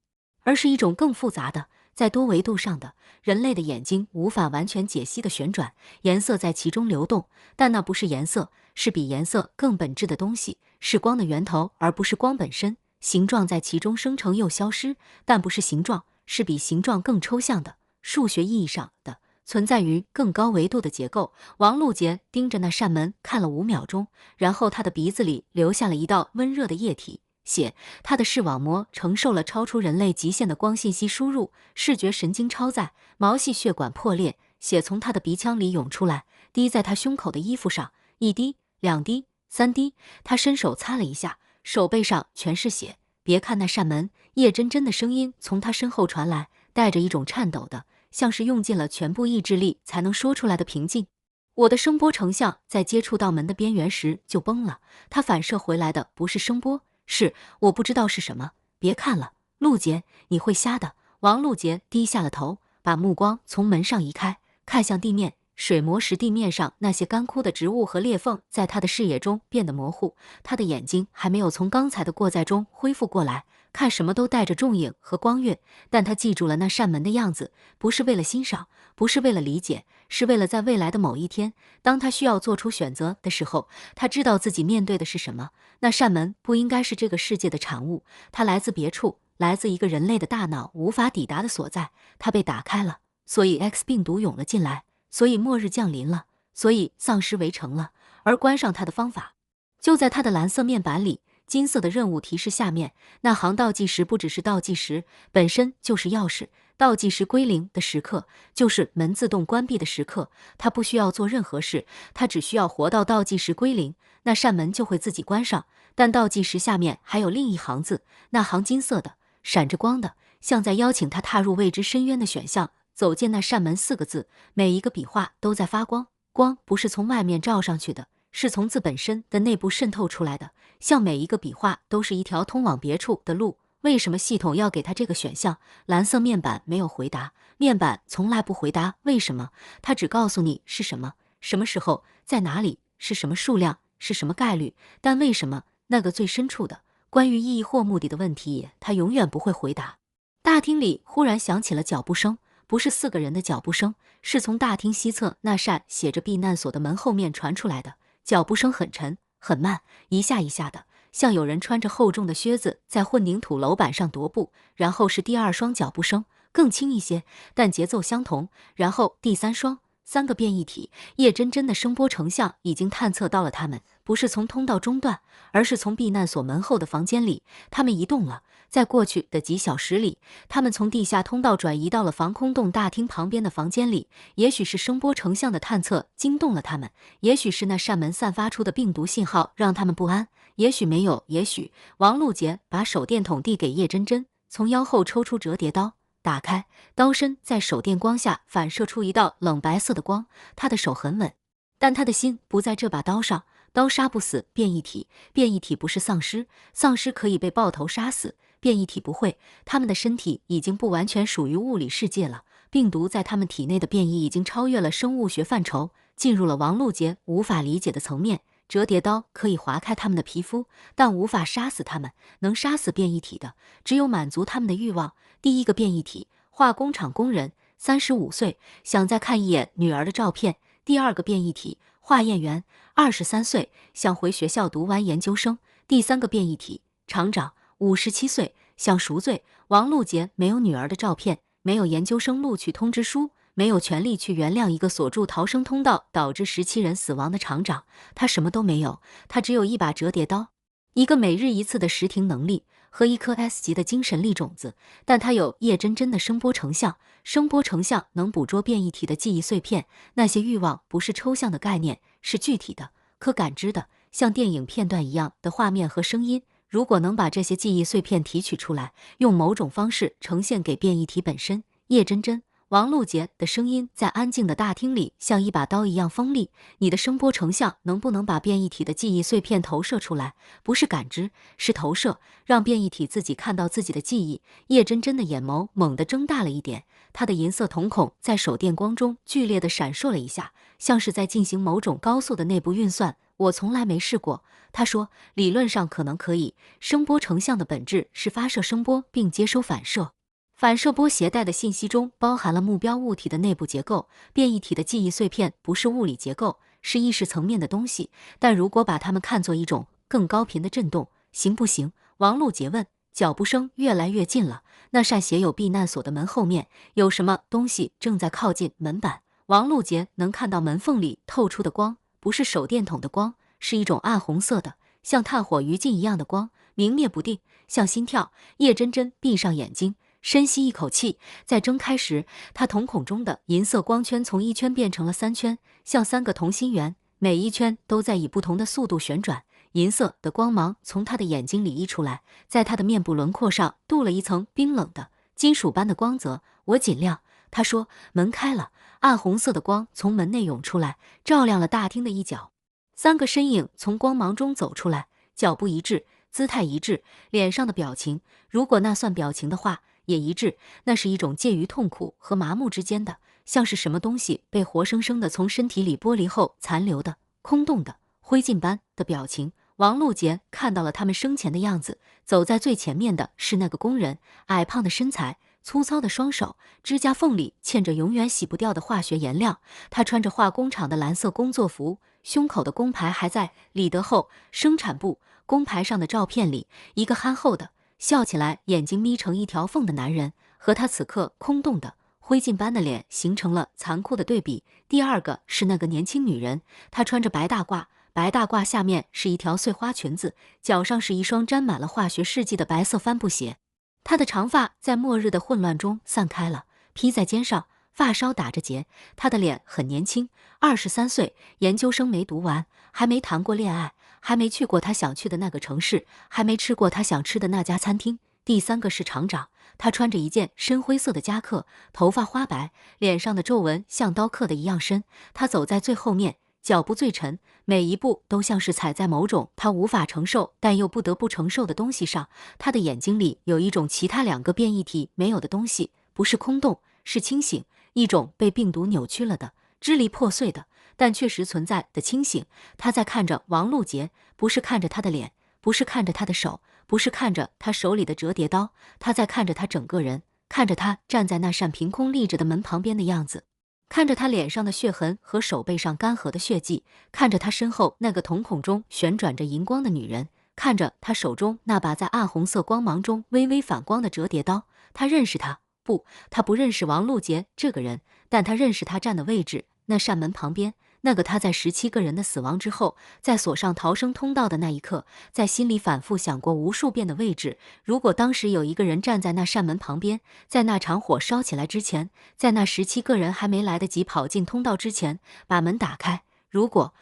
而是一种更复杂的、在多维度上的、人类的眼睛无法完全解析的旋转。颜色在其中流动，但那不是颜色，是比颜色更本质的东西，是光的源头，而不是光本身。形状在其中生成又消失，但不是形状，是比形状更抽象的、数学意义上的存在于更高维度的结构。王璐杰盯着那扇门看了5秒钟，然后他的鼻子里流下了一道温热的液体，血。他的视网膜承受了超出人类极限的光信息输入，视觉神经超载，毛细血管破裂，血从他的鼻腔里涌出来，滴在他胸口的衣服上，1滴、2滴、3滴。他伸手擦了一下，手背上全是血。别看那扇门，叶真真的声音从他身后传来，带着一种颤抖的，像是用尽了全部意志力才能说出来的平静。我的声波成像在接触到门的边缘时就崩了，它反射回来的不是声波，是我不知道是什么。别看了，陆杰，你会瞎的。王璐杰低下了头，把目光从门上移开，看向地面。水磨时地面上那些干枯的植物和裂缝在他的视野中变得模糊，他的眼睛还没有从刚才的过载中恢复过来，看什么都带着重影和光晕。但他记住了那扇门的样子，不是为了欣赏，不是为了理解，是为了在未来的某一天，当他需要做出选择的时候，他知道自己面对的是什么。那扇门不应该是这个世界的产物，它来自别处，来自一个人类的大脑无法抵达的所在，它被打开了，所以 X 病毒涌了进来。所以末日降临了，所以丧尸围城了，而关上它的方法，就在它的蓝色面板里。金色的任务提示下面，那行倒计时不只是倒计时，本身就是钥匙。倒计时归零的时刻，就是门自动关闭的时刻。它不需要做任何事，它只需要活到倒计时归零，那扇门就会自己关上。但倒计时下面还有另一行字，那行金色的，闪着光的，像在邀请他踏入未知深渊的选项。走进那扇门4个字，每一个笔画都在发光，光不是从外面照上去的，是从字本身的内部渗透出来的，像每一个笔画都是一条通往别处的路。为什么系统要给他这个选项？蓝色面板没有回答，面板从来不回答为什么，它只告诉你是什么，什么时候，在哪里，是什么数量，是什么概率，但为什么，那个最深处的关于意义或目的的问题，它永远不会回答。大厅里忽然响起了脚步声，不是4个人的脚步声，是从大厅西侧那扇写着避难所的门后面传出来的。脚步声很沉很慢，一下一下的，像有人穿着厚重的靴子在混凝土楼板上踱步。然后是第2双脚步声，更轻一些，但节奏相同。然后第3双，3个变异体。叶真真的声波成像已经探测到了他们，不是从通道中段，而是从避难所门后的房间里。他们移动了。在过去的几小时里，他们从地下通道转移到了防空洞大厅旁边的房间里。也许是声波成像的探测惊动了他们，也许是那扇门散发出的病毒信号让他们不安，也许没有，也许……王璐杰把手电筒递给叶真真，从腰后抽出折叠刀，打开，刀身在手电光下反射出一道冷白色的光。他的手很稳，但他的心不在这把刀上。刀杀不死变异体，变异体不是丧尸，丧尸可以被爆头杀死，变异体不会，他们的身体已经不完全属于物理世界了。病毒在他们体内的变异已经超越了生物学范畴，进入了王璐杰无法理解的层面。折叠刀可以划开他们的皮肤，但无法杀死他们。能杀死变异体的，只有满足他们的欲望。第1个变异体，化工厂工人，35岁，想再看一眼女儿的照片。第2个变异体，化验员，23岁，想回学校读完研究生。第3个变异体，厂长，57岁，想赎罪。王璐杰没有女儿的照片，没有研究生录取通知书，没有权利去原谅一个锁住逃生通道导致17人死亡的厂长。他什么都没有，他只有一把折叠刀，一个每日1次的识停能力和一颗 S 级的精神力种子。但他有叶真真的声波成像，声波成像能捕捉变异体的记忆碎片。那些欲望不是抽象的概念，是具体的，可感知的，像电影片段一样的画面和声音。如果能把这些记忆碎片提取出来，用某种方式呈现给变异体本身，叶真真、王璐杰的声音在安静的大厅里像一把刀一样锋利。你的声波成像能不能把变异体的记忆碎片投射出来？不是感知，是投射，让变异体自己看到自己的记忆。叶真真的眼眸猛地睁大了一点，她的银色瞳孔在手电光中剧烈地闪烁了一下，像是在进行某种高速的内部运算。我从来没试过，他说，理论上可能可以。声波成像的本质是发射声波并接收反射。反射波携带的信息中包含了目标物体的内部结构，变异体的记忆碎片不是物理结构，是意识层面的东西。但如果把它们看作一种更高频的震动，行不行？王璐杰问。脚步声越来越近了，那扇写有避难所的门后面，有什么东西正在靠近门板。王璐杰能看到门缝里透出的光，不是手电筒的光，是一种暗红色的，像炭火余烬一样的光，明灭不定，像心跳。叶真真闭上眼睛，深吸一口气，在睁开时，他瞳孔中的银色光圈从1圈变成了3圈，像3个同心圆，每一圈都在以不同的速度旋转。银色的光芒从他的眼睛里溢出来，在他的面部轮廓上镀了一层冰冷的金属般的光泽。我尽量，他说。门开了，暗红色的光从门内涌出来，照亮了大厅的一角。3个身影从光芒中走出来，脚步一致，姿态一致，脸上的表情，如果那算表情的话，也一致，那是一种介于痛苦和麻木之间的，像是什么东西被活生生的从身体里剥离后残留的、空洞的、灰烬般的表情。王璐杰看到了他们生前的样子，走在最前面的是那个工人，矮胖的身材，粗糙的双手，指甲缝里嵌着永远洗不掉的化学颜料。他穿着化工厂的蓝色工作服，胸口的工牌还在。李德厚，生产部。工牌上的照片里，一个憨厚的、笑起来眼睛眯成一条缝的男人，和他此刻空洞的、灰烬般的脸形成了残酷的对比。第二个是那个年轻女人，她穿着白大褂，白大褂下面是一条碎花裙子，脚上是一双沾满了化学试剂的白色帆布鞋。她的长发在末日的混乱中散开了，披在肩上，发梢打着结。她的脸很年轻，23岁，研究生没读完，还没谈过恋爱，还没去过他想去的那个城市，还没吃过他想吃的那家餐厅。第三个是厂长，他穿着一件深灰色的夹克，头发花白，脸上的皱纹像刀刻的一样深。他走在最后面，脚步最沉，每一步都像是踩在某种他无法承受但又不得不承受的东西上。他的眼睛里有一种其他两个变异体没有的东西，不是空洞，是清醒，一种被病毒扭曲了的、支离破碎的，但确实存在的清醒。他在看着王璐杰，不是看着他的脸，不是看着他的手，不是看着他手里的折叠刀，他在看着他整个人，看着他站在那扇凭空立着的门旁边的样子，看着他脸上的血痕和手背上干涸的血迹，看着他身后那个瞳孔中旋转着银光的女人，看着他手中那把在暗红色光芒中微微反光的折叠刀。他认识他，不，他不认识王璐杰这个人，但他认识他站的位置，那扇门旁边，那个他在17个人的死亡之后，在锁上逃生通道的那一刻，在心里反复想过无数遍的位置。如果当时有一个人站在那扇门旁边，在那场火烧起来之前，在那17个人还没来得及跑进通道之前，把门打开。如果，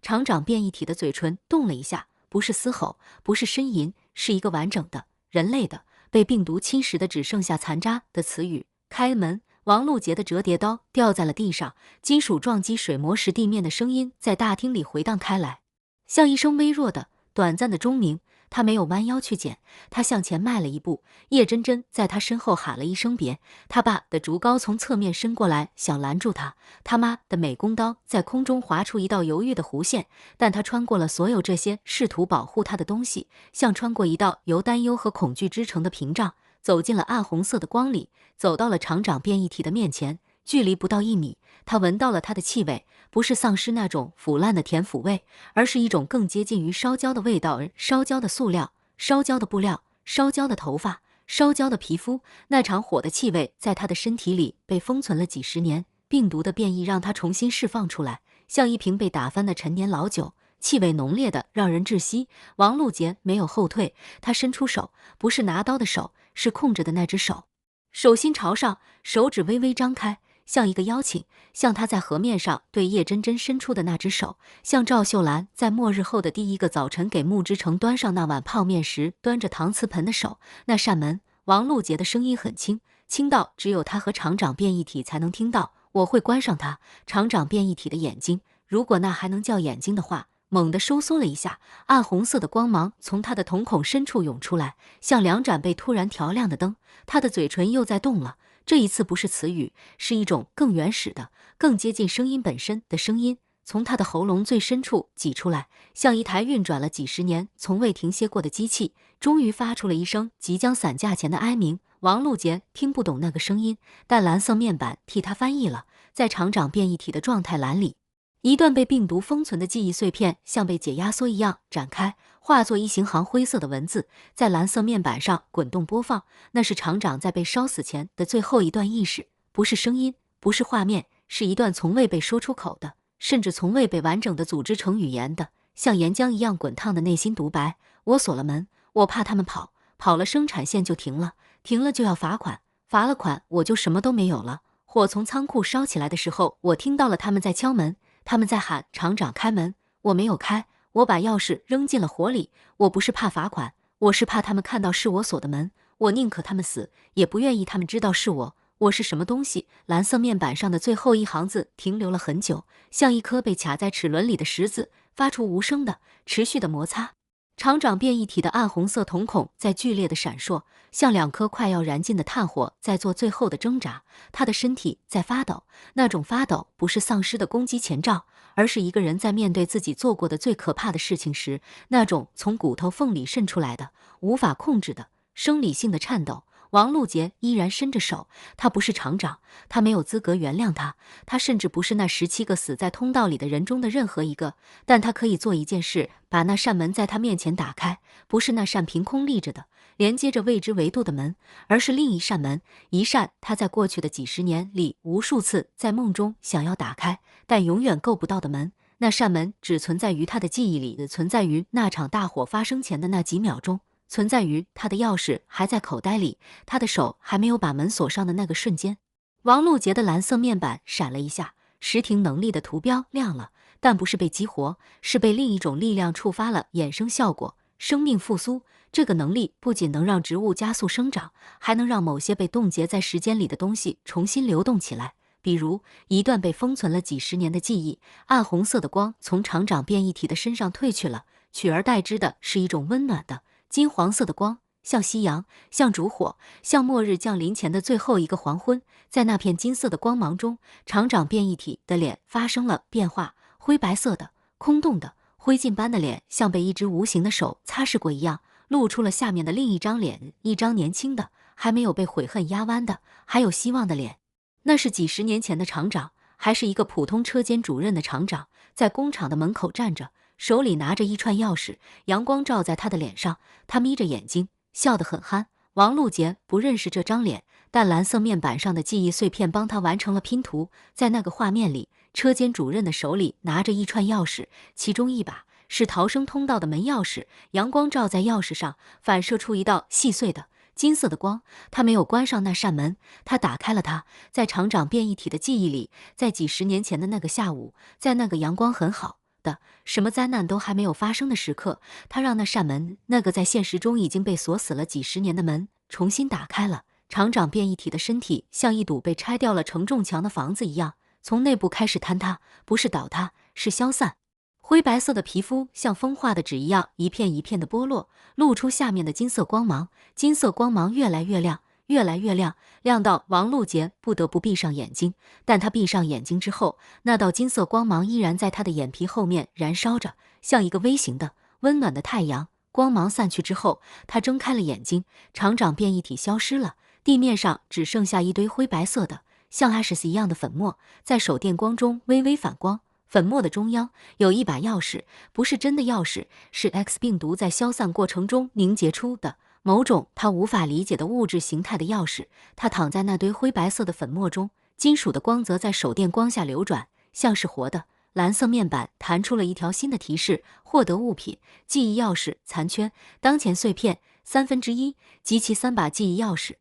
厂长变异体的嘴唇动了一下，不是嘶吼，不是呻吟，是一个完整的、人类的、被病毒侵蚀的只剩下残渣的词语：开门。王璐杰的折叠刀掉在了地上，金属撞击水磨石地面的声音在大厅里回荡开来，像一声微弱的、短暂的钟鸣。他没有弯腰去捡，他向前迈了一步。叶真真在他身后喊了一声别，他爸的竹篙从侧面伸过来，想拦住他。他妈的美工刀在空中划出一道犹豫的弧线，但他穿过了所有这些试图保护他的东西，像穿过一道由担忧和恐惧织成的屏障，走进了暗红色的光里，走到了厂长变异体的面前，距离不到1米。他闻到了他的气味，不是丧尸那种腐烂的甜腐味，而是一种更接近于烧焦的味道，烧焦的塑料，烧焦的布料，烧焦的头发，烧焦的皮肤。那场火的气味在他的身体里被封存了几十年，病毒的变异让它重新释放出来，像一瓶被打翻的陈年老酒，气味浓烈的让人窒息。王璐杰没有后退，他伸出手，不是拿刀的手，是空着的那只手，手心朝上，手指微微张开，像一个邀请，像他在河面上对叶真真伸出的那只手，像赵秀兰在末日后的第一个早晨给穆之成端上那碗泡面时端着搪瓷盆的手。那扇门，王璐杰的声音很轻，轻到只有他和厂长变异体才能听到。我会关上它。厂长变异体的眼睛，如果那还能叫眼睛的话，猛地收缩了一下，暗红色的光芒从他的瞳孔深处涌出来，像2盏被突然调亮的灯。他的嘴唇又在动了，这一次不是词语，是一种更原始的、更接近声音本身的声音，从他的喉咙最深处挤出来，像一台运转了几十年、从未停歇过的机器，终于发出了一声即将散架前的哀鸣。王璐杰听不懂那个声音，但蓝色面板替他翻译了。在厂长变异体的状态栏里，一段被病毒封存的记忆碎片像被解压缩一样展开，化作一行行灰色的文字，在蓝色面板上滚动播放。那是厂长在被烧死前的最后一段意识，不是声音，不是画面，是一段从未被说出口的，甚至从未被完整的组织成语言的，像岩浆一样滚烫的内心独白。我锁了门，我怕他们跑，跑了生产线就停了，停了就要罚款，罚了款我就什么都没有了。火从仓库烧起来的时候，我听到了他们在敲门，他们在喊厂长开门，我没有开，我把钥匙扔进了火里。我不是怕罚款，我是怕他们看到是我锁的门，我宁可他们死，也不愿意他们知道是我。我是什么东西？蓝色面板上的最后一行字停留了很久，像一颗被卡在齿轮里的石子，发出无声的、持续的摩擦。厂长变异体的暗红色瞳孔在剧烈的闪烁，像2颗快要燃尽的炭火在做最后的挣扎。他的身体在发抖，那种发抖不是丧尸的攻击前兆，而是一个人在面对自己做过的最可怕的事情时，那种从骨头缝里渗出来的、无法控制的生理性的颤抖。王璐杰依然伸着手，他不是厂长，他没有资格原谅他，他甚至不是那17个死在通道里的人中的任何一个，但他可以做一件事，把那扇门在他面前打开，不是那扇凭空立着的连接着未知维度的门，而是另一扇门，一扇他在过去的几十年里无数次在梦中想要打开，但永远够不到的门。那扇门只存在于他的记忆里，存在于那场大火发生前的那几秒钟，存在于他的钥匙还在口袋里，他的手还没有把门锁上的那个瞬间。王璐杰的蓝色面板闪了一下，实停能力的图标亮了，但不是被激活，是被另一种力量触发了衍生效果。生命复苏，这个能力不仅能让植物加速生长，还能让某些被冻结在时间里的东西重新流动起来。比如一段被封存了几十年的记忆，暗红色的光从厂长变异体的身上褪去了，取而代之的是一种温暖的金黄色的光，像夕阳，像烛火，像末日降临前的最后一个黄昏。在那片金色的光芒中，厂长变异体的脸发生了变化，灰白色的、空洞的、灰烬般的脸，像被一只无形的手擦拭过一样，露出了下面的另一张脸，一张年轻的、还没有被悔恨压弯的、还有希望的脸。那是几十年前的厂长，还是一个普通车间主任的厂长，在工厂的门口站着，手里拿着一串钥匙，阳光照在他的脸上，他眯着眼睛，笑得很憨。王璐杰不认识这张脸，但蓝色面板上的记忆碎片帮他完成了拼图。在那个画面里，车间主任的手里拿着一串钥匙，其中一把是逃生通道的门钥匙，阳光照在钥匙上，反射出一道细碎的金色的光。他没有关上那扇门，他打开了它。在厂长变异体的记忆里，在几十年前的那个下午，在那个阳光很好的、什么灾难都还没有发生的时刻，他让那扇门，那个在现实中已经被锁死了几十年的门，重新打开了。厂长变异体的身体像一堵被拆掉了承重墙的房子一样，从内部开始坍塌，不是倒塌，是消散。灰白色的皮肤像风化的纸一样一片一片的剥落，露出下面的金色光芒。金色光芒越来越亮，越来越亮，亮到王璐杰不得不闭上眼睛。但他闭上眼睛之后，那道金色光芒依然在他的眼皮后面燃烧着，像一个微型的温暖的太阳。光芒散去之后，他睁开了眼睛，厂长变异体消失了，地面上只剩下一堆灰白色的像 ashes 一样的粉末，在手电光中微微反光。粉末的中央有一把钥匙，不是真的钥匙，是 X 病毒在消散过程中凝结出的某种他无法理解的物质形态的钥匙。他躺在那堆灰白色的粉末中，金属的光泽在手电光下流转，像是活的。蓝色面板弹出了一条新的提示：获得物品，记忆钥匙残圈，当前碎片1/3，集齐3把记忆钥匙，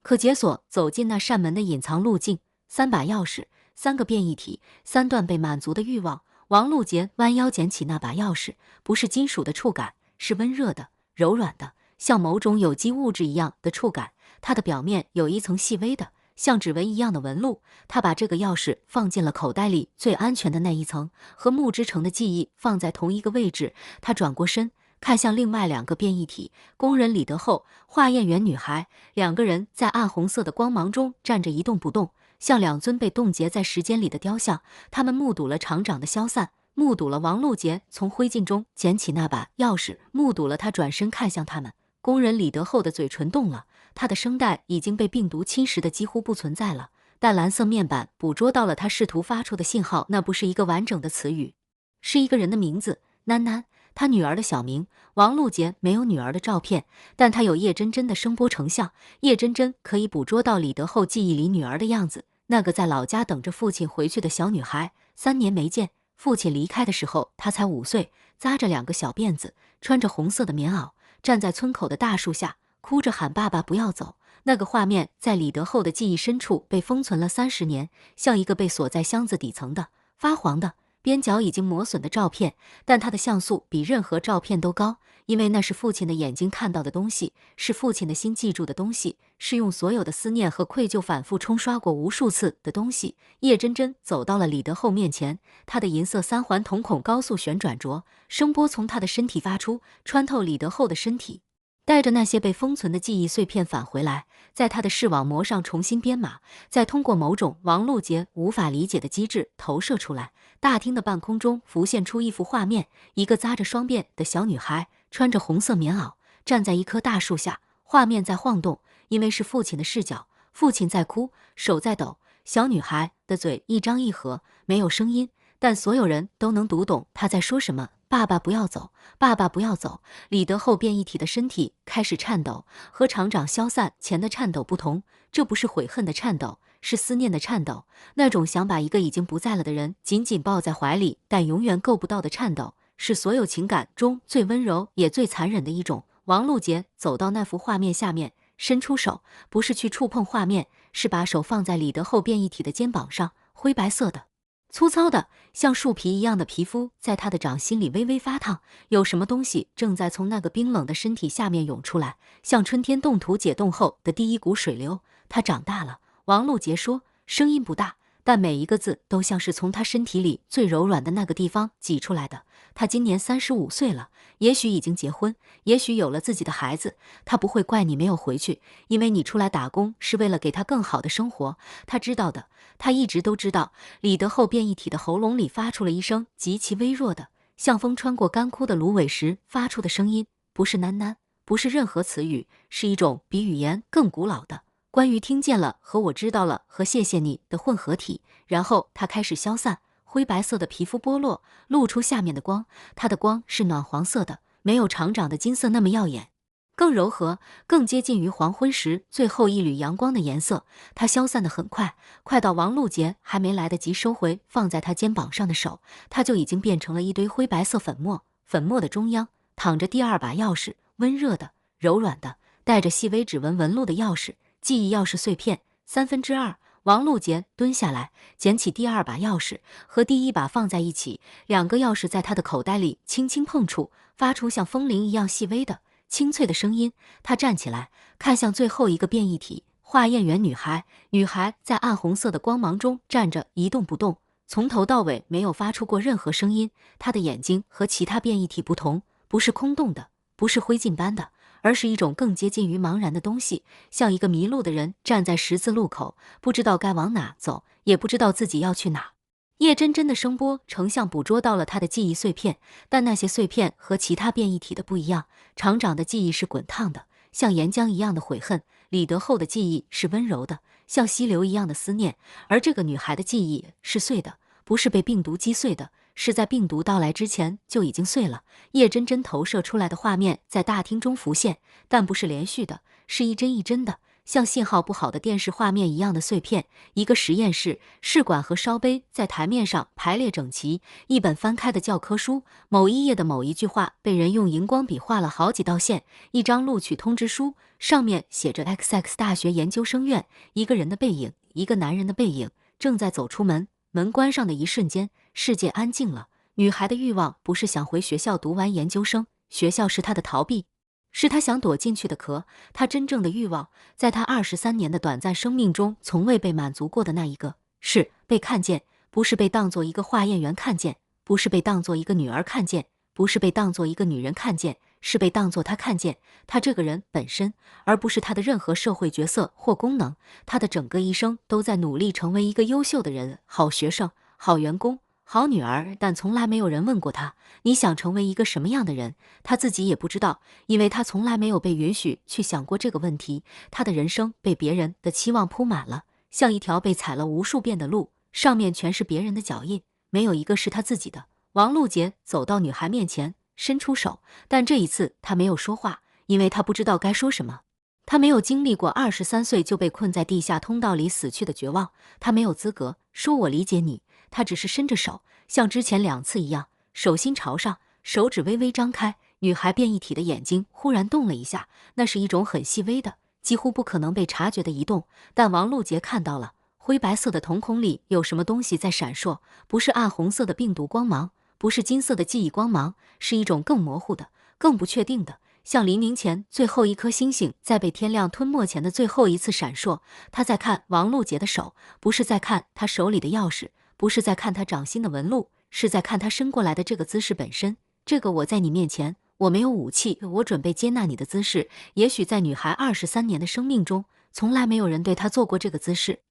可解锁走进那扇门的隐藏路径。3把钥匙，3个变异体，3段被满足的欲望。王璐杰弯腰捡起那把钥匙，不是金属的触感，是温热的、柔软的，像某种有机物质一样的触感。它的表面有一层细微的像指纹一样的纹路。他把这个钥匙放进了口袋里最安全的那一层，和木之城的记忆放在同一个位置。他转过身，看向另外2个变异体，工人李德厚、化验员女孩。2个人在暗红色的光芒中站着一动不动，像2尊被冻结在时间里的雕像。他们目睹了厂长的消散，目睹了王璐杰从灰烬中捡起那把钥匙，目睹了他转身看向他们。工人李德厚的嘴唇动了，他的声带已经被病毒侵蚀的几乎不存在了，但蓝色面板捕捉到了他试图发出的信号。那不是一个完整的词语，是一个人的名字，囡囡，他女儿的小名。王璐杰没有女儿的照片，但他有叶真真的声波成像。叶真真可以捕捉到李德厚记忆里女儿的样子，那个在老家等着父亲回去的小女孩。3年没见，父亲离开的时候她才5岁，扎着2个小辫子，穿着红色的棉袄，站在村口的大树下，哭着喊爸爸不要走。那个画面在李德厚的记忆深处被封存了30年，像一个被锁在箱子底层的发黄的边角已经磨损的照片，但它的像素比任何照片都高，因为那是父亲的眼睛看到的东西，是父亲的心记住的东西，是用所有的思念和愧疚反复冲刷过无数次的东西。叶真真走到了李德厚面前，他的银色3环瞳孔高速旋转着，声波从他的身体发出，穿透李德厚的身体，带着那些被封存的记忆碎片返回来，在他的视网膜上重新编码，再通过某种王璐杰无法理解的机制投射出来。大厅的半空中浮现出一幅画面，一个扎着双辫的小女孩，穿着红色棉袄，站在一棵大树下，画面在晃动，因为是父亲的视角，父亲在哭，手在抖，小女孩的嘴一张一合，没有声音，但所有人都能读懂她在说什么。爸爸不要走，爸爸不要走。李德厚变异体的身体开始颤抖，和厂长消散前的颤抖不同，这不是悔恨的颤抖，是思念的颤抖，那种想把一个已经不在了的人紧紧抱在怀里，但永远够不到的颤抖，是所有情感中最温柔也最残忍的一种。王璐杰走到那幅画面下面，伸出手，不是去触碰画面，是把手放在李德厚变异体的肩膀上，灰白色的粗糙的像树皮一样的皮肤在他的掌心里微微发烫，有什么东西正在从那个冰冷的身体下面涌出来，像春天冻土解冻后的第一股水流。他长大了，王璐杰说，声音不大，但每一个字都像是从他身体里最柔软的那个地方挤出来的。他今年35岁了，也许已经结婚，也许有了自己的孩子。他不会怪你没有回去，因为你出来打工是为了给他更好的生活。他知道的，他一直都知道。李德厚变异体的喉咙里发出了一声极其微弱的，像风穿过干枯的芦苇时发出的声音，不是喃喃，不是任何词语，是一种比语言更古老的关于听见了和我知道了和谢谢你的混合体。然后它开始消散，灰白色的皮肤剥落，露出下面的光，它的光是暖黄色的，没有厂长的金色那么耀眼，更柔和，更接近于黄昏时最后一缕阳光的颜色。它消散得很快，快到王璐杰还没来得及收回放在他肩膀上的手，它就已经变成了一堆灰白色粉末。粉末的中央躺着第2把钥匙，温热的，柔软的，带着细微指纹纹路的钥匙，记忆钥匙碎片2/3。王璐杰蹲下来，捡起第2把钥匙，和第1把放在一起，2个钥匙在他的口袋里轻轻碰触，发出像风铃一样细微的清脆的声音。他站起来，看向最后一个变异体，化验员女孩。女孩在暗红色的光芒中站着，一动不动，从头到尾没有发出过任何声音。她的眼睛和其他变异体不同，不是空洞的，不是灰烬般的，而是一种更接近于茫然的东西，像一个迷路的人站在十字路口，不知道该往哪走，也不知道自己要去哪。叶真真的声波成像捕捉到了他的记忆碎片，但那些碎片和其他变异体的不一样。厂长的记忆是滚烫的，像岩浆一样的悔恨；李德厚的记忆是温柔的，像溪流一样的思念。而这个女孩的记忆是碎的，不是被病毒击碎的，是在病毒到来之前就已经碎了。叶真真投射出来的画面在大厅中浮现，但不是连续的，是一帧一帧的，像信号不好的电视画面一样的碎片。一个实验室，试管和烧杯在台面上排列整齐，一本翻开的教科书，某一页的某一句话被人用荧光笔画了好几道线，一张录取通知书，上面写着 XX 大学研究生院，一个人的背影，一个男人的背影，正在走出门，门关上的一瞬间，世界安静了。女孩的欲望不是想回学校读完研究生，学校是她的逃避，是她想躲进去的壳。她真正的欲望，在她23年的短暂生命中从未被满足过的那一个，是被看见，不是被当作一个化验员看见，不是被当作一个女儿看见，不是被当作一个女人看见，是被当作她看见，她这个人本身，而不是她的任何社会角色或功能。她的整个一生都在努力成为一个优秀的人，好学生，好员工，好女儿，但从来没有人问过她，你想成为一个什么样的人？她自己也不知道，因为她从来没有被允许去想过这个问题。她的人生被别人的期望铺满了，像一条被踩了无数遍的路，上面全是别人的脚印，没有一个是她自己的。王璐杰走到女孩面前，伸出手，但这一次他没有说话，因为他不知道该说什么。他没有经历过23岁就被困在地下通道里死去的绝望，他没有资格说我理解你。他只是伸着手，像之前2次一样，手心朝上，手指微微张开。女孩变异体的眼睛忽然动了一下，那是一种很细微的，几乎不可能被察觉的移动，但王璐杰看到了。灰白色的瞳孔里有什么东西在闪烁，不是暗红色的病毒光芒，不是金色的记忆光芒，是一种更模糊的、更不确定的，像黎明前最后一颗星星在被天亮吞没前的最后一次闪烁。他在看王璐杰的手，不是在看他手里的钥匙，不是在看他掌心的纹路，是在看他伸过来的这个姿势本身。这个我在你面前，我没有武器，我准备接纳你的姿势。也许在女孩23年的生命中，从来没有人对她做过这个姿势。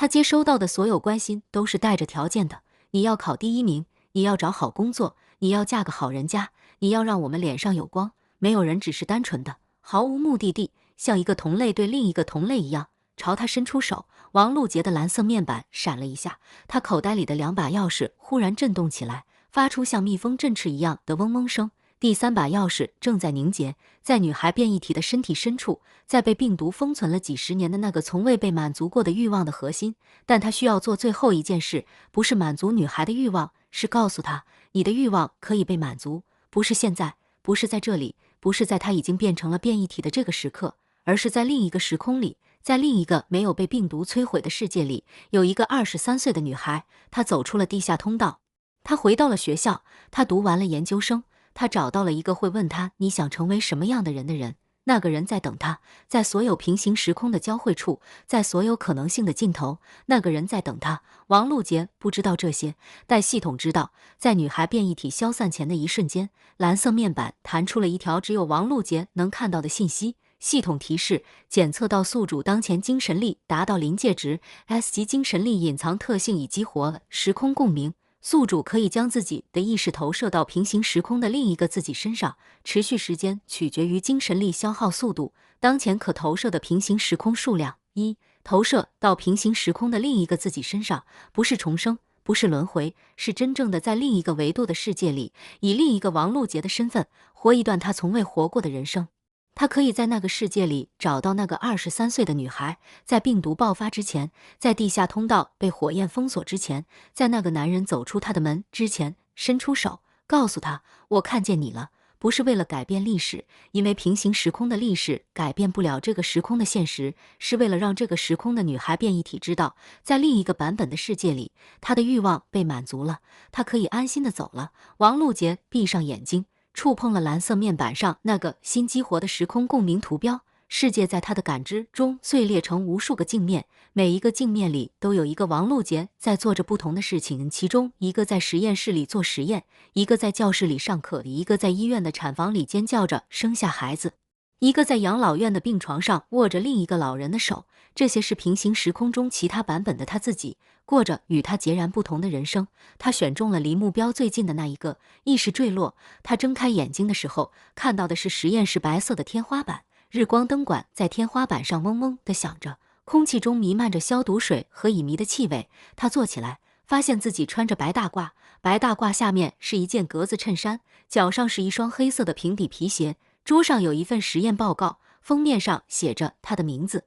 她接收到的所有关心都是带着条件的，你要考第1名，你要找好工作，你要嫁个好人家，你要让我们脸上有光。没有人只是单纯的，毫无目的地，像一个同类对另一个同类一样，朝他伸出手。王璐杰的蓝色面板闪了一下，他口袋里的2把钥匙忽然震动起来，发出像蜜蜂振翅一样的嗡嗡声。第3把钥匙正在凝结，在女孩变异体的身体深处，在被病毒封存了几十年的那个从未被满足过的欲望的核心。但他需要做最后一件事，不是满足女孩的欲望，是告诉她，你的欲望可以被满足，不是现在，不是在这里，不是在她已经变成了变异体的这个时刻，而是在另一个时空里，在另一个没有被病毒摧毁的世界里，有一个23岁的女孩，她走出了地下通道，她回到了学校，她读完了研究生，她找到了一个会问她你想成为什么样的人的人，那个人在等她，在所有平行时空的交汇处，在所有可能性的尽头，那个人在等她。王璐杰不知道这些，但系统知道，在女孩变异体消散前的一瞬间，蓝色面板弹出了一条只有王璐杰能看到的信息。系统提示：检测到宿主当前精神力达到临界值 ，S 级精神力隐藏特性已激活，时空共鸣。宿主可以将自己的意识投射到平行时空的另一个自己身上，持续时间取决于精神力消耗速度。当前可投射的平行时空数量1，投射到平行时空的另一个自己身上，不是重生，不是轮回，是真正的在另一个维度的世界里，以另一个王璐杰的身份，活一段他从未活过的人生。他可以在那个世界里找到那个23岁的女孩，在病毒爆发之前，在地下通道被火焰封锁之前，在那个男人走出他的门之前，伸出手，告诉他，我看见你了。不是为了改变历史，因为平行时空的历史改变不了这个时空的现实，是为了让这个时空的女孩变异体知道，在另一个版本的世界里，她的欲望被满足了，她可以安心的走了。王璐杰闭上眼睛，触碰了蓝色面板上那个新激活的时空共鸣图标，世界在他的感知中碎裂成无数个镜面，每一个镜面里都有一个王璐杰在做着不同的事情，其中一个在实验室里做实验，一个在教室里上课，一个在医院的产房里尖叫着生下孩子，一个在养老院的病床上握着另一个老人的手。这些是平行时空中其他版本的他自己，过着与他截然不同的人生。他选中了离目标最近的那一个，意识坠落，他睁开眼睛的时候，看到的是实验室白色的天花板，日光灯管在天花板上嗡嗡地响着，空气中弥漫着消毒水和乙醚的气味。他坐起来，发现自己穿着白大褂，白大褂下面是一件格子衬衫，脚上是一双黑色的平底皮鞋，桌上有一份实验报告，封面上写着他的名字。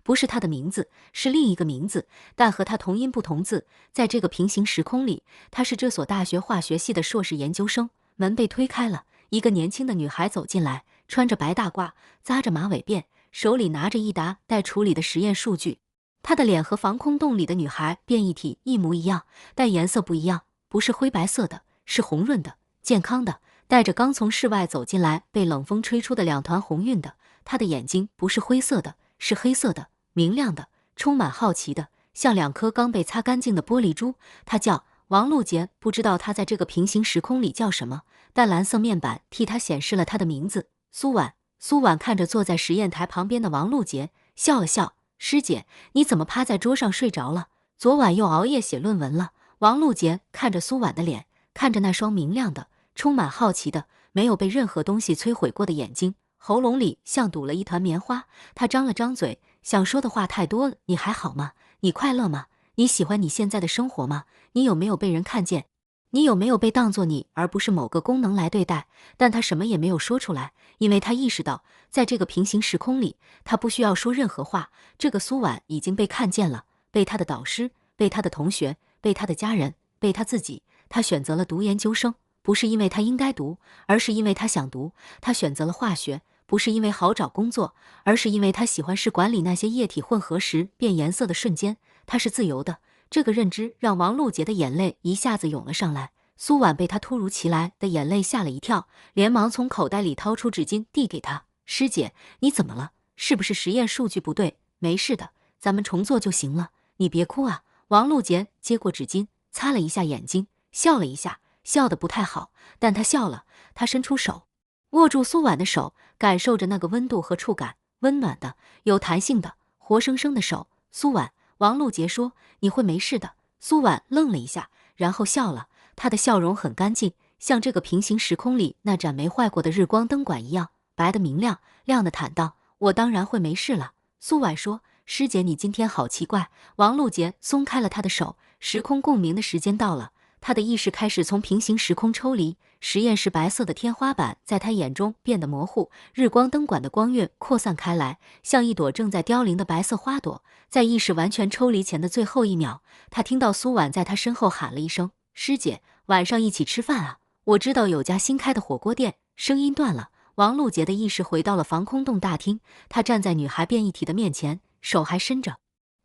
不是他的名字，是另一个名字，但和他同音不同字。在这个平行时空里，他是这所大学化学系的硕士研究生。门被推开了，一个年轻的女孩走进来，穿着白大褂，扎着马尾辫，手里拿着一沓待处理的实验数据。她的脸和防空洞里的女孩变异体一模一样，但颜色不一样，不是灰白色的，是红润的，健康的，带着刚从室外走进来被冷风吹出的2团红晕的。她的眼睛不是灰色的，是黑色的，明亮的，充满好奇的，像2颗刚被擦干净的玻璃珠。他叫王璐杰，不知道他在这个平行时空里叫什么，但蓝色面板替他显示了他的名字，苏婉。苏婉看着坐在实验台旁边的王璐杰，笑了笑，师姐，你怎么趴在桌上睡着了？昨晚又熬夜写论文了？王璐杰看着苏婉的脸，看着那双明亮的，充满好奇的，没有被任何东西摧毁过的眼睛，喉咙里像堵了一团棉花。他张了张嘴，想说的话太多了。你还好吗？你快乐吗？你喜欢你现在的生活吗？你有没有被人看见？你有没有被当作你而不是某个功能来对待？但他什么也没有说出来，因为他意识到，在这个平行时空里，他不需要说任何话。这个苏婉已经被看见了，被他的导师，被他的同学，被他的家人，被他自己。他选择了读研究生，不是因为他应该读，而是因为他想读。他选择了化学，不是因为好找工作，而是因为他喜欢是管理那些液体混合时变颜色的瞬间，他是自由的。这个认知让王璐杰的眼泪一下子涌了上来。苏婉被他突如其来的眼泪吓了一跳，连忙从口袋里掏出纸巾递给他。师姐，你怎么了？是不是实验数据不对？没事的，咱们重做就行了，你别哭啊。王璐杰接过纸巾，擦了一下眼睛，笑了一下，笑得不太好，但他笑了。他伸出手，握住苏婉的手，感受着那个温度和触感，温暖的，有弹性的，活生生的手。苏婉，王璐杰说，你会没事的。苏婉愣了一下，然后笑了。她的笑容很干净，像这个平行时空里那盏没坏过的日光灯管一样，白得明亮，亮得坦荡。我当然会没事了。苏婉说，师姐你今天好奇怪。王璐杰松开了她的手，时空共鸣的时间到了。他的意识开始从平行时空抽离，实验室白色的天花板在他眼中变得模糊，日光灯管的光晕扩散开来，像一朵正在凋零的白色花朵。在意识完全抽离前的最后一秒，他听到苏婉在他身后喊了一声，师姐，晚上一起吃饭啊，我知道有家新开的火锅店。声音断了，王璐杰的意识回到了防空洞大厅，他站在女孩变异体的面前，手还伸着，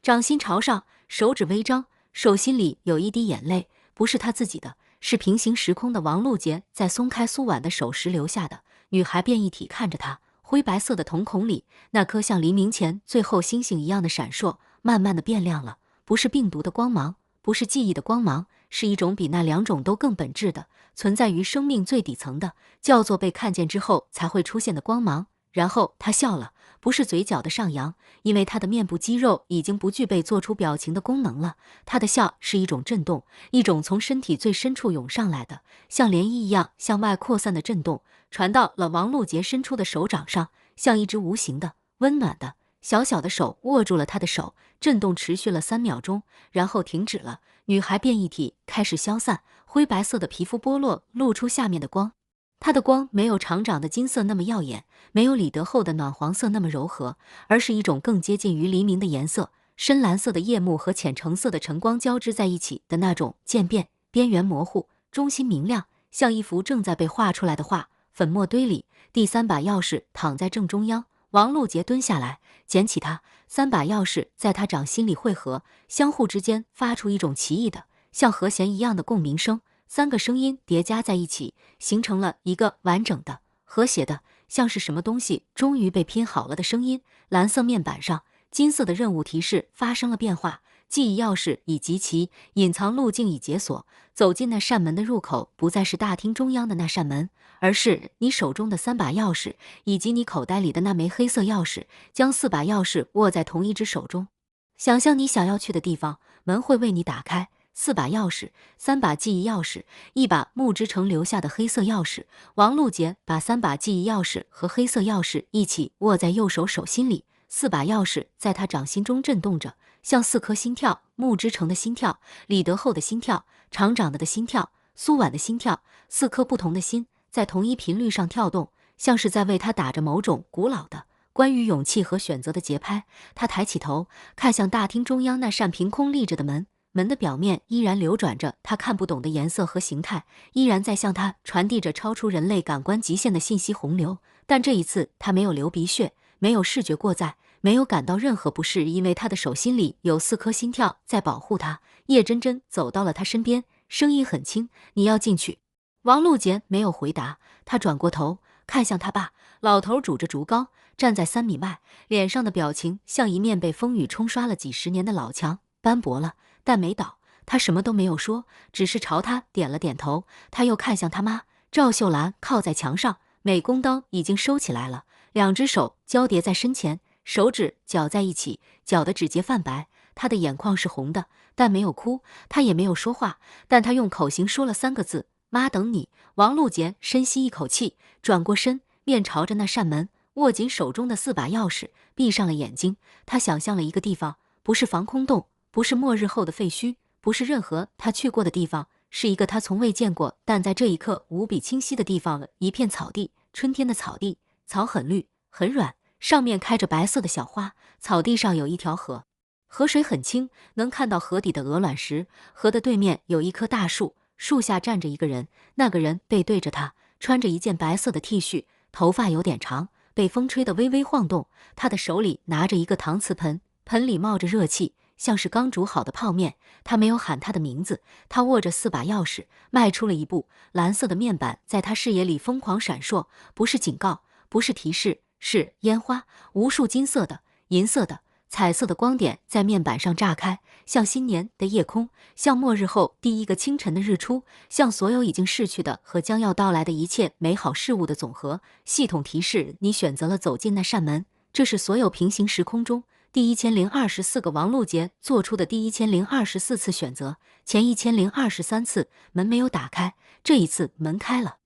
掌心朝上，手指微张，手心里有一滴眼泪，不是他自己的，是平行时空的王璐杰在松开苏婉的手时留下的。女孩变异体看着他，灰白色的瞳孔里那颗像黎明前最后星星一样的闪烁，慢慢的变亮了，不是病毒的光芒，不是记忆的光芒，是一种比那两种都更本质的，存在于生命最底层的，叫做被看见之后才会出现的光芒。然后他笑了，不是嘴角的上扬，因为他的面部肌肉已经不具备做出表情的功能了。他的笑是一种震动，一种从身体最深处涌上来的，像涟漪一样向外扩散的震动，传到了王璐杰伸出的手掌上，像一只无形的、温暖的、小小的手握住了他的手，震动持续了3秒钟，然后停止了。女孩变异体开始消散，灰白色的皮肤剥落，露出下面的光。它的光没有厂长的金色那么耀眼，没有李德厚的暖黄色那么柔和，而是一种更接近于黎明的颜色，深蓝色的夜幕和浅橙色的晨光交织在一起的那种渐变，边缘模糊，中心明亮，像一幅正在被画出来的画。粉末堆里，第3把钥匙躺在正中央，王璐杰蹲下来，捡起它，3把钥匙在他掌心里汇合，相互之间发出一种奇异的，像和弦一样的共鸣声。3个声音叠加在一起，形成了一个完整的、和谐的，像是什么东西终于被拼好了的声音。蓝色面板上，金色的任务提示发生了变化，记忆钥匙已集齐，隐藏路径已解锁。走进那扇门的入口不再是大厅中央的那扇门，而是你手中的3把钥匙，以及你口袋里的那枚黑色钥匙。将4把钥匙握在同一只手中，想象你想要去的地方，门会为你打开。4把钥匙，3把记忆钥匙，1把木之城留下的黑色钥匙。王璐杰把3把记忆钥匙和黑色钥匙一起握在右手手心里，4把钥匙在他掌心中震动着，像4颗心跳，木之城的心跳，李德厚的心跳，厂长的心跳，苏婉的心跳，4颗不同的心在同一频率上跳动，像是在为他打着某种古老的关于勇气和选择的节拍。他抬起头，看向大厅中央那扇凭空立着的门，门的表面依然流转着他看不懂的颜色和形态，依然在向他传递着超出人类感官极限的信息洪流。但这一次他没有流鼻血，没有视觉过载，没有感到任何不适，因为他的手心里有4颗心跳在保护他。叶真真走到了他身边，声音很轻，你要进去。王璐杰没有回答，他转过头看向他爸，老头拄着竹篙站在3米外，脸上的表情像一面被风雨冲刷了几10年的老墙，斑驳了但没倒。他什么都没有说，只是朝他点了点头。他又看向他妈赵秀兰，靠在墙上，镁弓刀已经收起来了，2只手交叠在身前，手指绞在一起，绞的指节泛白。他的眼眶是红的，但没有哭，他也没有说话，但他用口型说了3个字：妈等你。王璐杰深吸一口气，转过身，面朝着那扇门，握紧手中的4把钥匙，闭上了眼睛。他想象了一个地方，不是防空洞，不是末日后的废墟，不是任何他去过的地方，是一个他从未见过但在这一刻无比清晰的地方。一片草地，春天的草地，草很绿很软，上面开着白色的小花。草地上有一条河，河水很清，能看到河底的鹅卵石。河的对面有一棵大树，树下站着一个人，那个人背对着他，穿着一件白色的 T 恤，头发有点长，被风吹得微微晃动。他的手里拿着一个搪瓷盆，盆里冒着热气，像是刚煮好的泡面。他没有喊他的名字，他握着4把钥匙，迈出了一步。蓝色的面板在他视野里疯狂闪烁，不是警告，不是提示，是烟花，无数金色的、银色的、彩色的光点在面板上炸开，像新年的夜空，像末日后第一个清晨的日出，像所有已经逝去的和将要到来的一切美好事物的总和。系统提示你选择了走进那扇门，这是所有平行时空中第1024个王璐杰做出的第1024次选择，前1023次门没有打开，这一次门开了。